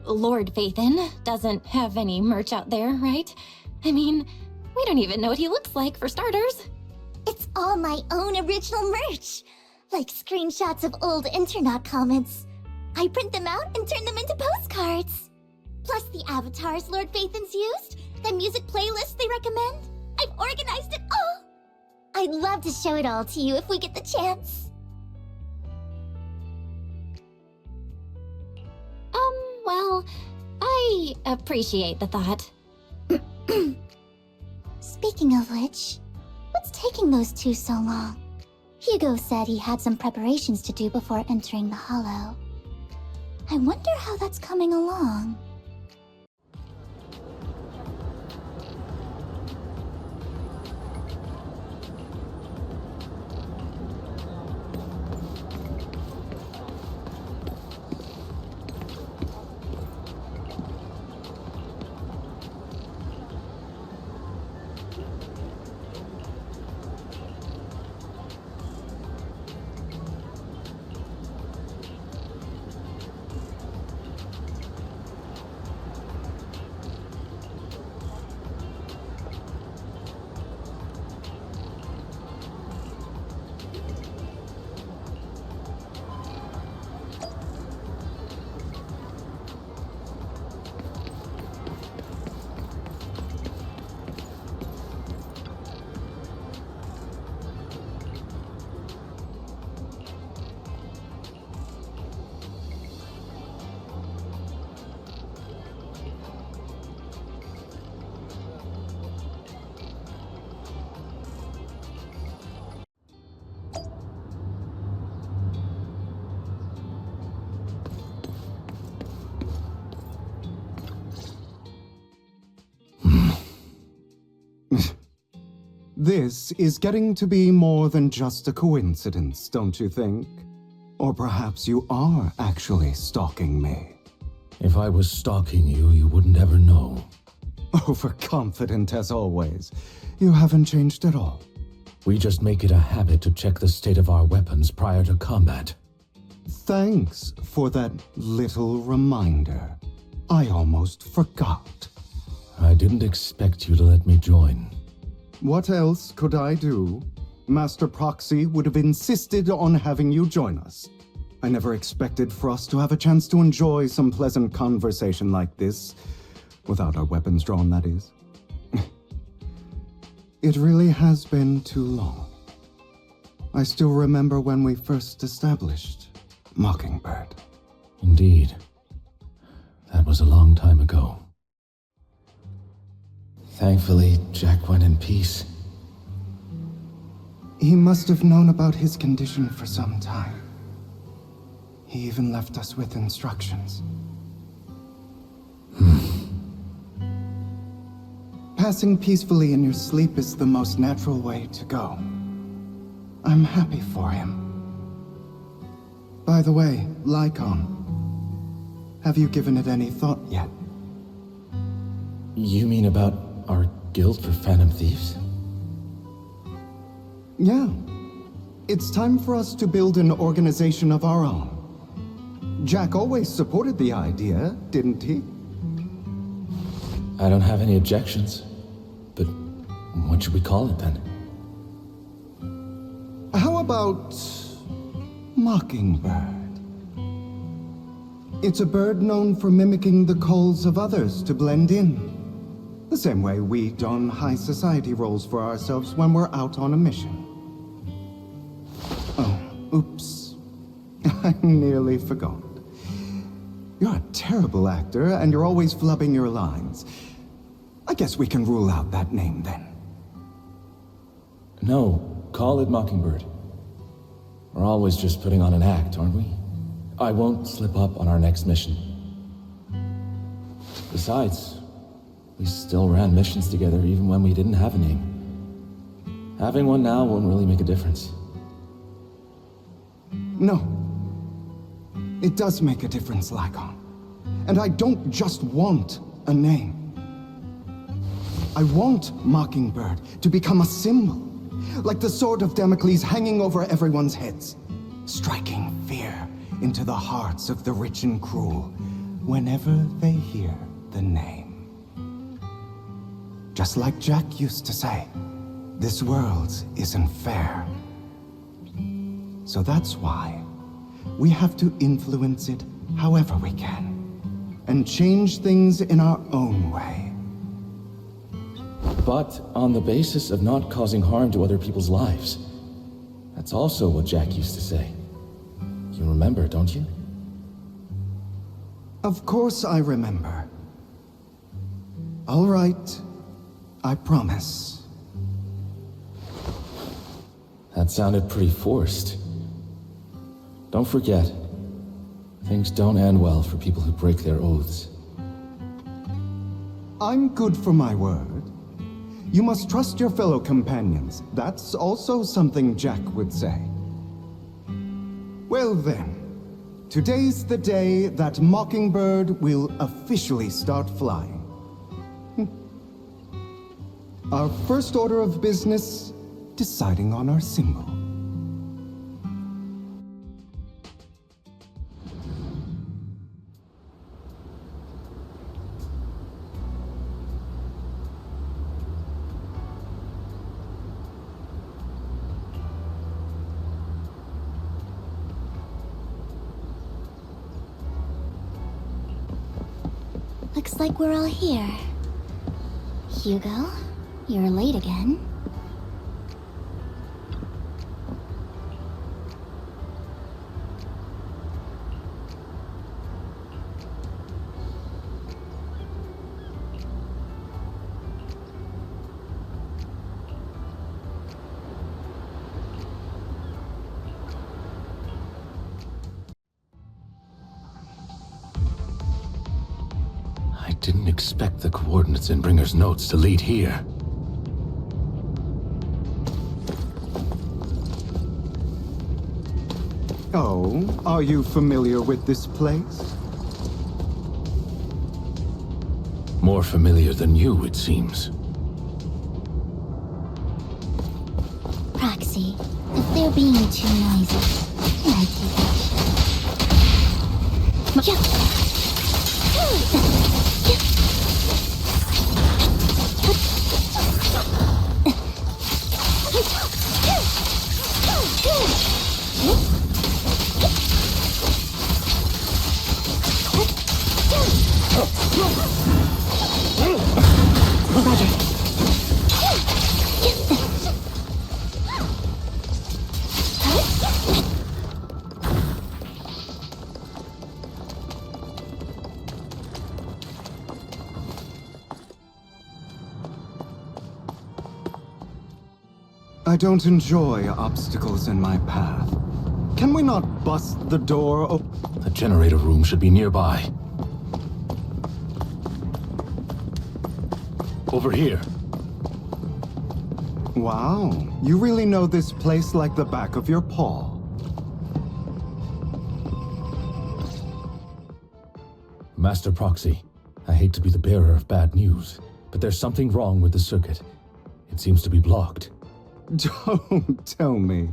Speaker 2: Lord Phaethon doesn't have any merch out there, right? I mean, we don't even know what he looks like, for starters.
Speaker 7: It's all my own original merch, like screenshots of old internet comments. I print them out and turn them into postcards. Plus the avatars Lord Phaethon's used, the music playlists they recommend. I've organized it all. I'd love to show it all to you if we get the chance.
Speaker 2: appreciate the thought.
Speaker 7: Speaking of which, what's taking those two so long? Hugo said he had some preparations to do before entering the Hollow. I wonder how that's coming along.
Speaker 1: This is getting to be more than just a coincidence, don't you think? Or perhaps you are actually stalking me.
Speaker 5: If I was stalking you, you wouldn't ever know.
Speaker 1: Overconfident as always. You haven't changed at all.
Speaker 5: We just make it a habit to check the state of our weapons prior to combat.
Speaker 1: Thanks for that little reminder. I almost forgot.
Speaker 5: I didn't expect you to let me join.
Speaker 1: What else could I do? Master Proxy would have insisted on having you join us. I never expected for us to have a chance to enjoy some pleasant conversation like this. Without our weapons drawn, that is. It really has been too long. I still remember when we first established Mockingbird.
Speaker 5: Indeed. That was a long time ago. Thankfully, Jack went in peace.
Speaker 1: He must have known about his condition for some time. He even left us with instructions. Passing peacefully in your sleep is the most natural way to go. I'm happy for him. By the way, Lycon, have you given it any thought yet?
Speaker 5: You mean about our guild for Phantom Thieves?
Speaker 1: Yeah. It's time for us to build an organization of our own. Jack always supported the idea, didn't he?
Speaker 5: I don't have any objections. But what should we call it then?
Speaker 1: How about Mockingbird? It's a bird known for mimicking the calls of others to blend in. The same way we don high society roles for ourselves when we're out on a mission. Oh, oops. I nearly forgot. You're a terrible actor, and you're always flubbing your lines. I guess we can rule out that name then.
Speaker 5: No, call it Mockingbird. We're always just putting on an act, aren't we? I won't slip up on our next mission. Besides, we still ran missions together even when we didn't have a name. Having one now won't really make a difference.
Speaker 1: No. It does make a difference, Lycon. And I don't just want a name. I want Mockingbird to become a symbol, like the sword of Damocles hanging over everyone's heads, striking fear into the hearts of the rich and cruel whenever they hear the name. Just like Jack used to say, this world isn't fair. So that's why we have to influence it however we can, and change things in our own way.
Speaker 5: But on the basis of not causing harm to other people's lives. That's also what Jack used to say. You remember, don't you?
Speaker 1: Of course I remember. All right. I promise.
Speaker 5: That sounded pretty forced. Don't forget, things don't end well for people who break their oaths.
Speaker 1: I'm good for my word. You must trust your fellow companions. That's also something Jack would say. Well then, today's the day that Mockingbird will officially start flying. Our first order of business, deciding on our symbol.
Speaker 7: Looks like we're all here. Hugo, you're late again.
Speaker 5: I didn't expect the coordinates in Bringer's notes to lead here.
Speaker 1: Oh, are you familiar with this place?
Speaker 5: More familiar than you, it seems.
Speaker 7: Proxy, if they're being too noisy, can I take action?
Speaker 1: I don't enjoy obstacles in my path. Can we not bust the door open?
Speaker 5: The generator room should be nearby. Over here.
Speaker 1: Wow, you really know this place like the back of your paw.
Speaker 5: Master Proxy, I hate to be the bearer of bad news, but there's something wrong with the circuit. It seems to be blocked.
Speaker 1: Don't tell me.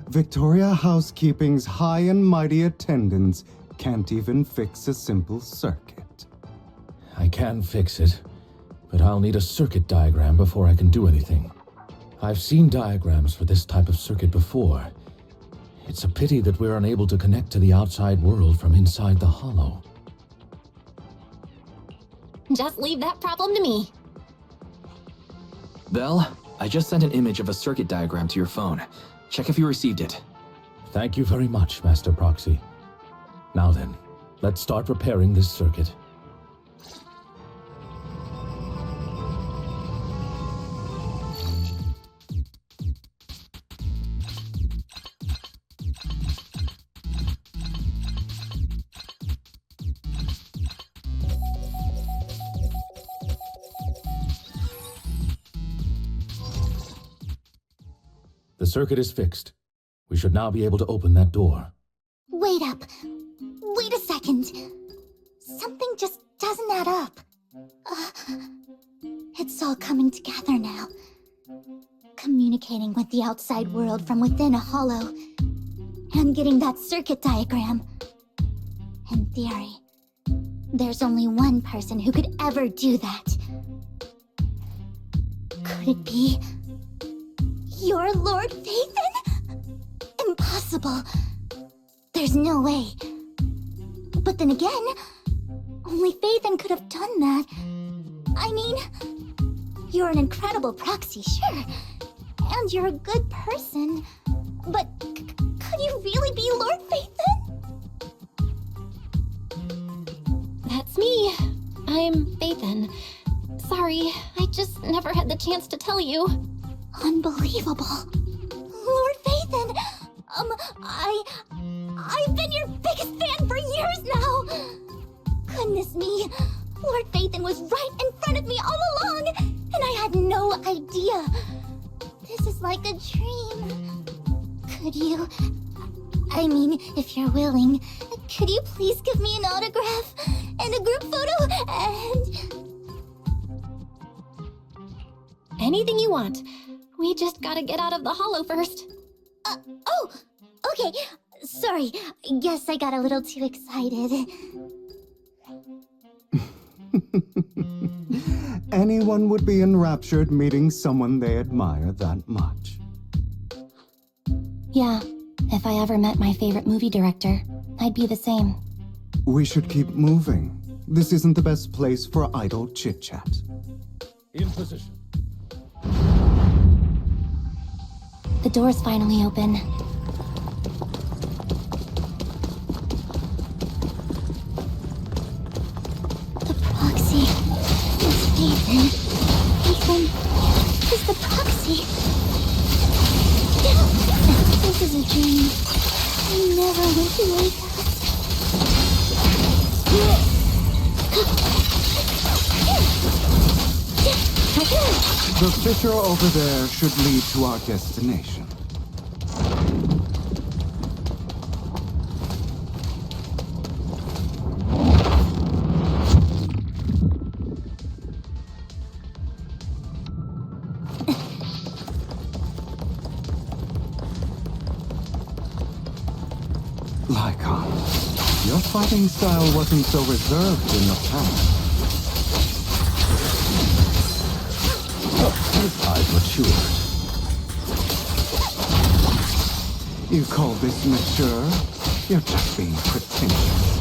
Speaker 1: Victoria Housekeeping's high and mighty attendants can't even fix a simple circuit.
Speaker 5: I can fix it, but I'll need a circuit diagram before I can do anything. I've seen diagrams for this type of circuit before. It's a pity that we're unable to connect to the outside world from inside the hollow.
Speaker 2: Just leave that problem to me.
Speaker 8: Belle, I just sent an image of a circuit diagram to your phone. Check if you received it.
Speaker 5: Thank you very much, Master Proxy. Now then, let's start repairing this circuit. The circuit is fixed. We should now be able to open that door.
Speaker 7: Wait up. Wait a second. Something just doesn't add up. It's all coming together now. Communicating with the outside world from within a hollow. And getting that circuit diagram. In theory, there's only one person who could ever do that. Could it be your Lord Phaethon? Impossible. There's no way. But then again, only Phaethon could have done that. I mean, you're an incredible proxy, sure. And you're a good person. But could you really be Lord Phaethon?
Speaker 2: That's me. I'm Phaethon. sorry. I just never had the chance to tell you.
Speaker 7: Unbelievable. Lord Phaethon! I've been your biggest fan for years now! Goodness me, Lord Phaethon was right in front of me all along, and I had no idea. This is like a dream. Could you... I mean, if you're willing, could you please give me an autograph and a group photo and...
Speaker 2: Anything you want. We just gotta get out of the hollow first.
Speaker 7: Oh! Okay, sorry. Guess I got a little too excited.
Speaker 1: Anyone would be enraptured meeting someone they admire that much.
Speaker 2: Yeah, if I ever met my favorite movie director, I'd be the same.
Speaker 1: We should keep moving. This isn't the best place for idle chit-chat.
Speaker 5: In position.
Speaker 2: The door's finally open.
Speaker 7: The proxy. It's Phaethon. Phaethon is the proxy. This is a dream. I never went to wake
Speaker 1: The fissure over there should lead to our destination. Lycon, your fighting style wasn't so reserved in the past.
Speaker 5: I've matured.
Speaker 1: You call this mature? You're just being pretentious.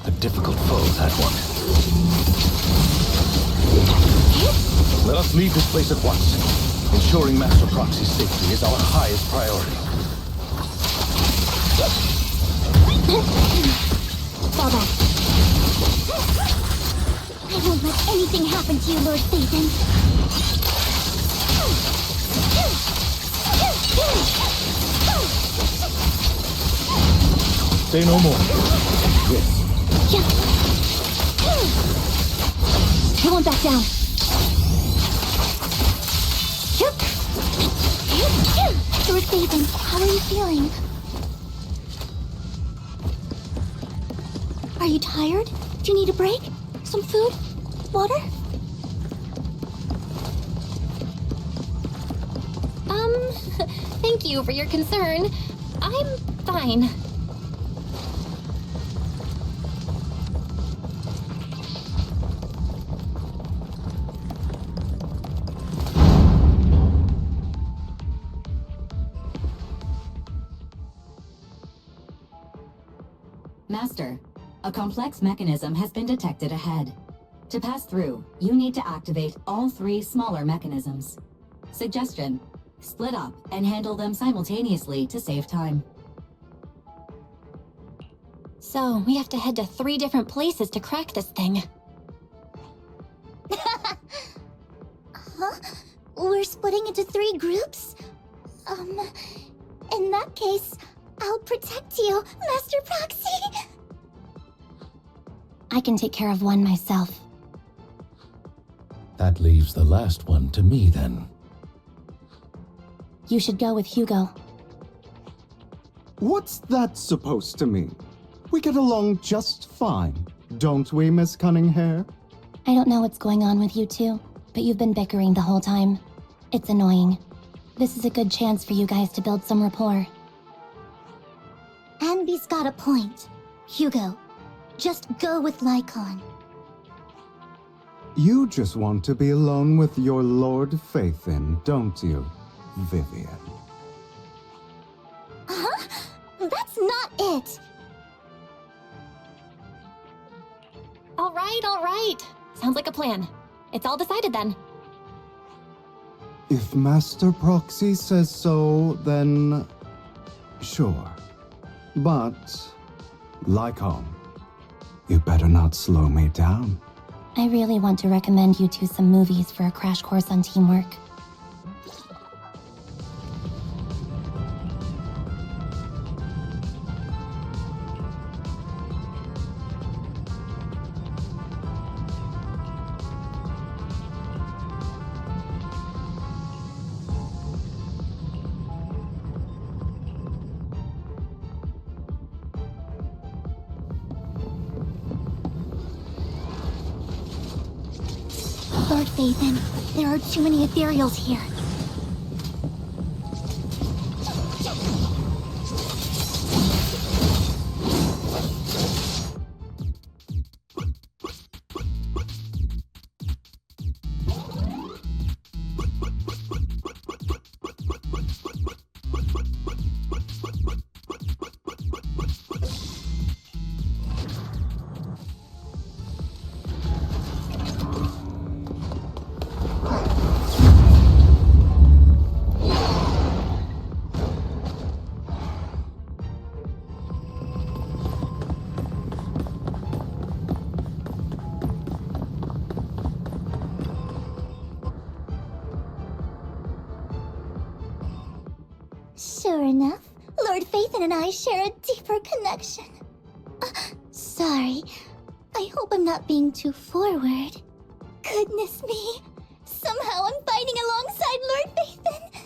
Speaker 5: A difficult foe, that one. Let us leave this place at once. Ensuring Master Proxy's safety is our highest priority.
Speaker 7: Fall back. I won't let anything happen to you, Lord Phaethon.
Speaker 5: Say no more. Yes.
Speaker 7: I won't back down. Lord Phaethon, how are you feeling? Are you tired? Do you need a break? Some food? Water?
Speaker 2: Thank you for your concern. I'm fine.
Speaker 4: Master, a complex mechanism has been detected ahead. To pass through, you need to activate all 3 smaller mechanisms. Suggestion: split up and handle them simultaneously to save time.
Speaker 2: So, we have to head to 3 different places to crack this thing.
Speaker 7: Huh? We're splitting into 3 groups? In that case, I'll protect you, Master Proxy!
Speaker 2: I can take care of one myself.
Speaker 5: That leaves the last one to me, then.
Speaker 2: You should go with Hugo.
Speaker 1: What's that supposed to mean? We get along just fine, don't we, Miss Cunninghair?
Speaker 2: I don't know what's going on with you two, but you've been bickering the whole time. It's annoying. This is a good chance for you guys to build some rapport.
Speaker 7: Anby's got a point. Hugo, just go with Lycon.
Speaker 1: You just want to be alone with your Lord Phaethon, don't you, Vivian?
Speaker 7: Huh? That's not it!
Speaker 2: all right. Sounds like a plan. It's all decided then.
Speaker 1: If Master Proxy says so, then sure. But, Lycon, you better not slow me down.
Speaker 2: I really want to recommend you to some movies for a crash course on teamwork.
Speaker 7: Lord Phaethon, there are too many ethereals here. Sure enough, Lord Phaethon and I share a deeper connection. Sorry. I hope I'm not being too forward. Goodness me. Somehow I'm fighting alongside Lord Phaethon.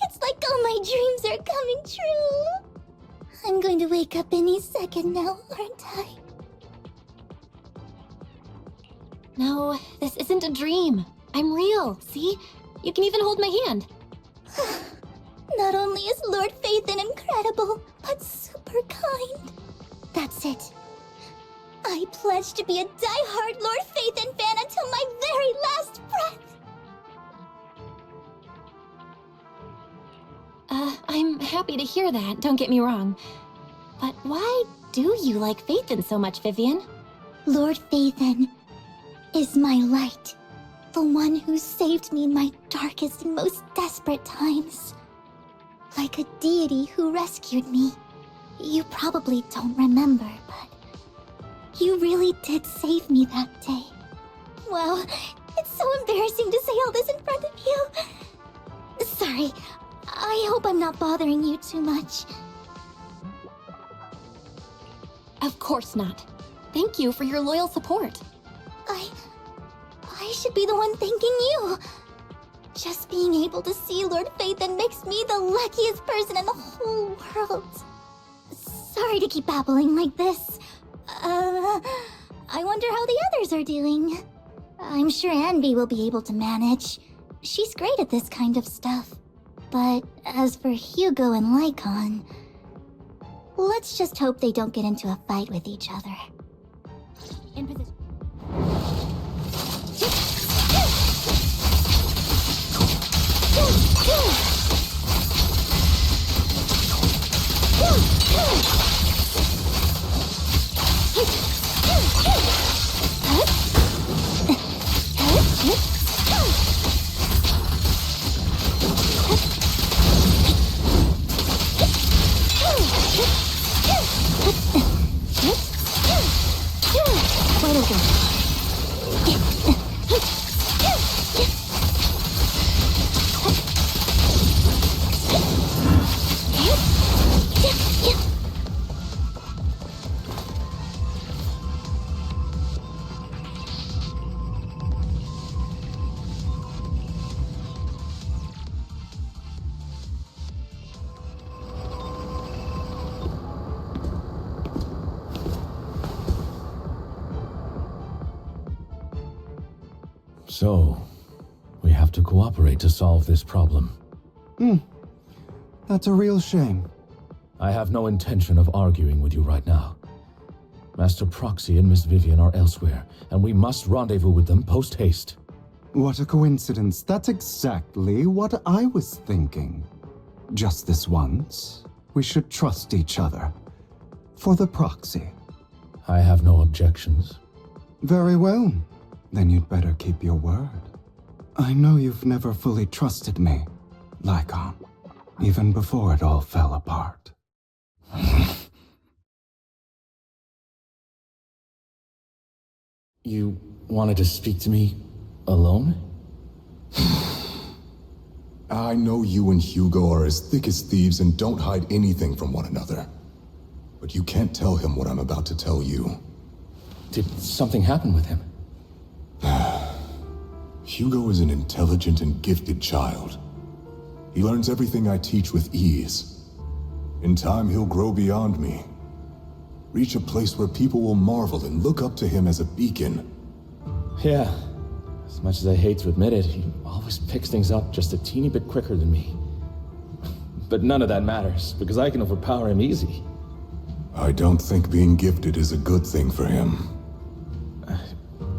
Speaker 7: It's like all my dreams are coming true. I'm going to wake up any second now, aren't I?
Speaker 2: No, this isn't a dream. I'm real, see? You can even hold my hand.
Speaker 7: Not only is Lord Phaethon incredible, but super kind. That's it. I pledge to be a die-hard Lord Phaethon fan until my very last breath.
Speaker 2: I'm happy to hear that, don't get me wrong. But why do you like Phaethon so much, Vivian?
Speaker 7: Lord Phaethon is my light. The one who saved me in my darkest and most desperate times. Like a deity who rescued me. You probably don't remember, but you really did save me that day. Wow, it's so embarrassing to say all this in front of you. Sorry, I hope I'm not bothering you too much.
Speaker 2: Of course not. Thank you for your loyal support.
Speaker 7: I should be the one thanking you. Just being able to see Lord Phaethon makes me the luckiest person in the whole world. Sorry to keep babbling like this. I wonder how the others are doing. I'm sure Anvi will be able to manage. She's great at this kind of stuff. But as for Hugo and Lycon, let's just hope they don't get into a fight with each other.
Speaker 2: In position.
Speaker 5: So, we have to cooperate to solve this problem.
Speaker 1: That's a real shame.
Speaker 5: I have no intention of arguing with you right now. Master Proxy and Miss Vivian are elsewhere, and we must rendezvous with them post-haste.
Speaker 1: What a coincidence. That's exactly what I was thinking. Just this once, we should trust each other. For the Proxy.
Speaker 5: I have no objections.
Speaker 1: Very well. Then you'd better keep your word. I know you've never fully trusted me, Lycon, even before it all fell apart.
Speaker 5: You wanted to speak to me alone?
Speaker 14: I know you and Hugo are as thick as thieves and don't hide anything from one another. But you can't tell him what I'm about to tell you.
Speaker 5: Did something happen with him?
Speaker 14: Hugo is an intelligent and gifted child. He learns everything I teach with ease. In time, he'll grow beyond me. Reach a place where people will marvel and look up to him as a beacon.
Speaker 5: Yeah. As much as I hate to admit it, he always picks things up just a teeny bit quicker than me. But none of that matters, because I can overpower him easy.
Speaker 14: I don't think being gifted is a good thing for him.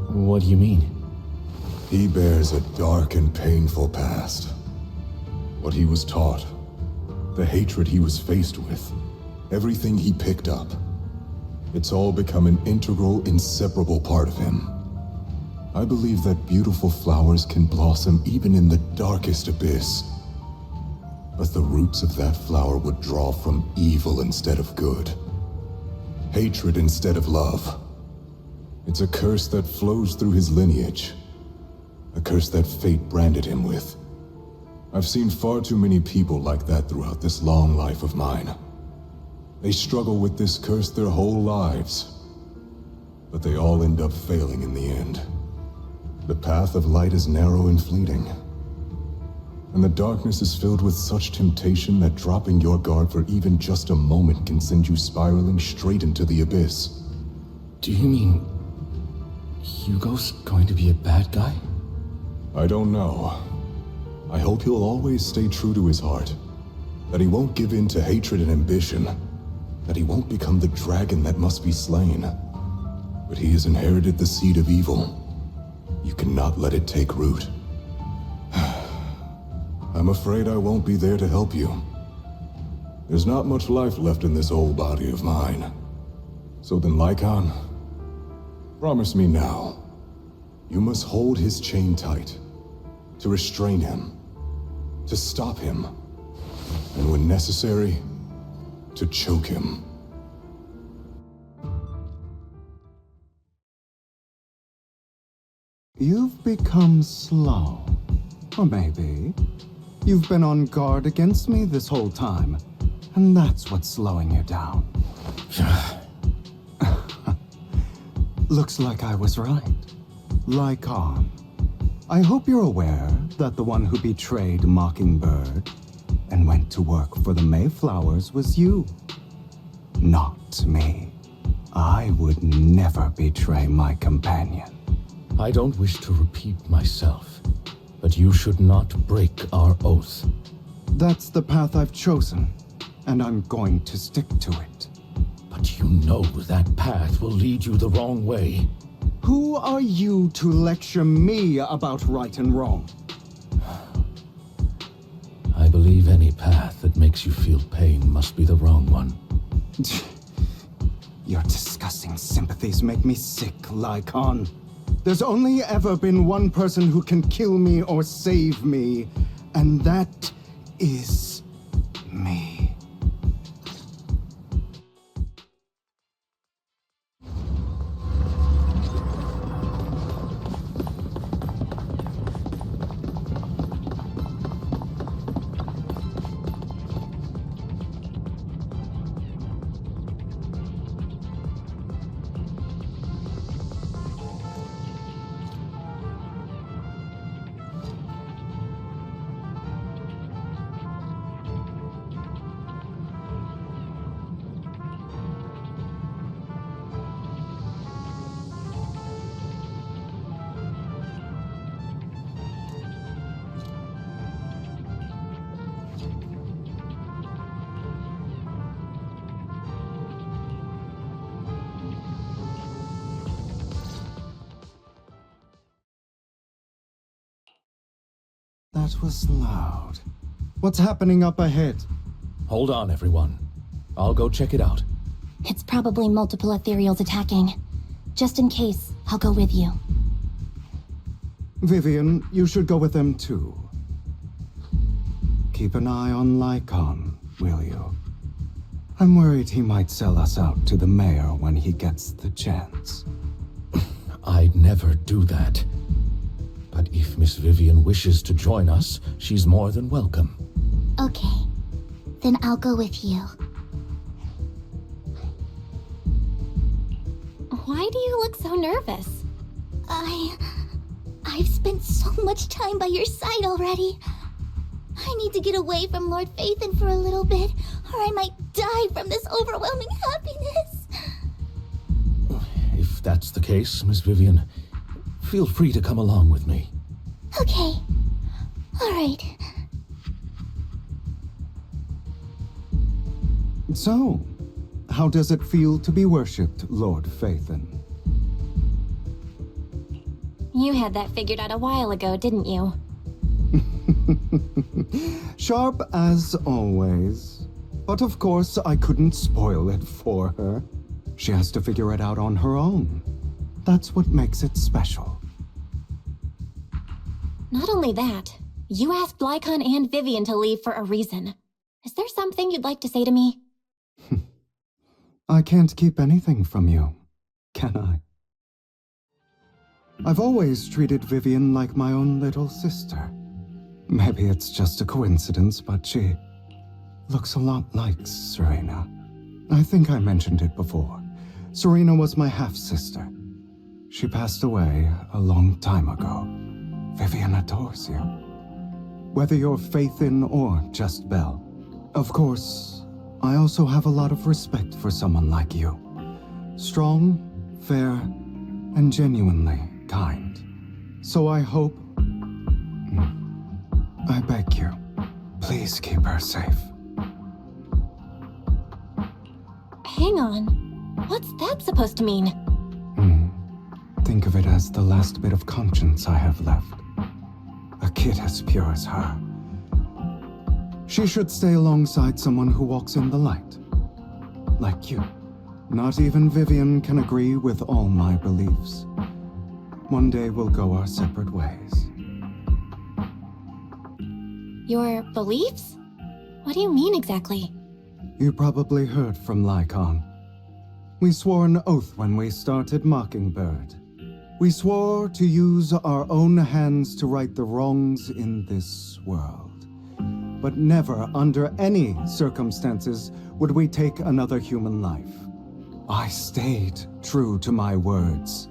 Speaker 5: What do you mean?
Speaker 14: He bears a dark and painful past. What he was taught, the hatred he was faced with, everything he picked up. It's all become an integral, inseparable part of him. I believe that beautiful flowers can blossom even in the darkest abyss. But the roots of that flower would draw from evil instead of good. Hatred instead of love. It's a curse that flows through his lineage. A curse that fate branded him with. I've seen far too many people like that throughout this long life of mine. They struggle with this curse their whole lives. But they all end up failing in the end. The path of light is narrow and fleeting. And the darkness is filled with such temptation that dropping your guard for even just a moment can send you spiraling straight into the abyss.
Speaker 5: Do you mean Hugo's going to be a bad guy?
Speaker 14: I don't know. I hope he'll always stay true to his heart. That he won't give in to hatred and ambition. That he won't become the dragon that must be slain. But he has inherited the seed of evil. You cannot let it take root. I'm afraid I won't be there to help you. There's not much life left in this old body of mine. So then, Lycon, promise me now. You must hold his chain tight. To restrain him. To stop him. And when necessary, to choke him.
Speaker 1: You've become slow. Or maybe you've been on guard against me this whole time, and that's what's slowing you down. Looks like I was right. Lycon. I hope you're aware that the one who betrayed Mockingbird and went to work for the Mayflowers was you. Not me. I would never betray my companion.
Speaker 5: I don't wish to repeat myself, but you should not break our oath.
Speaker 1: That's the path I've chosen, and I'm going to stick to it.
Speaker 5: But you know that path will lead you the wrong way.
Speaker 1: Who are you to lecture me about right and wrong?
Speaker 5: I believe any path that makes you feel pain must be the wrong one.
Speaker 1: Your disgusting sympathies make me sick, Lycon. There's only ever been one person who can kill me or save me, and that is me. That was loud. What's happening up ahead?
Speaker 5: Hold on, everyone. I'll go check it out.
Speaker 2: It's probably multiple ethereals attacking. Just in case, I'll go with you.
Speaker 1: Vivian, you should go with them too. Keep an eye on Lycon, will you? I'm worried he might sell us out to the mayor when he gets the chance.
Speaker 5: I'd never do that. But if Miss Vivian wishes to join us, she's more than welcome.
Speaker 7: Okay, then I'll go with you.
Speaker 2: Why do you look so nervous?
Speaker 7: I've spent so much time by your side already. I need to get away from Lord Phaethon for a little bit, or I might die from this overwhelming happiness.
Speaker 5: If that's the case, Miss Vivian, feel free to come along with me.
Speaker 7: Okay. All right.
Speaker 1: So, how does it feel to be worshipped, Lord Phaethon?
Speaker 2: You had that figured out a while ago, didn't you?
Speaker 1: Sharp as always. But of course, I couldn't spoil it for her. She has to figure it out on her own. That's what makes it special.
Speaker 2: Not only that, you asked Lycon and Vivian to leave for a reason. Is there something you'd like to say to me?
Speaker 1: I can't keep anything from you, can I? I've always treated Vivian like my own little sister. Maybe it's just a coincidence, but she looks a lot like Serena. I think I mentioned it before. Serena was my half-sister. She passed away a long time ago. Vivian adores you. Whether you're Phaethon or just Belle. Of course, I also have a lot of respect for someone like you. Strong, fair, and genuinely kind. So I hope... I beg you, please keep her safe.
Speaker 2: Hang on. What's that supposed to mean?
Speaker 1: Think of it as the last bit of conscience I have left. A kid as pure as her. She should stay alongside someone who walks in the light. Like you. Not even Vivian can agree with all my beliefs. One day we'll go our separate ways.
Speaker 2: Your beliefs? What do you mean exactly?
Speaker 1: You probably heard from Lycon. We swore an oath when we started Mockingbird. We swore to use our own hands to right the wrongs in this world. But never, under any circumstances, would we take another human life. I stayed true to my words.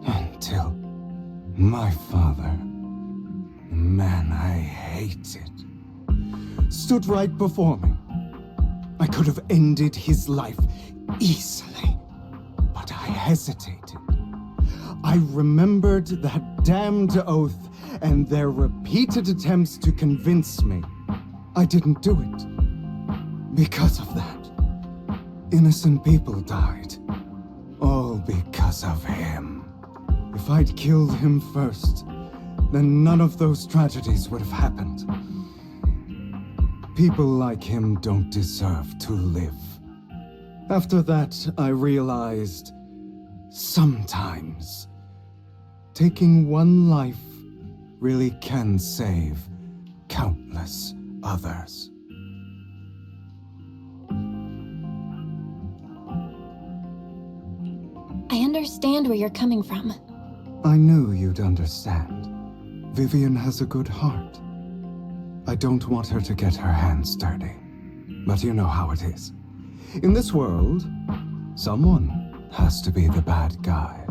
Speaker 1: Until my father, man I hate it, stood right before me. I could have ended his life easily, but I hesitated. I remembered that damned oath and their repeated attempts to convince me. I didn't do it. Because of that, innocent people died. All because of him. If I'd killed him first, then none of those tragedies would have happened. People like him don't deserve to live. After that, I realized, sometimes, taking one life really can save countless others.
Speaker 2: I understand where you're coming from.
Speaker 1: I knew you'd understand. Vivian has a good heart. I don't want her to get her hands dirty. But you know how it is. In this world, someone has to be the bad guy.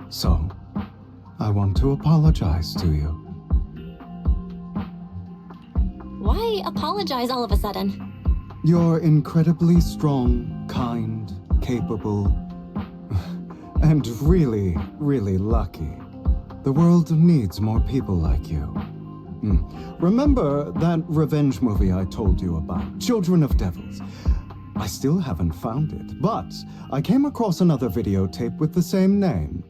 Speaker 1: So, I want to apologize to you.
Speaker 2: Why apologize all of a sudden?
Speaker 1: You're incredibly strong, kind, capable, and really, really lucky. The world needs more people like you. Remember that revenge movie I told you about, Children of Devils? I still haven't found it, but I came across another videotape with the same name.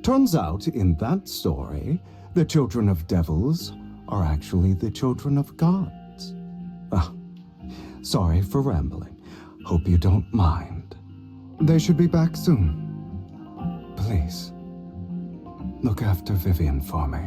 Speaker 1: Turns out, in that story, the children of devils are actually the children of gods. Sorry for rambling. Hope you don't mind. They should be back soon. Please, look after Vivian for me.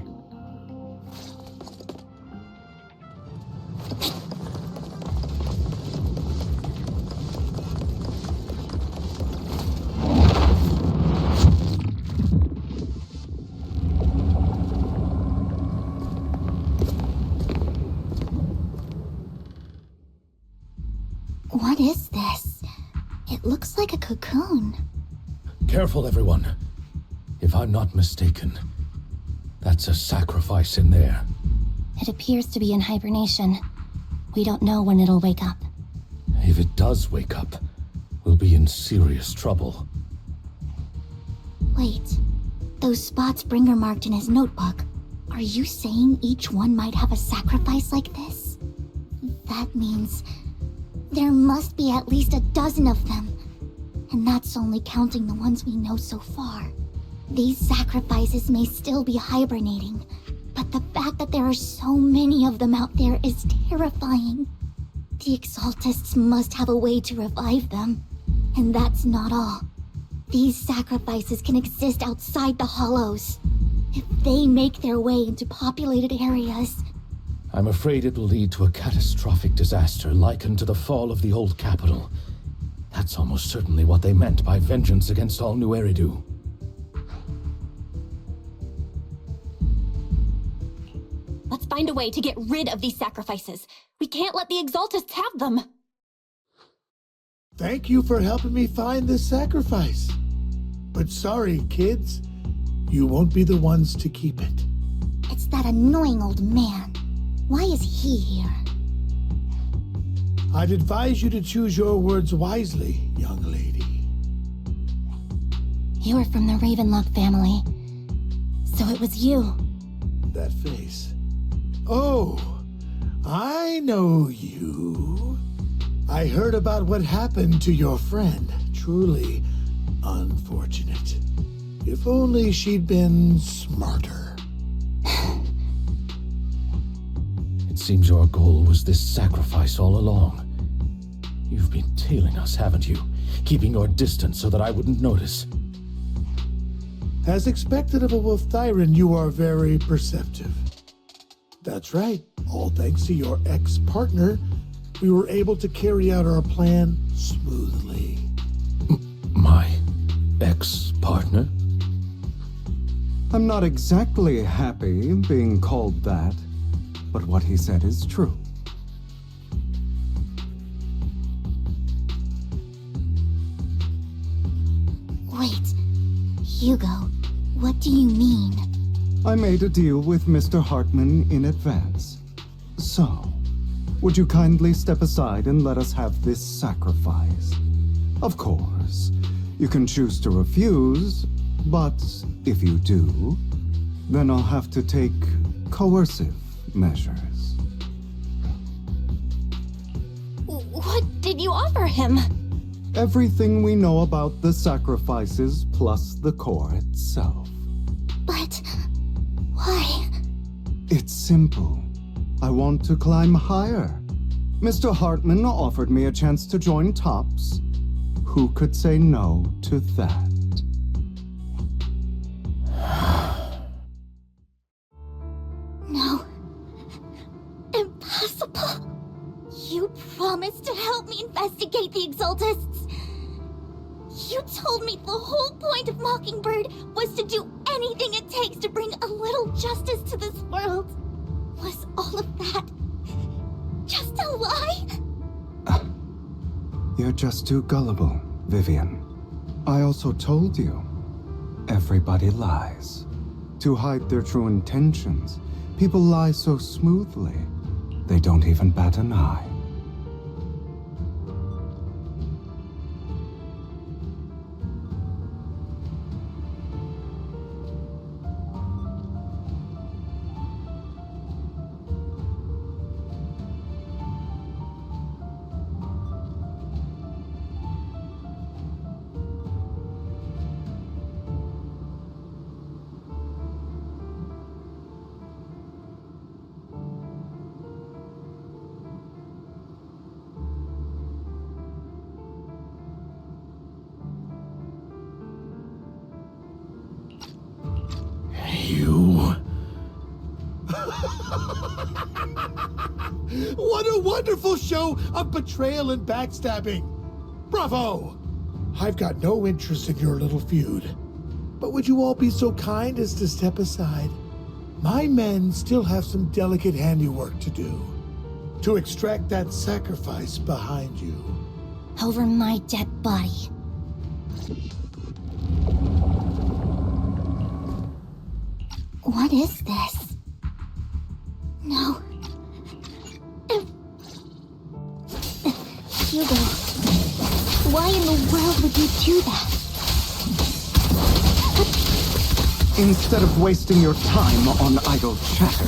Speaker 7: What is this? It looks like a cocoon.
Speaker 5: Careful, everyone. If I'm not mistaken, that's a sacrifice in there.
Speaker 2: It appears to be in hibernation. We don't know when it'll wake up.
Speaker 5: If it does wake up, we'll be in serious trouble.
Speaker 7: Wait, those spots Bringer marked in his notebook. Are you saying each one might have a sacrifice like this? That means there must be at least a dozen of them. And that's only counting the ones we know so far. These sacrifices may still be hibernating, but the fact that there are so many of them out there is terrifying. The Exaltists must have a way to revive them. And that's not all. These sacrifices can exist outside the Hollows. If they make their way into populated areas...
Speaker 5: I'm afraid it will lead to a catastrophic disaster likened to the fall of the old capital. That's almost certainly what they meant by vengeance against all New Eridu.
Speaker 2: Let's find a way to get rid of these sacrifices. We can't let the Exaltists have them.
Speaker 11: Thank you for helping me find this sacrifice. But sorry, kids. You won't be the ones to keep it.
Speaker 7: It's that annoying old man. Why is he here?
Speaker 11: I'd advise you to choose your words wisely, young lady.
Speaker 2: You are from the Ravenlock family. So it was you.
Speaker 11: That face. Oh, I know you. I heard about what happened to your friend. Truly unfortunate. If only she'd been smarter.
Speaker 5: It seems your goal was this sacrifice all along. You've been tailing us, haven't you? Keeping your distance so that I wouldn't notice.
Speaker 11: As expected of a Wolf Thyran, you are very perceptive. That's right. All thanks to your ex-partner, we were able to carry out our plan smoothly.
Speaker 5: My ex-partner?
Speaker 1: I'm not exactly happy being called that, but what he said is true.
Speaker 7: Wait, Hugo, what do you mean?
Speaker 1: I made a deal with Mr. Hartman in advance. So, would you kindly step aside and let us have this sacrifice? Of course, you can choose to refuse, but if you do, then I'll have to take coercive measures.
Speaker 2: What did you offer him?
Speaker 1: Everything we know about the sacrifices plus the core itself.
Speaker 7: But why?
Speaker 1: It's simple. I want to climb higher. Mr. Hartman offered me a chance to join Tops. Who could say no to that?
Speaker 7: No. Impossible. You promised to help me investigate the Exaltists. You told me the whole point of Mockingbird was to do anything it takes to bring a little justice to this world. Was all of that just a lie?
Speaker 1: You're just too gullible, Vivian. I also told you, everybody lies. To hide their true intentions, people lie so smoothly, they don't even bat an eye.
Speaker 11: What a wonderful show of betrayal and backstabbing! Bravo! I've got no interest in your little feud. But would you all be so kind as to step aside? My men still have some delicate handiwork to do. To extract that sacrifice behind you.
Speaker 7: Over my dead body. What is this? No. Hugo, why in the world would you do that?
Speaker 1: Instead of wasting your time on idle chatter,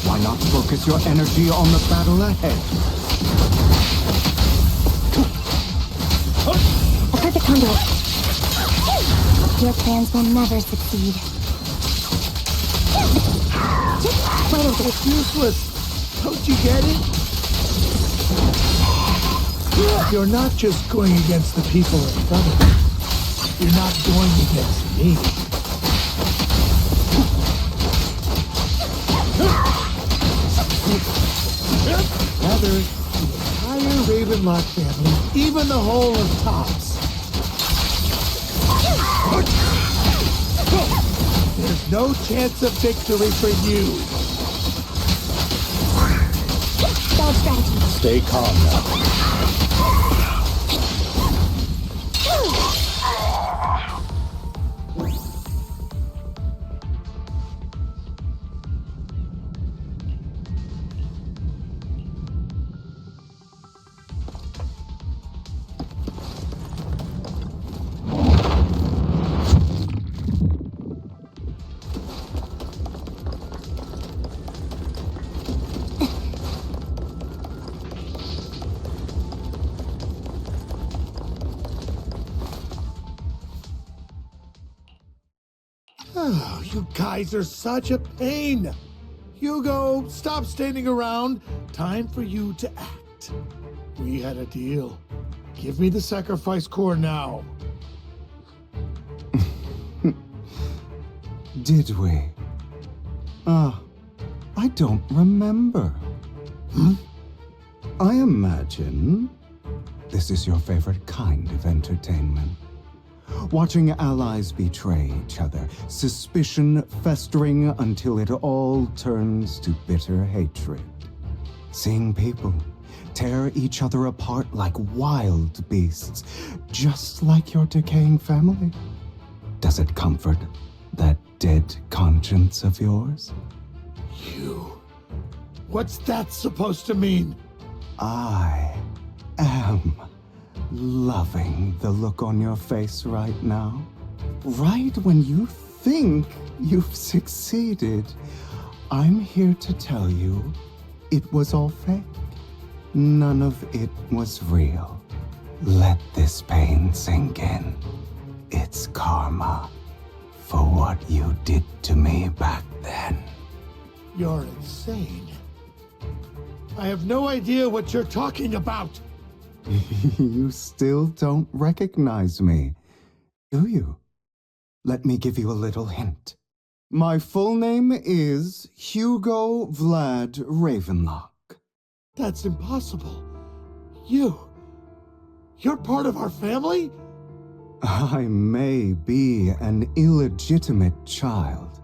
Speaker 1: why not focus your energy on the battle ahead?
Speaker 7: A perfect conduit. Your plans will never succeed. Wait a minute.
Speaker 11: It's useless. Don't you get it? You're not just going against the people in front of you. You're not going against me. Rather, the entire Ravenlock family, even the whole of Tops. There's no chance of victory for you.
Speaker 7: Bad strategy.
Speaker 14: Stay calm now.
Speaker 11: Oh, you guys are such a pain. Hugo, stop standing around. Time for you to act. We had a deal. Give me the sacrifice core now.
Speaker 1: Did we? I don't remember. I imagine this is your favorite kind of entertainment. Watching allies betray each other, suspicion festering until it all turns to bitter hatred. Seeing people tear each other apart like wild beasts, just like your decaying family. Does it comfort that dead conscience of yours?
Speaker 11: You. What's that supposed to mean?
Speaker 1: I am loving the look on your face right now. Right when you think you've succeeded, I'm here to tell you it was all fake. None of it was real. Let this pain sink in. It's karma for what you did to me back then.
Speaker 11: You're insane. I have no idea what you're talking about.
Speaker 1: You still don't recognize me, do you? Let me give you a little hint. My full name is Hugo Vlad Ravenlock.
Speaker 11: That's impossible. You're part of our family?
Speaker 1: I may be an illegitimate child,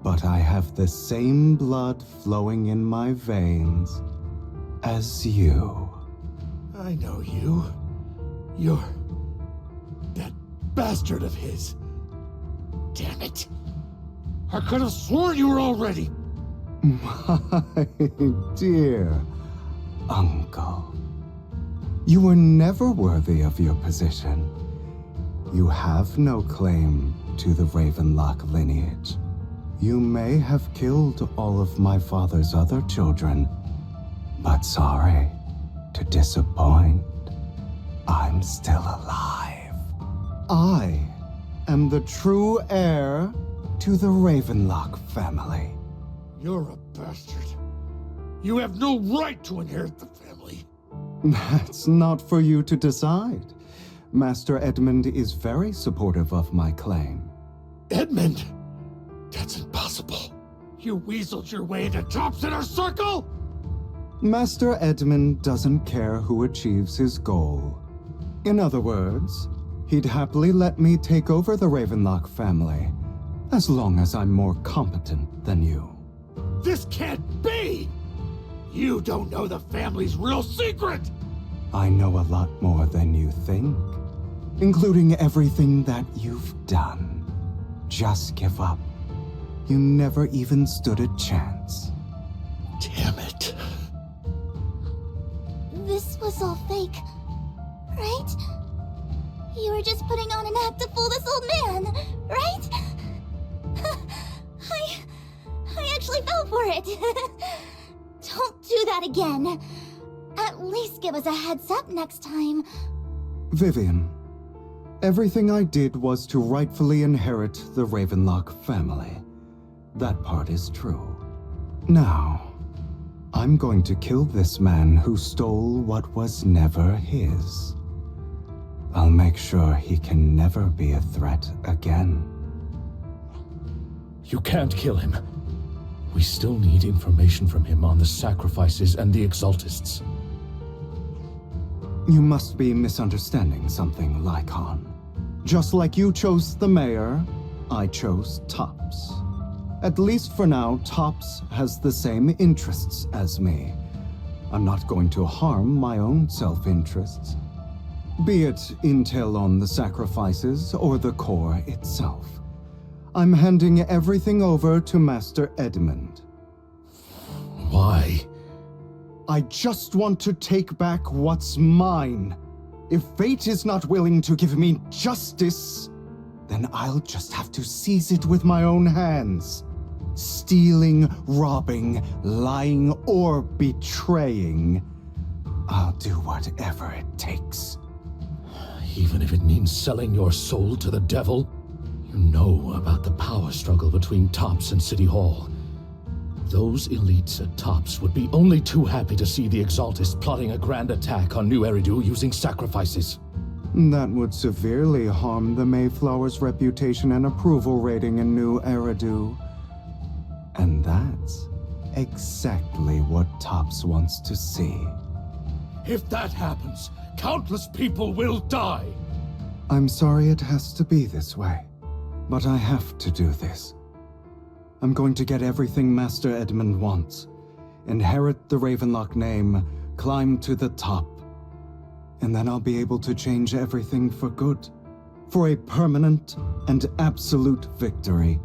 Speaker 1: but I have the same blood flowing in my veins as you.
Speaker 11: I know you. You're that bastard of his. Damn it. I could have sworn you were already.
Speaker 1: My dear uncle, you were never worthy of your position. You have no claim to the Ravenlock lineage. You may have killed all of my father's other children, but sorry to disappoint, I'm still alive. I am the true heir to the Ravenlock family.
Speaker 11: You're a bastard. You have no right to inherit the family.
Speaker 1: That's not for you to decide. Master Edmund is very supportive of my claim.
Speaker 11: Edmund? That's impossible. You weaseled your way into Top's inner circle?
Speaker 1: Master Edmund doesn't care who achieves his goal. In other words, he'd happily let me take over the Ravenlock family, as long as I'm more competent than you.
Speaker 11: This can't be! You don't know the family's real secret!
Speaker 1: I know a lot more than you think, including everything that you've done. Just give up. You never even stood a chance.
Speaker 11: Damn it.
Speaker 7: This was all fake, right? You were just putting on an act to fool this old man, right? I actually fell for it. Don't do that again. At least give us a heads up next time.
Speaker 1: Vivian, everything I did was to rightfully inherit the Ravenlock family. That part is true. Now, I'm going to kill this man who stole what was never his. I'll make sure he can never be a threat again.
Speaker 5: You can't kill him. We still need information from him on the sacrifices and the Exaltists.
Speaker 1: You must be misunderstanding something, Lycon. Just like you chose the mayor, I chose Tops. At least for now, Tops has the same interests as me. I'm not going to harm my own self-interests. Be it intel on the sacrifices or the core itself. I'm handing everything over to Master Edmund.
Speaker 5: Why?
Speaker 1: I just want to take back what's mine. If fate is not willing to give me justice, then I'll just have to seize it with my own hands. Stealing, robbing, lying, or betraying. I'll do whatever it takes.
Speaker 5: Even if it means selling your soul to the devil? You know about the power struggle between Tops and City Hall. Those elites at Tops would be only too happy to see the Exaltists plotting a grand attack on New Eridu using sacrifices.
Speaker 1: That would severely harm the Mayflower's reputation and approval rating in New Eridu. And that's exactly what Tops wants to see.
Speaker 11: If that happens, countless people will die.
Speaker 1: I'm sorry it has to be this way, but I have to do this. I'm going to get everything Master Edmund wants. Inherit the Ravenlock name, climb to the top. And then I'll be able to change everything for good. For a permanent and absolute victory.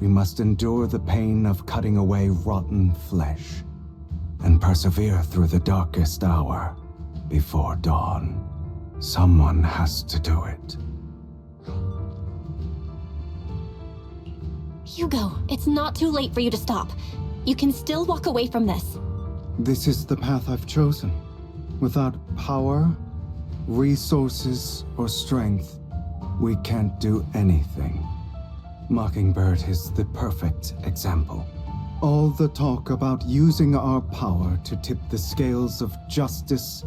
Speaker 1: We must endure the pain of cutting away rotten flesh. And persevere through the darkest hour before dawn. Someone has to do it.
Speaker 2: Hugo, it's not too late for you to stop. You can still walk away from this.
Speaker 1: This is the path I've chosen. Without power, resources, or strength, we can't do anything. Mockingbird is the perfect example. All the talk about using our power to tip the scales of justice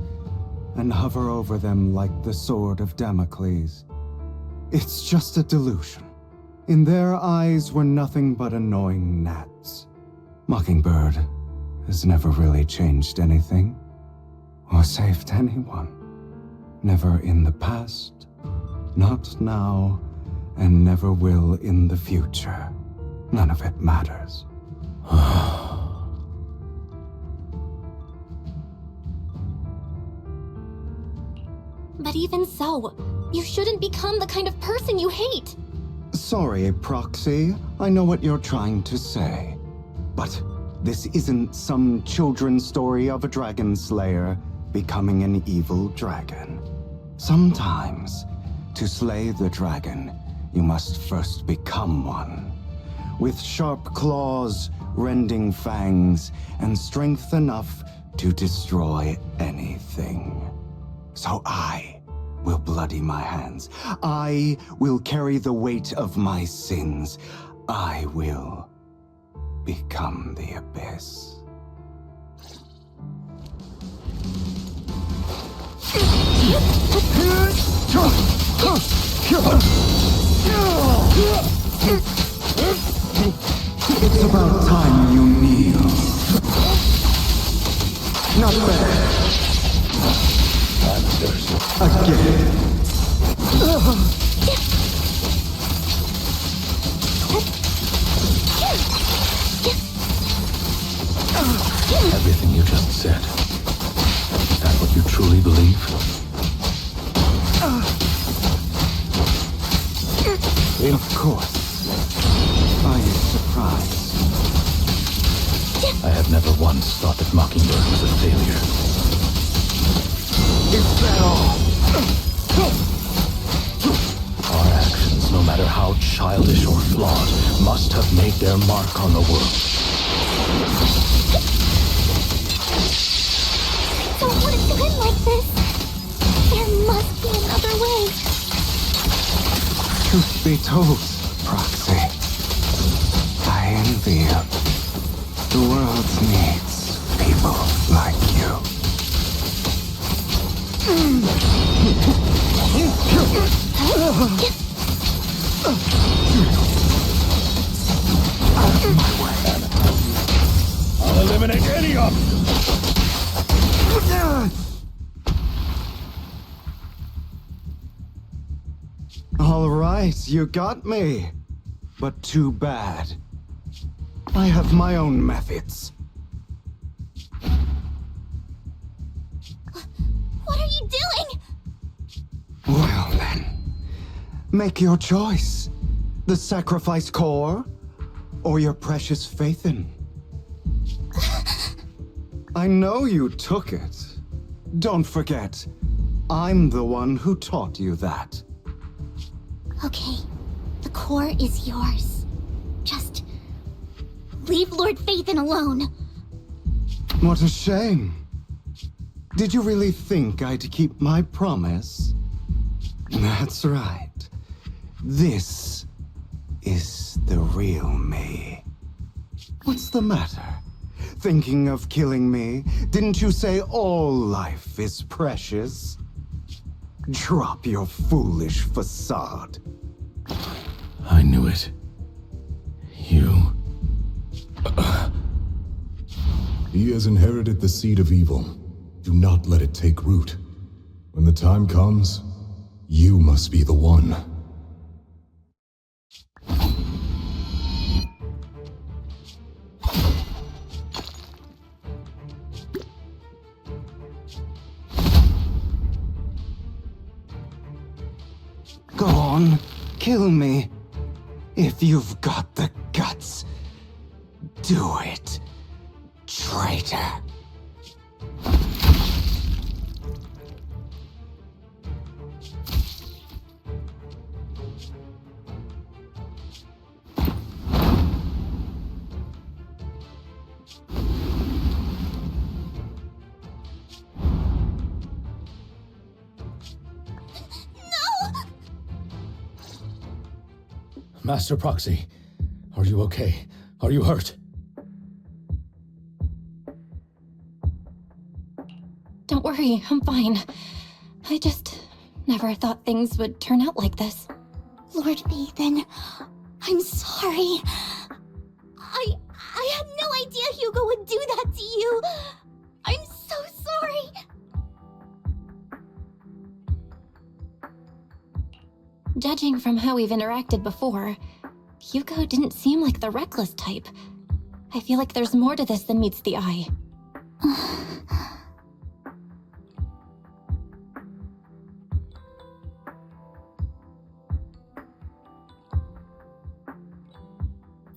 Speaker 1: and hover over them like the sword of Damocles. It's just a delusion. In their eyes, we're nothing but annoying gnats. Mockingbird has never really changed anything, or saved anyone. Never in the past, not now, and never will in the future. None of it matters.
Speaker 2: But even so, you shouldn't become the kind of person you hate.
Speaker 1: Sorry, Proxy. I know what you're trying to say. But this isn't some children's story of a dragon slayer becoming an evil dragon. Sometimes, to slay the dragon, you must first become one. With sharp claws, rending fangs, and strength enough to destroy anything. So I will bloody my hands. I will carry the weight of my sins. I will become the Abyss. It's about time you kneel. Not fair.
Speaker 15: Answers.
Speaker 1: Again.
Speaker 5: Everything you just said. Is that what you truly believe?
Speaker 1: Of course. Are you surprised?
Speaker 5: I have never once thought that Mockingbird was a failure.
Speaker 1: Is that all?
Speaker 5: Our actions, no matter how childish or flawed, must have made their mark on the world.
Speaker 7: I don't want it to end like this. There must be another way.
Speaker 1: Truth be told, Proxy, I envy you. The world needs people like you.
Speaker 15: Out of my way. I'll eliminate any obstacle.
Speaker 1: All right, you got me. But too bad. I have my own methods.
Speaker 7: What are you doing?
Speaker 1: Well then, make your choice. The sacrifice core, or your precious Phaethon. I know you took it. Don't forget, I'm the one who taught you that.
Speaker 7: Okay, the core is yours. Just leave Lord Phaethon alone.
Speaker 1: What a shame. Did you really think I'd keep my promise? That's right. This is the real me. What's the matter? Thinking of killing me? Didn't you say all life is precious? Drop your foolish facade.
Speaker 5: I knew it. You...
Speaker 14: He has inherited the seed of evil. Do not let it take root. When the time comes, you must be the one.
Speaker 1: Go on, kill me. If you've got the guts, do it, traitor.
Speaker 5: Master Proxy, are you okay? Are you hurt?
Speaker 2: Don't worry, I'm fine. I just never thought things would turn out like this.
Speaker 7: Lord Phaethon, I'm sorry. I had no idea Hugo would do that to you. I'm so sorry.
Speaker 2: Judging from how we've interacted before, Hugo didn't seem like the reckless type. I feel like there's more to this than meets the eye.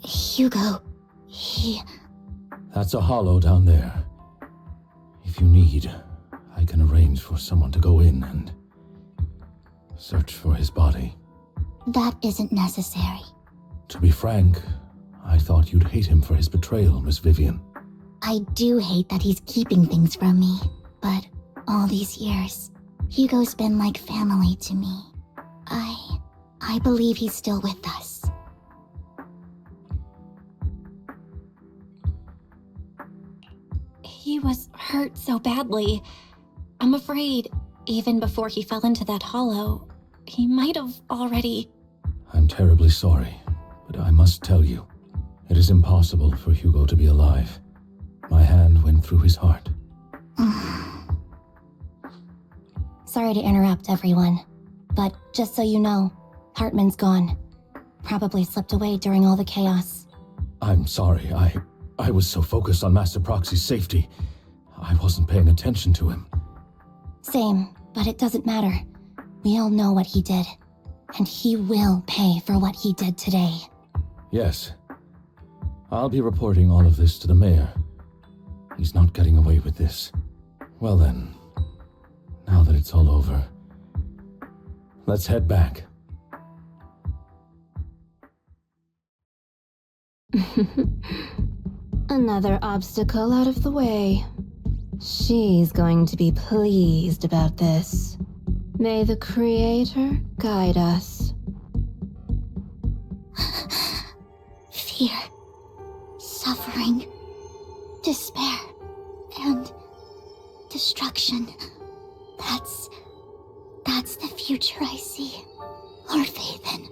Speaker 7: Hugo, he...
Speaker 5: That's a hollow down there. If you need, I can arrange for someone to go in and search for his body.
Speaker 7: That isn't necessary.
Speaker 5: To be frank, I thought you'd hate him for his betrayal, Miss Vivian.
Speaker 7: I do hate that he's keeping things from me, but all these years, Hugo's been like family to me. I believe he's still with us.
Speaker 2: He was hurt so badly. I'm afraid, even before he fell into that hollow, he might have already...
Speaker 5: I'm terribly sorry, but I must tell you, It is impossible for Hugo to be alive. My hand went through his heart.
Speaker 2: Sorry to interrupt, everyone. But just so you know, Hartman's gone. Probably slipped away during all the chaos.
Speaker 5: I'm sorry. I was so focused on Master Proxy's safety. I wasn't paying attention to him.
Speaker 2: Same, but it doesn't matter. We all know what he did. And he will pay for what he did today.
Speaker 5: Yes. I'll be reporting all of this to the mayor. He's not getting away with this. Well then, now that it's all over, let's head back.
Speaker 12: Another obstacle out of the way. She's going to be pleased about this. May the Creator guide us.
Speaker 7: Fear, suffering, despair, and destruction. That's the future I see. Lord Phaethon.